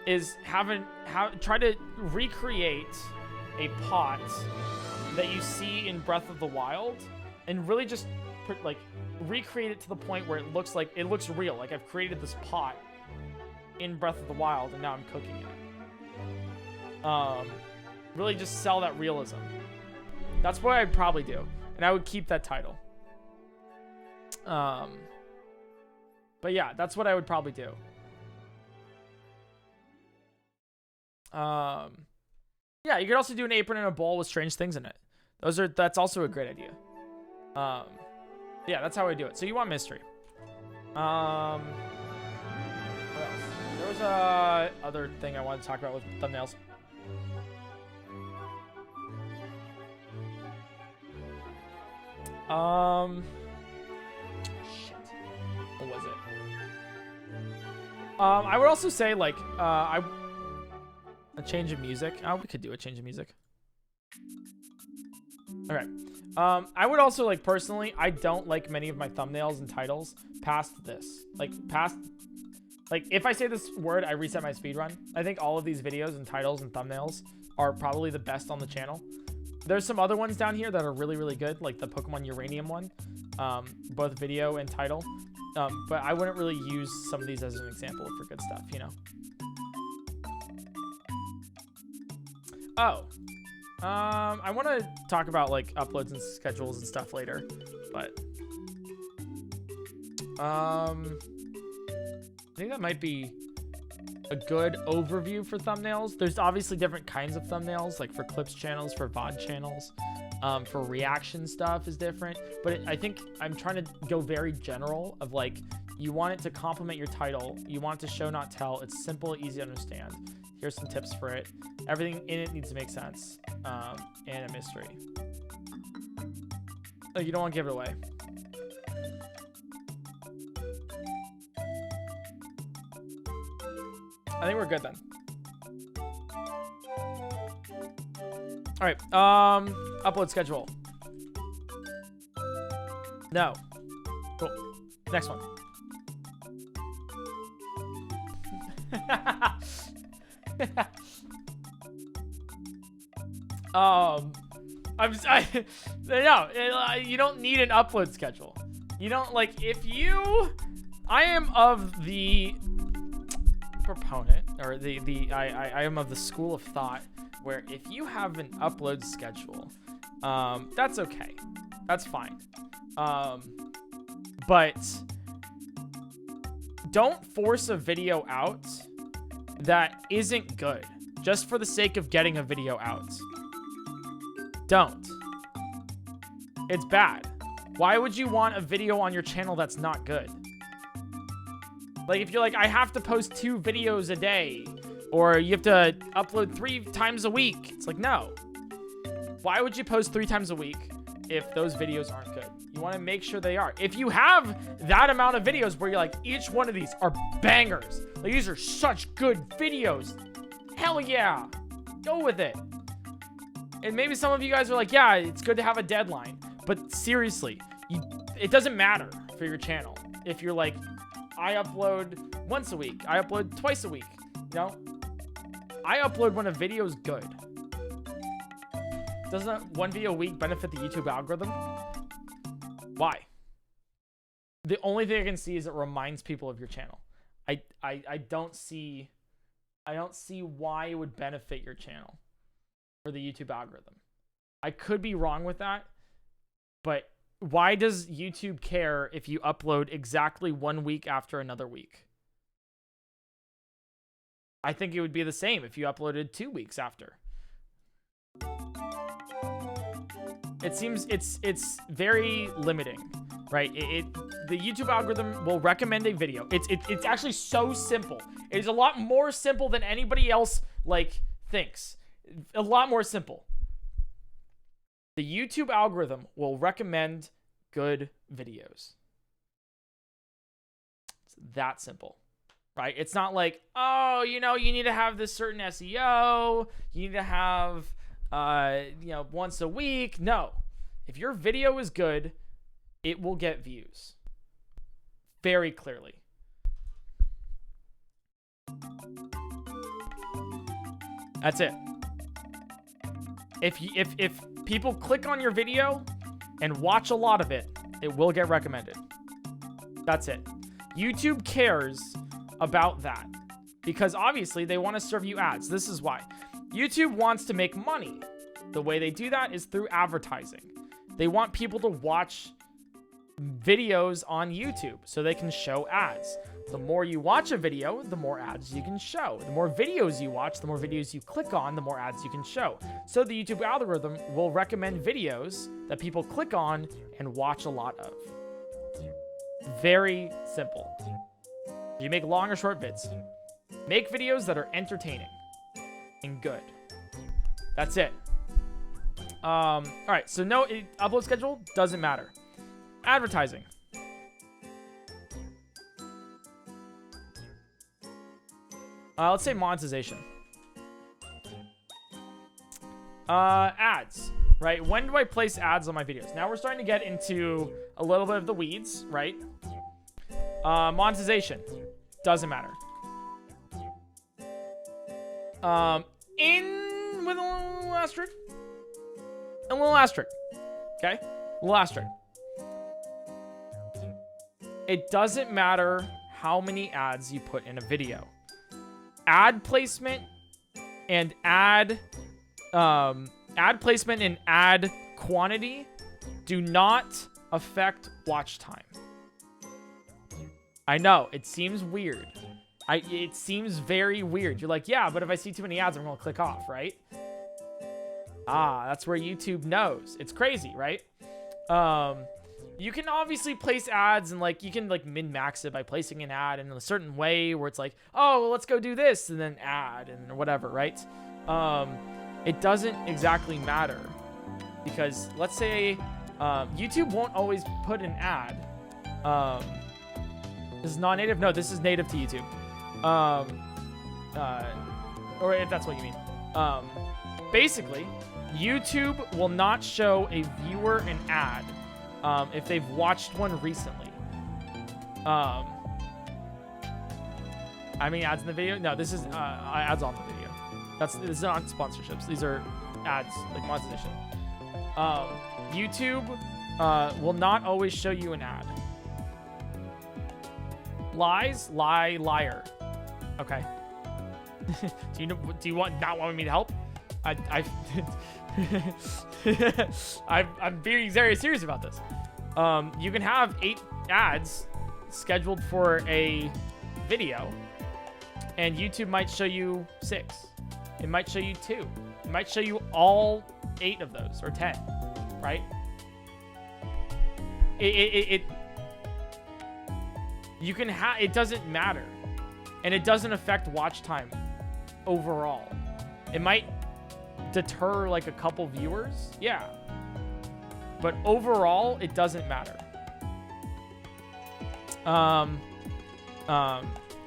Speaker 1: is try to recreate a pot that you see in Breath of the Wild, and really just like recreate it to the point where it looks real. Like I've created this pot in Breath of the Wild, and now I'm cooking it. Really just sell that realism. That's what I'd probably do, and I would keep that title. But yeah, that's what I would probably do. Yeah, you could also do an apron and a bowl with strange things in it. That's also a great idea. Yeah, that's how I do it. So you want mystery. What else? There was a other thing I wanted to talk about with thumbnails. Shit. What was it? I would also say like a change of music. Oh, we could do a change of music. Okay. I would also like personally, I don't like many of my thumbnails and titles past this. Like if I say this word, I reset my speedrun. I think all of these videos and titles and thumbnails are probably the best on the channel. There's some other ones down here that are really, really good, like the Pokemon Uranium one, both video and title. But I wouldn't really use some of these as an example for good stuff, you know? Oh. I want to talk about like uploads and schedules and stuff later, but I think that might be a good overview for thumbnails. There's obviously different kinds of thumbnails, like for clips channels, for VOD channels, for reaction stuff is different, but I think I'm trying to go very general of like, you want it to complement your title. You want it to show, not tell. It's simple, easy to understand. Here's some tips for it. Everything in it needs to make sense, and a mystery. Like, you don't want to give it away. I think we're good then. All right, upload schedule. No. Cool. Next one. No, you don't need an upload schedule. You don't like I am of the proponent, or I am of the school of thought where if you have an upload schedule, that's okay, that's fine, but don't force a video out that isn't good just for the sake of getting a video out. Don't. It's bad. Why would you want a video on your channel that's not good? Like, if you're like, I have to post 2 videos a day, or you have to upload 3 times a week. It's like, no. Why would you post 3 times a week if those videos aren't good? You want to make sure they are. If you have that amount of videos where you're like, each one of these are bangers, like these are such good videos, hell yeah, go with it. And maybe some of you guys are like, yeah, it's good to have a deadline, but seriously, it doesn't matter for your channel. If you're like, I upload once a week, I upload twice a week, you know? I upload when a video is good. Doesn't one video a week benefit the YouTube algorithm? Why? The only thing I can see is it reminds people of your channel. I don't see why it would benefit your channel for the YouTube algorithm. I could be wrong with that, but why does YouTube care if you upload exactly 1 week after another week? I think it would be the same if you uploaded 2 weeks after. It seems it's very limiting, right? The YouTube algorithm will recommend a video. It's actually so simple. It is a lot more simple than anybody else like thinks. A lot more simple. The YouTube algorithm will recommend good videos. It's that simple, right? It's not like, oh, you know, you need to have this certain SEO. You need to have, once a week. No. If your video is good, it will get views. Very clearly. That's it. If people click on your video and watch a lot of it, it will get recommended. That's it. YouTube cares about that because obviously they want to serve you ads. This is why. YouTube wants to make money. The way they do that is through advertising. They want people to watch videos on YouTube so they can show ads. The more you watch a video, the more ads you can show. The more videos you watch, the more videos you click on, the more ads you can show. So the YouTube algorithm will recommend videos that people click on and watch a lot of. Very simple. You make long or short vids. Make videos that are entertaining and good. That's it. All right, so no upload schedule doesn't matter. Let's say monetization. Ads, right? When do I place ads on my videos? Now we're starting to get into a little bit of the weeds, right? Monetization. Doesn't matter. In with a little asterisk. A little asterisk. Okay? A little asterisk. It doesn't matter how many ads you put in a video. Ad placement and ad placement and ad quantity do not affect watch time. I know, it seems weird. It seems very weird. You're like, yeah, but if I see too many ads, I'm gonna click off, right? Ah, that's where YouTube knows. It's crazy, right? You can obviously place ads and like you can like min-max it by placing an ad in a certain way where it's like, oh, well, let's go do this and then ad and whatever, right? It doesn't exactly matter because let's say YouTube won't always put an ad. This is non-native? No, this is native to YouTube. Or if that's what you mean. Basically, YouTube will not show a viewer an ad if they've watched one recently. I mean ads in the video? No, this is ads on the video. This is not sponsorships. These are ads, like monetization. YouTube will not always show you an ad. Lies, lie, liar. Okay. Do you not want me to help? I'm being very serious about this. You can have 8 ads scheduled for a video, and YouTube might show you 6. It might show you 2. It might show you all 8 of those or 10, right? You can have, it doesn't matter, and it doesn't affect watch time overall. It might deter like a couple viewers, yeah, but overall it doesn't matter.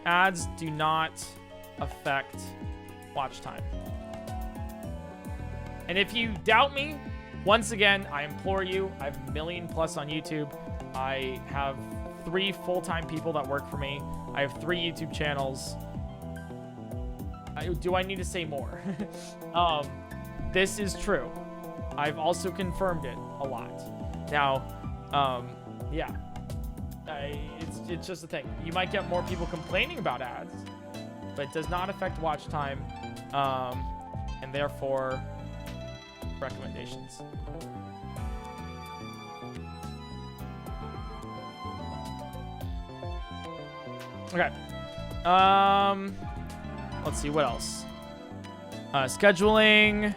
Speaker 1: Ads do not affect watch time. And if you doubt me, once again, I implore you, I have 1 million plus on YouTube. I have 3 full-time people that work for me. I have 3 YouTube channels. Do I need to say more? This is true. I've also confirmed it a lot. Now, yeah. It's just a thing. You might get more people complaining about ads, but it does not affect watch time, and therefore recommendations. Okay. Let's see what else. Scheduling.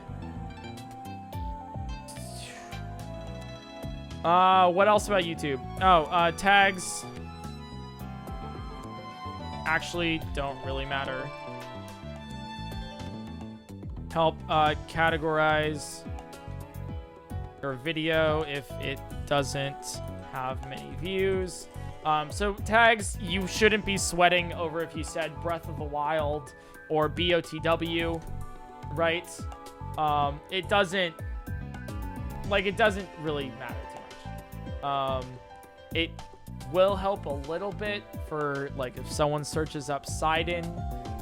Speaker 1: What else about YouTube? Oh, tags actually don't really matter. Help categorize your video if it doesn't have many views. So tags, you shouldn't be sweating over if you said Breath of the Wild or BOTW, right? It doesn't really matter too much. It will help a little bit for like if someone searches up Sidon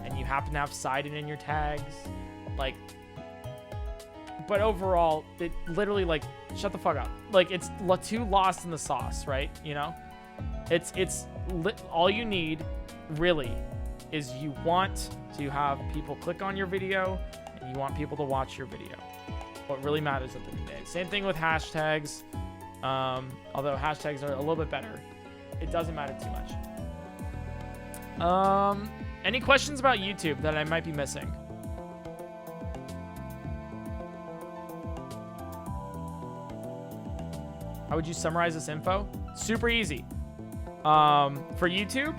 Speaker 1: and you happen to have Sidon in your tags, like, but overall, it literally like, shut the fuck up. Like it's too lost in the sauce, right? You know? All you need really is you want to have people click on your video and you want people to watch your video. What really matters at the end of the day. Same thing with hashtags. Although hashtags are a little bit better. It doesn't matter too much. Any questions about YouTube that I might be missing? How would you summarize this info? Super easy. For YouTube,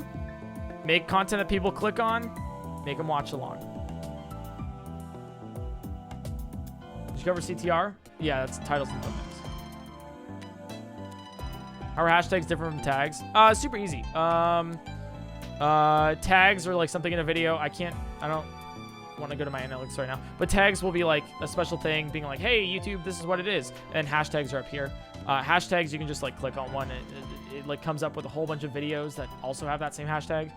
Speaker 1: make content that people click on, make them watch along. Did you cover CTR? Yeah, that's titles and thumbnails. How are hashtags different from tags? Super easy. Tags are like something in a video. I can't I don't want to go to my analytics right now. But tags will be like a special thing, being like, hey, YouTube, this is what it is. And hashtags are up here. Hashtags, you can just like click on one. It like comes up with a whole bunch of videos that also have that same hashtag.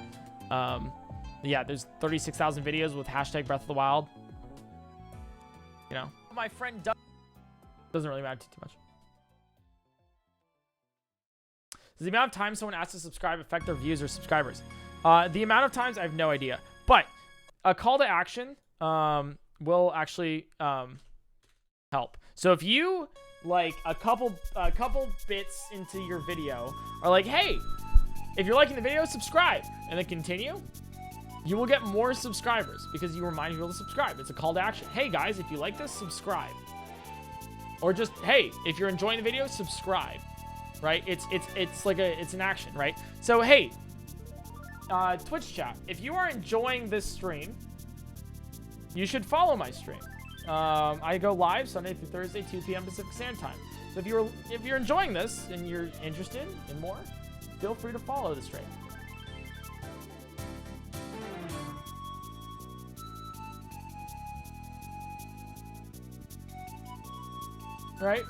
Speaker 1: Yeah, there's 36,000 videos with hashtag Breath of the Wild. You know, my friend doesn't really matter too much. Does the amount of time someone asks to subscribe affect their views or subscribers? The amount of times, I have no idea. But a call to action will actually help. So if you, like, a couple bits into your video are like, hey, if you're liking the video, subscribe, and then continue, you will get more subscribers because you remind people to subscribe. It's a call to action. Hey, guys, if you like this, subscribe. Or just, hey, if you're enjoying the video, subscribe. Right? It's like it's an action, right? So hey, Twitch chat, if you are enjoying this stream, you should follow my stream. I go live Sunday through Thursday, 2 p.m. Pacific Standard Time. So if you're enjoying this and you're interested in more, feel free to follow the stream. Right?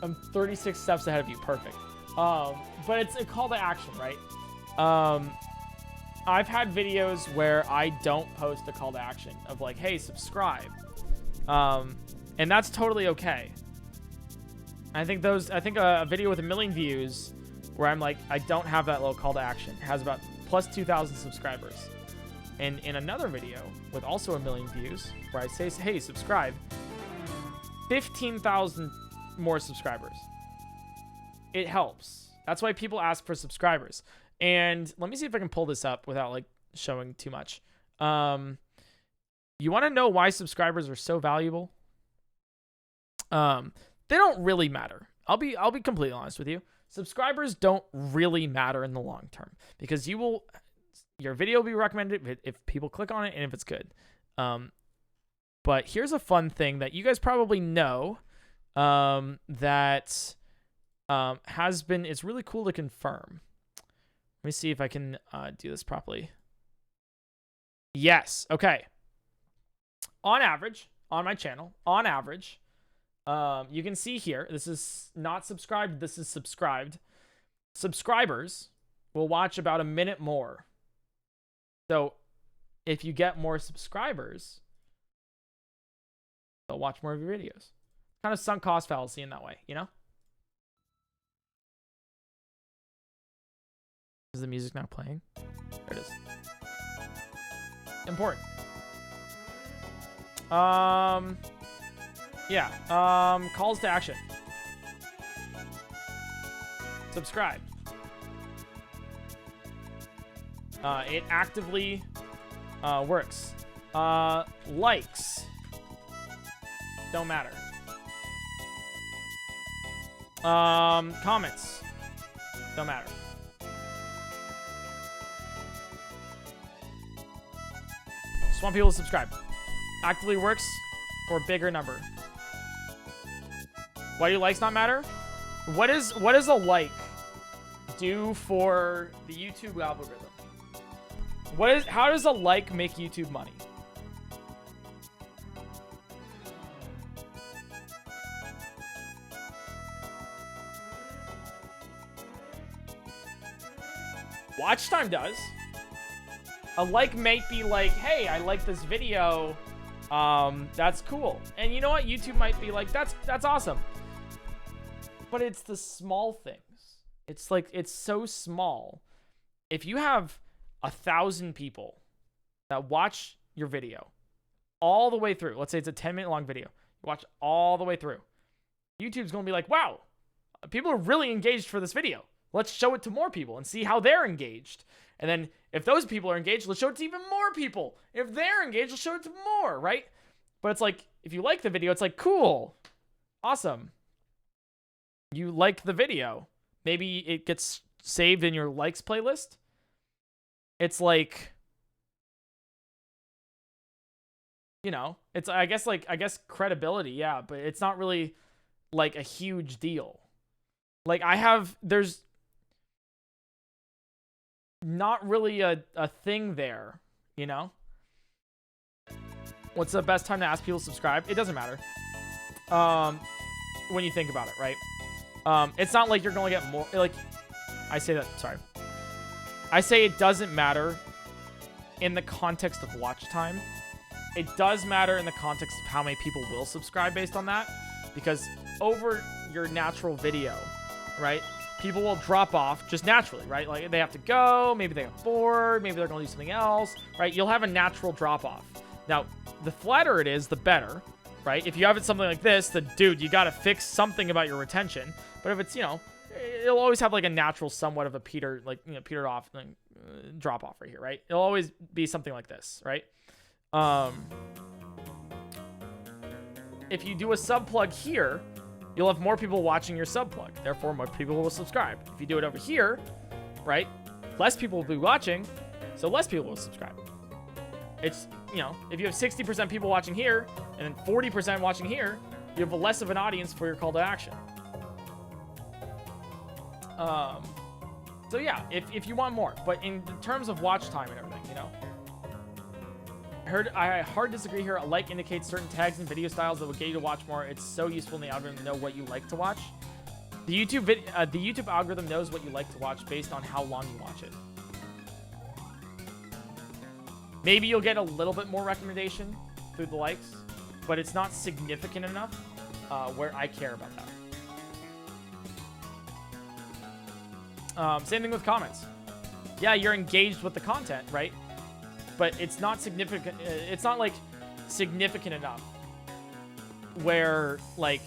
Speaker 1: I'm 36 steps ahead of you. Perfect. But it's a call to action, right? I've had videos where I don't post a call to action of like, hey, subscribe. And that's totally okay. I think a video with 1 million views where I'm like, I don't have that little call to action has about plus 2,000 subscribers. And in another video with also 1 million views where I say, hey, subscribe, 15,000 more subscribers. It helps. That's why people ask for subscribers. And let me see if I can pull this up without like showing too much. You want to know why subscribers are so valuable? They don't really matter. I'll be completely honest with you. Subscribers don't really matter in the long term because your video will be recommended if people click on it and if it's good. But here's a fun thing that you guys probably know. That has been, it's really cool to confirm. Let me see if I can do this properly. Yes. Okay. On average, on my channel, on average, you can see here, this is not subscribed, this is subscribed. Subscribers will watch about a minute more. So if you get more subscribers, they'll watch more of your videos. Kind of sunk cost fallacy in that way, you know? Is the music now playing? There it is. Important. Yeah. Calls to action. Subscribe. It actively works. Likes don't matter. Comments don't matter. Just want people to subscribe. Actively works for a bigger number. Why do likes not matter? What does a like do for the YouTube algorithm? How does a like make YouTube money? Watch time does. A like might be like, hey, I like this video. That's cool. And you know what? YouTube might be like, that's awesome. But it's the small things. It's like, it's so small. If you have 1,000 people that watch your video all the way through, let's say it's a 10-minute long video, you watch all the way through, YouTube's going to be like, wow, people are really engaged for this video. Let's show it to more people and see how they're engaged. And then if those people are engaged, let's show it to even more people. If they're engaged, let's show it to more, right? But it's like, if you like the video, it's like, cool, awesome. You like the video. Maybe it gets saved in your likes playlist. It's like, you know, it's, I guess credibility, yeah, but it's not really like a huge deal. Like there's not really a thing there you know? What's the best time to ask people to subscribe? It doesn't matter. When you think about it, right? It's not like you're going to get more, like, I say it doesn't matter in the context of watch time. It does matter in the context of how many people will subscribe based on that, because over your natural video, right, people will drop off just naturally, right? Like, they have to go, maybe they get bored, maybe they're going to do something else, right? You'll have a natural drop off. Now, the flatter it is, the better, right? If you have it something like this, then, dude, you got to fix something about your retention. But if it's, you know, it'll always have like a natural somewhat of a petered off drop off right here, right? It'll always be something like this, right? If you do a sub plug here, you'll have more people watching your sub plug. Therefore, more people will subscribe. If you do it over here, right, less people will be watching, so less people will subscribe. It's, you know, if you have 60% people watching here and then 40% watching here, you have less of an audience for your call to action. So yeah, if you want more, but in terms of watch time and everything, you know, I hard disagree here. A like indicates certain tags and video styles that will get you to watch more. It's so useful in the algorithm to know what you like to watch. The YouTube algorithm knows what you like to watch based on how long you watch it. Maybe you'll get a little bit more recommendation through the likes, but it's not significant enough where I care about that. Same thing with comments. Yeah, you're engaged with the content, right? But it's not significant. It's not like significant enough where like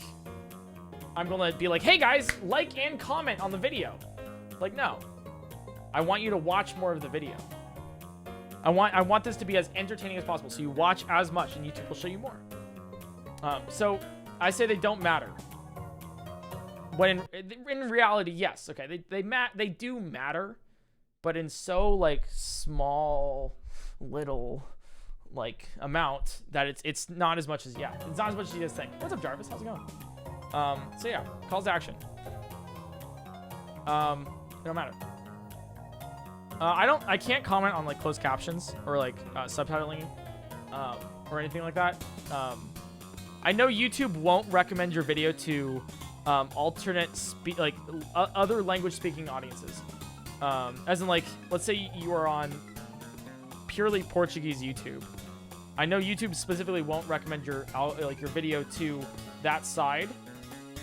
Speaker 1: I'm gonna be like, hey guys, like and comment on the video. Like, no, I want you to watch more of the video. I want this to be as entertaining as possible, so you watch as much, and YouTube will show you more. So I say they don't matter. When in reality, yes, okay, they do matter, but in so like small little like amount that it's not as much as it's not as much as you guys think. What's up, Jarvis? How's it going? So yeah, calls to action. It don't matter. I can't comment on like closed captions or like subtitling or anything like that. I know YouTube won't recommend your video to alternate other language speaking audiences. As in, like, let's say you are on purely Portuguese YouTube. I know YouTube specifically won't recommend your video to that side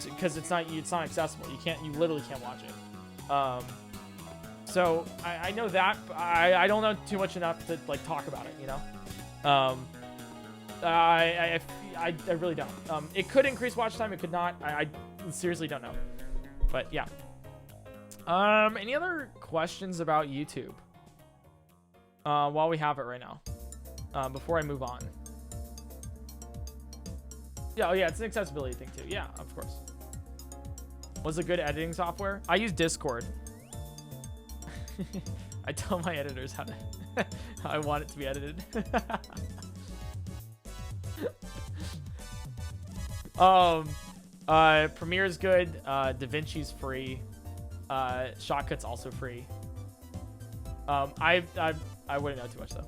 Speaker 1: because it's not accessible. You literally can't watch it. So I know that, but I don't know too much enough to like talk about it, you know. I really don't. It could increase watch time. It could not. I seriously don't know. But yeah. Any other questions about YouTube? While we have it right now, before I move on. Yeah, oh yeah, it's an accessibility thing too. Yeah, of course. What's a good editing software? I use Discord. I tell my editors how I want it to be edited. Premiere is good. DaVinci's free. Shotcut's also free. I wouldn't know too much though.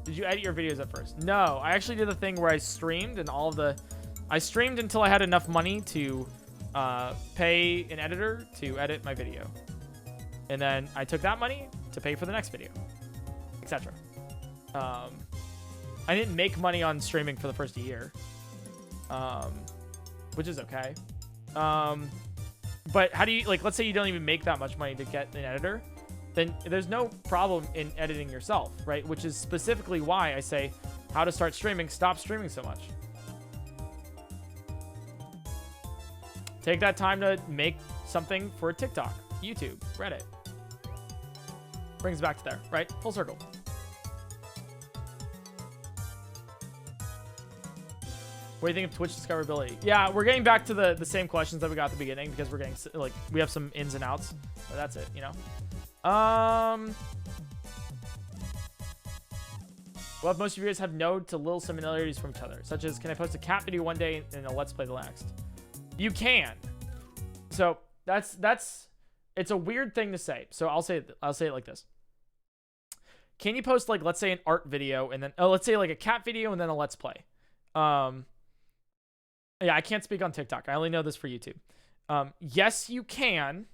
Speaker 1: Did you edit your videos at first? No, I actually did the thing where I streamed and I streamed until I had enough money to pay an editor to edit my video. And then I took that money to pay for the next video, etc. I didn't make money on streaming for the first year, which is okay. But how do you, like, let's say you don't even make that much money to get an editor, then there's no problem in editing yourself, right? Which is specifically why I say how to start streaming. Stop streaming so much. Take that time to make something for TikTok, YouTube, Reddit. Brings it back to there, right? Full circle. What do you think of Twitch discoverability? Yeah, we're getting back to the same questions that we got at the beginning because we're getting, like, we have some ins and outs, but that's it, you know? Well, if most of you guys have node to little similarities from each other, such as, can I post a cat video one day and a let's play the next? You can. So it's a weird thing to say. So I'll say it like this. can you post like, let's say an art video and then, let's say like a cat video and then a let's play? Yeah, I can't speak on TikTok. I only know this for YouTube. Yes, you can.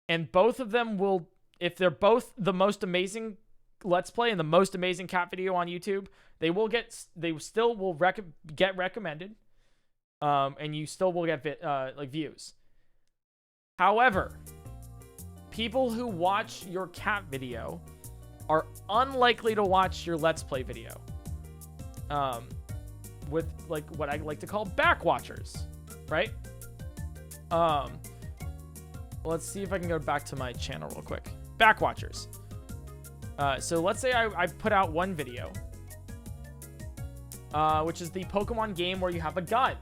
Speaker 1: And both of them will, if they're both the most amazing let's play and the most amazing cat video on YouTube, they still will get recommended. And you still will get like views. However, people who watch your cat video are unlikely to watch your let's play video. With like what I like to call back watchers, right? Let's see if I can go back to my channel real quick. Back watchers. So let's say I put out one video, which is the Pokemon game where you have a gun.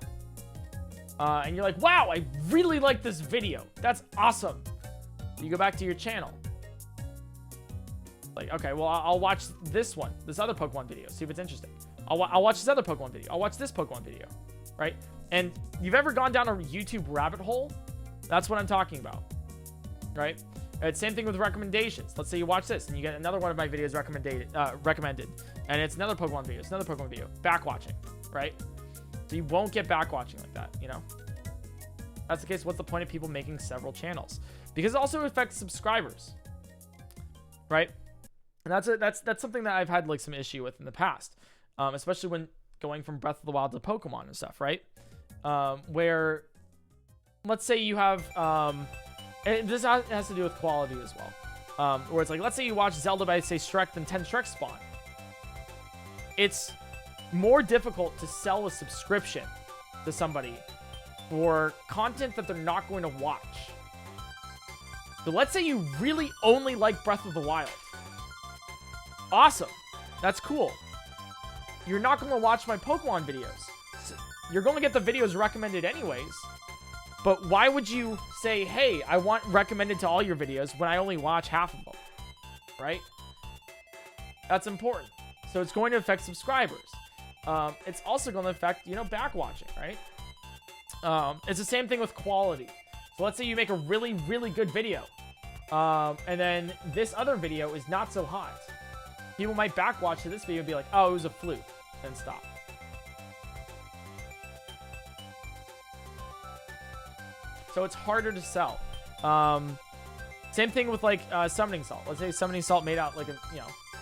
Speaker 1: And you're like, wow, I really like this video. That's awesome. You go back to your channel. Like, okay, well, I'll watch this other Pokemon video, see if it's interesting. I'll watch this other Pokemon video. I'll watch this Pokemon video, right? And you've ever gone down a YouTube rabbit hole? That's what I'm talking about, right? It's same thing with recommendations. Let's say you watch this and you get another one of my videos recommended, and it's another Pokemon video. It's another Pokemon video. Back watching, right? So you won't get back watching like that, you know? That's the case. What's the point of people making several channels? Because it also affects subscribers, right? And that's something that I've had like some issue with in the past, especially when going from Breath of the Wild to Pokemon and stuff, right? Where, let's say you have, and this has to do with quality as well, where it's like, let's say you watch Zelda by, say, Shrek, then 10 Shrek spawn. It's more difficult to sell a subscription to somebody for content that they're not going to watch. So let's say you really only like Breath of the Wild. Awesome. That's cool. You're not going to watch my Pokemon videos. So you're going to get the videos recommended anyways. But why would you say, hey, I want recommended to all your videos when I only watch half of them? Right? That's important. So it's going to affect subscribers. It's also going to affect, you know, back watching, right? It's the same thing with quality. So let's say you make a really, really good video. And then this other video is not so hot. People might back watch to this video and be like, oh, it was a fluke, and stop. So it's harder to sell. Same thing with like Summoning Salt. Let's say Summoning Salt made out like a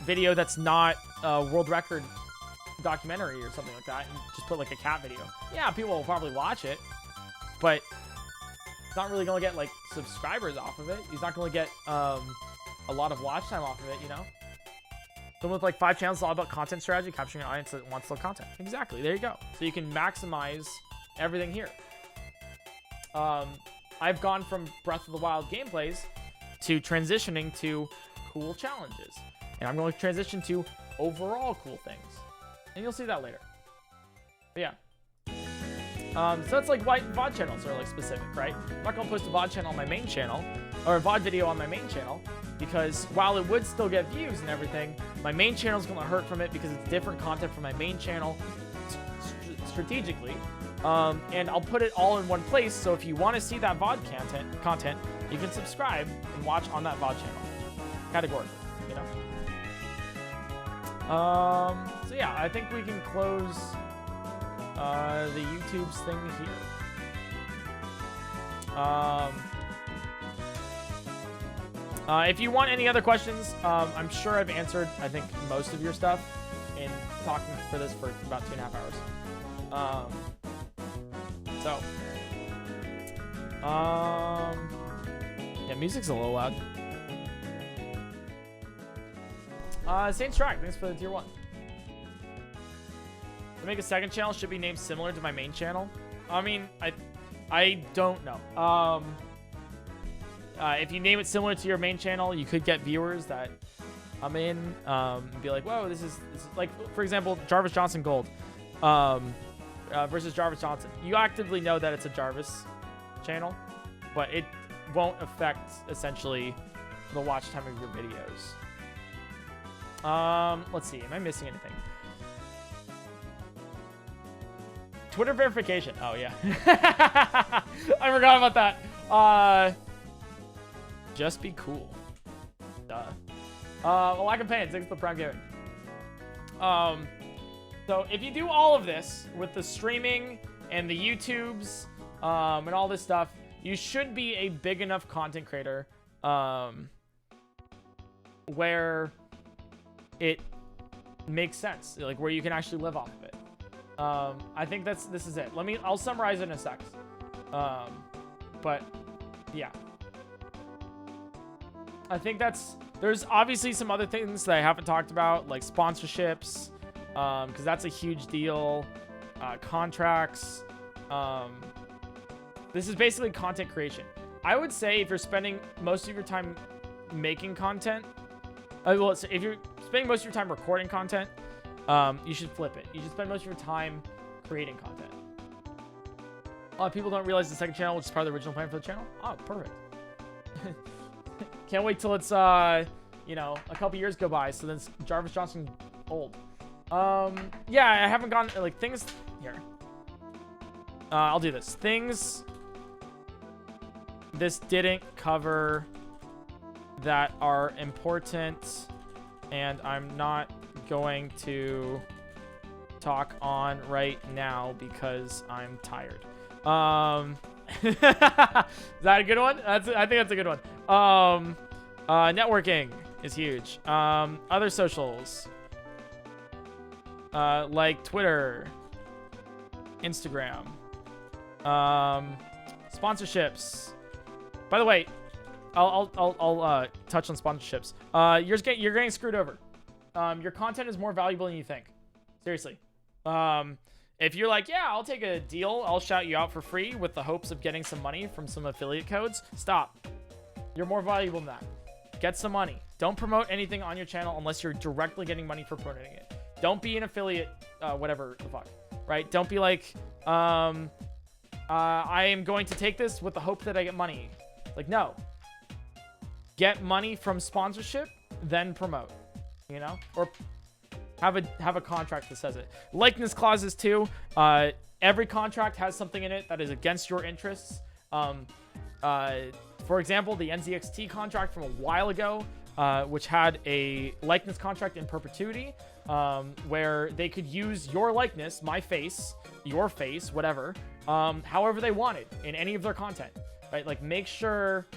Speaker 1: video that's not a world record documentary or something like that, and just put like a cat video. Yeah, people will probably watch it, but it's not really gonna get like subscribers off of it. He's not gonna get a lot of watch time off of it, you know. Someone with like 5 channels is all about content strategy, capturing an audience that wants to look content. Exactly, there you go. So you can maximize everything here. I've gone from Breath of the Wild gameplays to transitioning to cool challenges, and I'm going to transition to overall cool things, and you'll see that later. But yeah. So that's like why VOD channels are like specific, right? I'm not gonna post a VOD channel on my main channel, or a VOD video on my main channel, because while it would still get views and everything, my main channel is gonna hurt from it because it's different content from my main channel strategically. And I'll put it all in one place, so if you want to see that VOD content, you can subscribe and watch on that VOD channel, categorically, you know? So yeah, I think we can close the YouTube's thing here. If you want any other questions, I'm sure I've answered, I think, most of your stuff in talking for this for about 2.5 hours. Yeah, music's a little loud. Saint Strike, thanks for the tier 1. To make a second channel should be named similar to my main channel. I mean, I don't know. If you name it similar to your main channel, you could get viewers that come in and be like, whoa, this is like, for example, Jarvis Johnson Gold versus Jarvis Johnson. You actively know that it's a Jarvis channel, but it won't affect essentially the watch time of your videos. Let's see, am I missing anything? Twitter verification. Oh yeah. I forgot about that. Just be cool. Duh. Lack of pain, thanks for the Prime Gaming. So if you do all of this with the streaming and the YouTubes, and all this stuff, you should be a big enough content creator, where it makes sense, like where you can actually live off of it. I think this is it. I'll summarize it in a sec. But yeah, I think there's obviously some other things that I haven't talked about, like sponsorships, because that's a huge deal. Contracts. This is basically content creation. I would say if you're spending most of your time making content, well, if you're spending most of your time recording content, you should flip it. You should spend most of your time creating content. A lot of people don't realize the second channel, which is part of the original plan for the channel. Oh, perfect. Can't wait till it's, you know, a couple years go by, so then Jarvis Johnson old. Yeah, I haven't gone, like, things here. I'll do this. Things this didn't cover that are important, and I'm not going to talk on right now because I'm tired. Is that a good one? I think that's a good one. Networking is huge. Other socials, like Twitter, Instagram, sponsorships. By the way, I'll touch on sponsorships. You're getting screwed over. Your content is more valuable than you think. Seriously. If you're like, yeah, I'll take a deal, I'll shout you out for free with the hopes of getting some money from some affiliate codes, stop. You're more valuable than that. Get some money. Don't promote anything on your channel unless you're directly getting money for promoting it. Don't be an affiliate, whatever the fuck, right? Don't be like, I am going to take this with the hope that I get money. Like, no. Get money from sponsorship, then promote, you know? Or have a contract that says it. Likeness clauses too. Every contract has something in it that is against your interests. For example, the NZXT contract from a while ago, which had a likeness contract in perpetuity, where they could use your likeness, my face, your face, whatever, however they wanted in any of their content, right? Like, make sure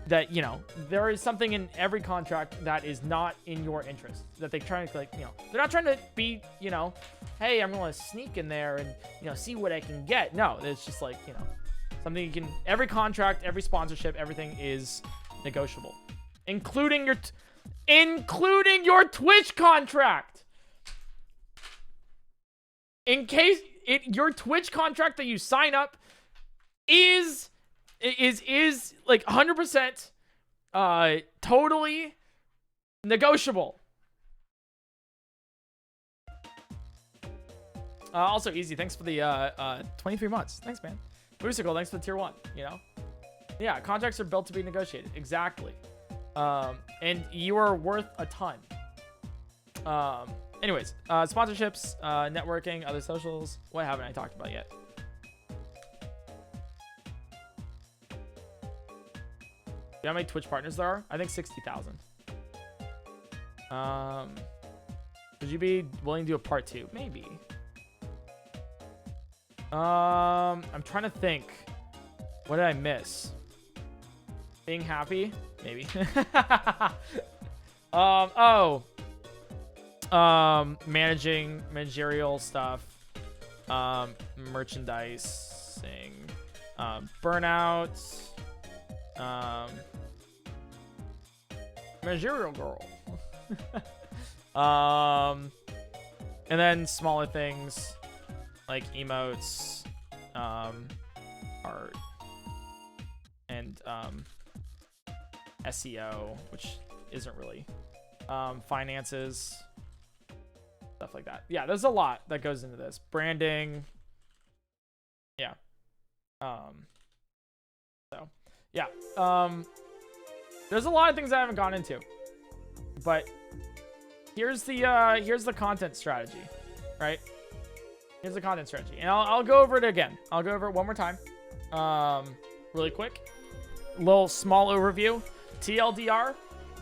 Speaker 1: that, you know, there is something in every contract that is not in your interest, that they're trying to, like, you know, they're not trying to be, you know, hey, I'm going to sneak in there and, you know, see what I can get. No, it's just like, you know, something you can, every contract, every sponsorship, everything is negotiable, including your Twitch contract. In case your Twitch contract that you sign up is like 100% totally negotiable. Also, Easy, thanks for the 23 months. Thanks, man. Boosticle, thanks for the tier 1, you know? Yeah, contracts are built to be negotiated. Exactly. And you are worth a ton. Anyways, sponsorships, networking, other socials. What haven't I talked about yet? You know how many Twitch partners there are? I think 60,000. Would you be willing to do a part 2? Maybe. I'm trying to think. What did I miss? Being happy? Maybe. Managing managerial stuff. Merchandising. Burnout. Managerial girl. And then smaller things like emotes, art, and SEO, which isn't really, finances, stuff like that. Yeah, there's a lot that goes into this. Branding. Yeah. So yeah. There's a lot of things I haven't gone into, but here's the content strategy, right? Here's the content strategy, and I'll go over it again. I'll go over it one more time, really quick. Little small overview. TLDR,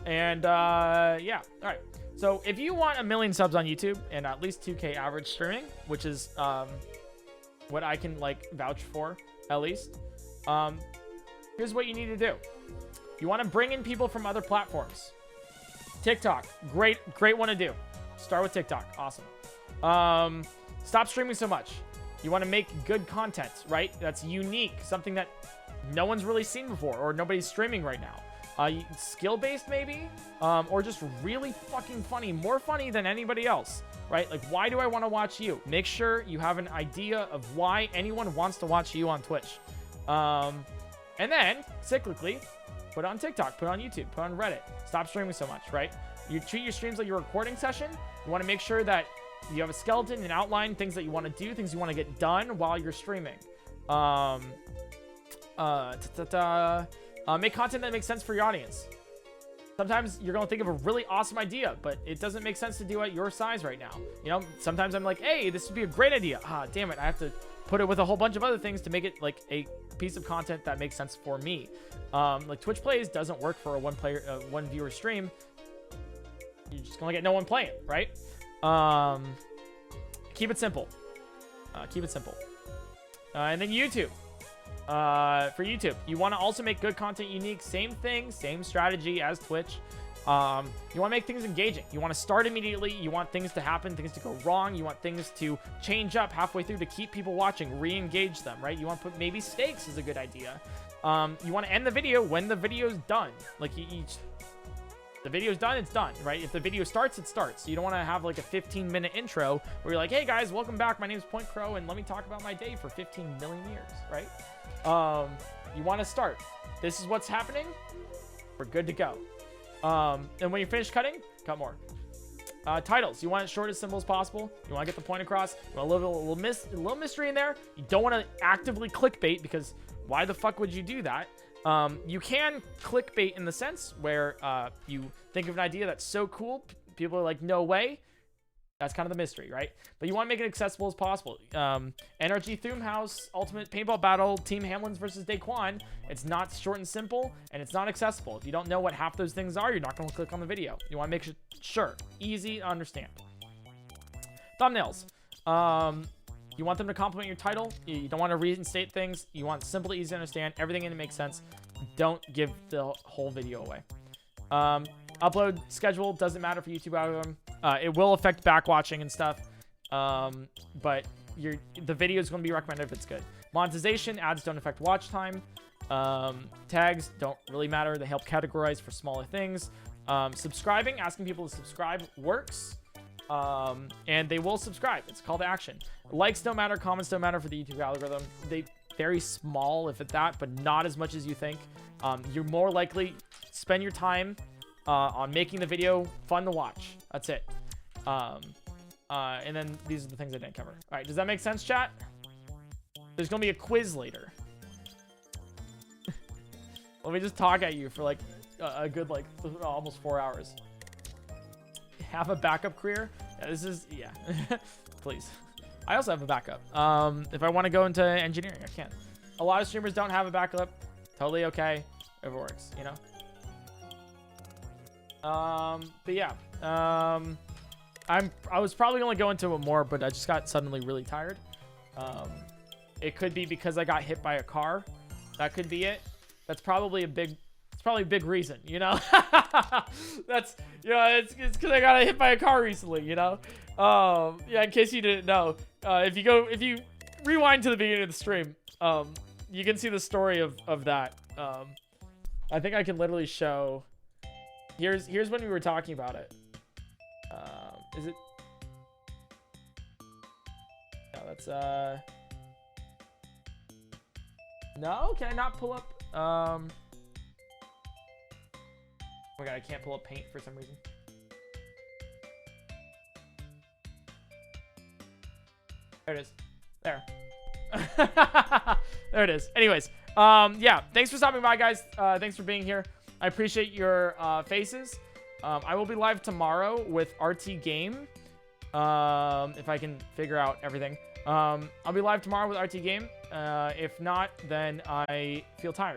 Speaker 1: And yeah, all right. So if you want 1 million subs on YouTube and at least 2K average streaming, which is what I can like vouch for at least, here's what you need to do. You want to bring in people from other platforms. TikTok, great one to do. Start with TikTok, awesome. Stop streaming so much. You want to make good content, right? That's unique, something that no one's really seen before or nobody's streaming right now. Skill-based maybe, or just really fucking funny, more funny than anybody else, right? Like, why do I want to watch you? Make sure you have an idea of why anyone wants to watch you on Twitch. And then, cyclically, put it on TikTok, put it on YouTube, put it on Reddit. Stop streaming so much, right? You treat your streams like your recording session. You want to make sure that you have a skeleton and outline, things that you want to do, things you want to get done while you're streaming. Make content that makes sense for your audience. Sometimes you're going to think of a really awesome idea, but it doesn't make sense to do at your size right now. You know, sometimes I'm like, hey, this would be a great idea. Ah, damn it. I have to put it with a whole bunch of other things to make it like a piece of content that makes sense for me. Like Twitch Plays doesn't work for a one viewer stream. You're just going to get no one playing, right? Keep it simple. Keep it simple. And then YouTube. For YouTube, you want to also make good content unique. Same thing, same strategy as Twitch. You want to make things engaging. You want to start immediately. You want things to happen, things to go wrong. You want things to change up halfway through to keep people watching, re-engage them, right? You want to put maybe stakes is a good idea. You want to end the video when the video's done. Like the video's done, it's done, right? If the video starts, it starts. You don't want to have like a 15-minute intro where you're like, hey guys, welcome back. My name is PointCrow, and let me talk about my day for 15 million years, right? You want to start. This is what's happening. We're good to go. And when you finish cutting, cut more. Titles. You want it short as simple as possible. You want to get the point across. You want a little mystery in there. You don't want to actively clickbait, because why the fuck would you do that? You can clickbait in the sense where you think of an idea that's so cool, people are like, no way. That's kind of the mystery, right? But you want to make it accessible as possible. NRG Thum House, Ultimate Paintball Battle, Team Hamlins versus Daquan. It's not short and simple, and it's not accessible. If you don't know what half those things are, you're not going to click on the video. You want to make sure, easy to understand. Thumbnails. You want them to complement your title. You don't want to reinstate things. You want simple, easy to understand, everything in it makes sense. Don't give the whole video away. Upload schedule doesn't matter for YouTube algorithm. It will affect back watching and stuff, but the video is going to be recommended if it's good. Monetization, ads don't affect watch time. Tags don't really matter. They help categorize for smaller things. Subscribing, asking people to subscribe works, and they will subscribe. It's a call to action. Likes don't matter. Comments don't matter for the YouTube algorithm. They very small, if at that, but not as much as you think. You're more likely spend your time on making the video fun to watch. That's it. And then these are the things I didn't cover. All right, does that make sense, chat? There's gonna be a quiz later. Let me just talk at you for like a good like almost 4 hours. Have a backup career? Yeah, this is please. I also have a backup. If I want to go into engineering, I can. A lot of streamers don't have a backup. Totally okay. If it works, you know. But yeah, I was probably gonna go into it more, but I just got suddenly really tired. It could be because I got hit by a car. That could be it. That's probably a big reason, you know. That's, you know, it's because I got hit by a car recently, you know. Yeah, in case you didn't know, if you rewind to the beginning of the stream, you can see the story of that. I think I can literally show. Here's when we were talking about it. Is it? No, that's no, can I not pull up? Oh my god, I can't pull up paint for some reason. There it is. There. There it is. Anyways, yeah, thanks for stopping by, guys. Thanks for being here. I appreciate your faces. I will be live tomorrow with RT Game. If I can figure out everything. I'll be live tomorrow with RT Game. If not, then I feel tired.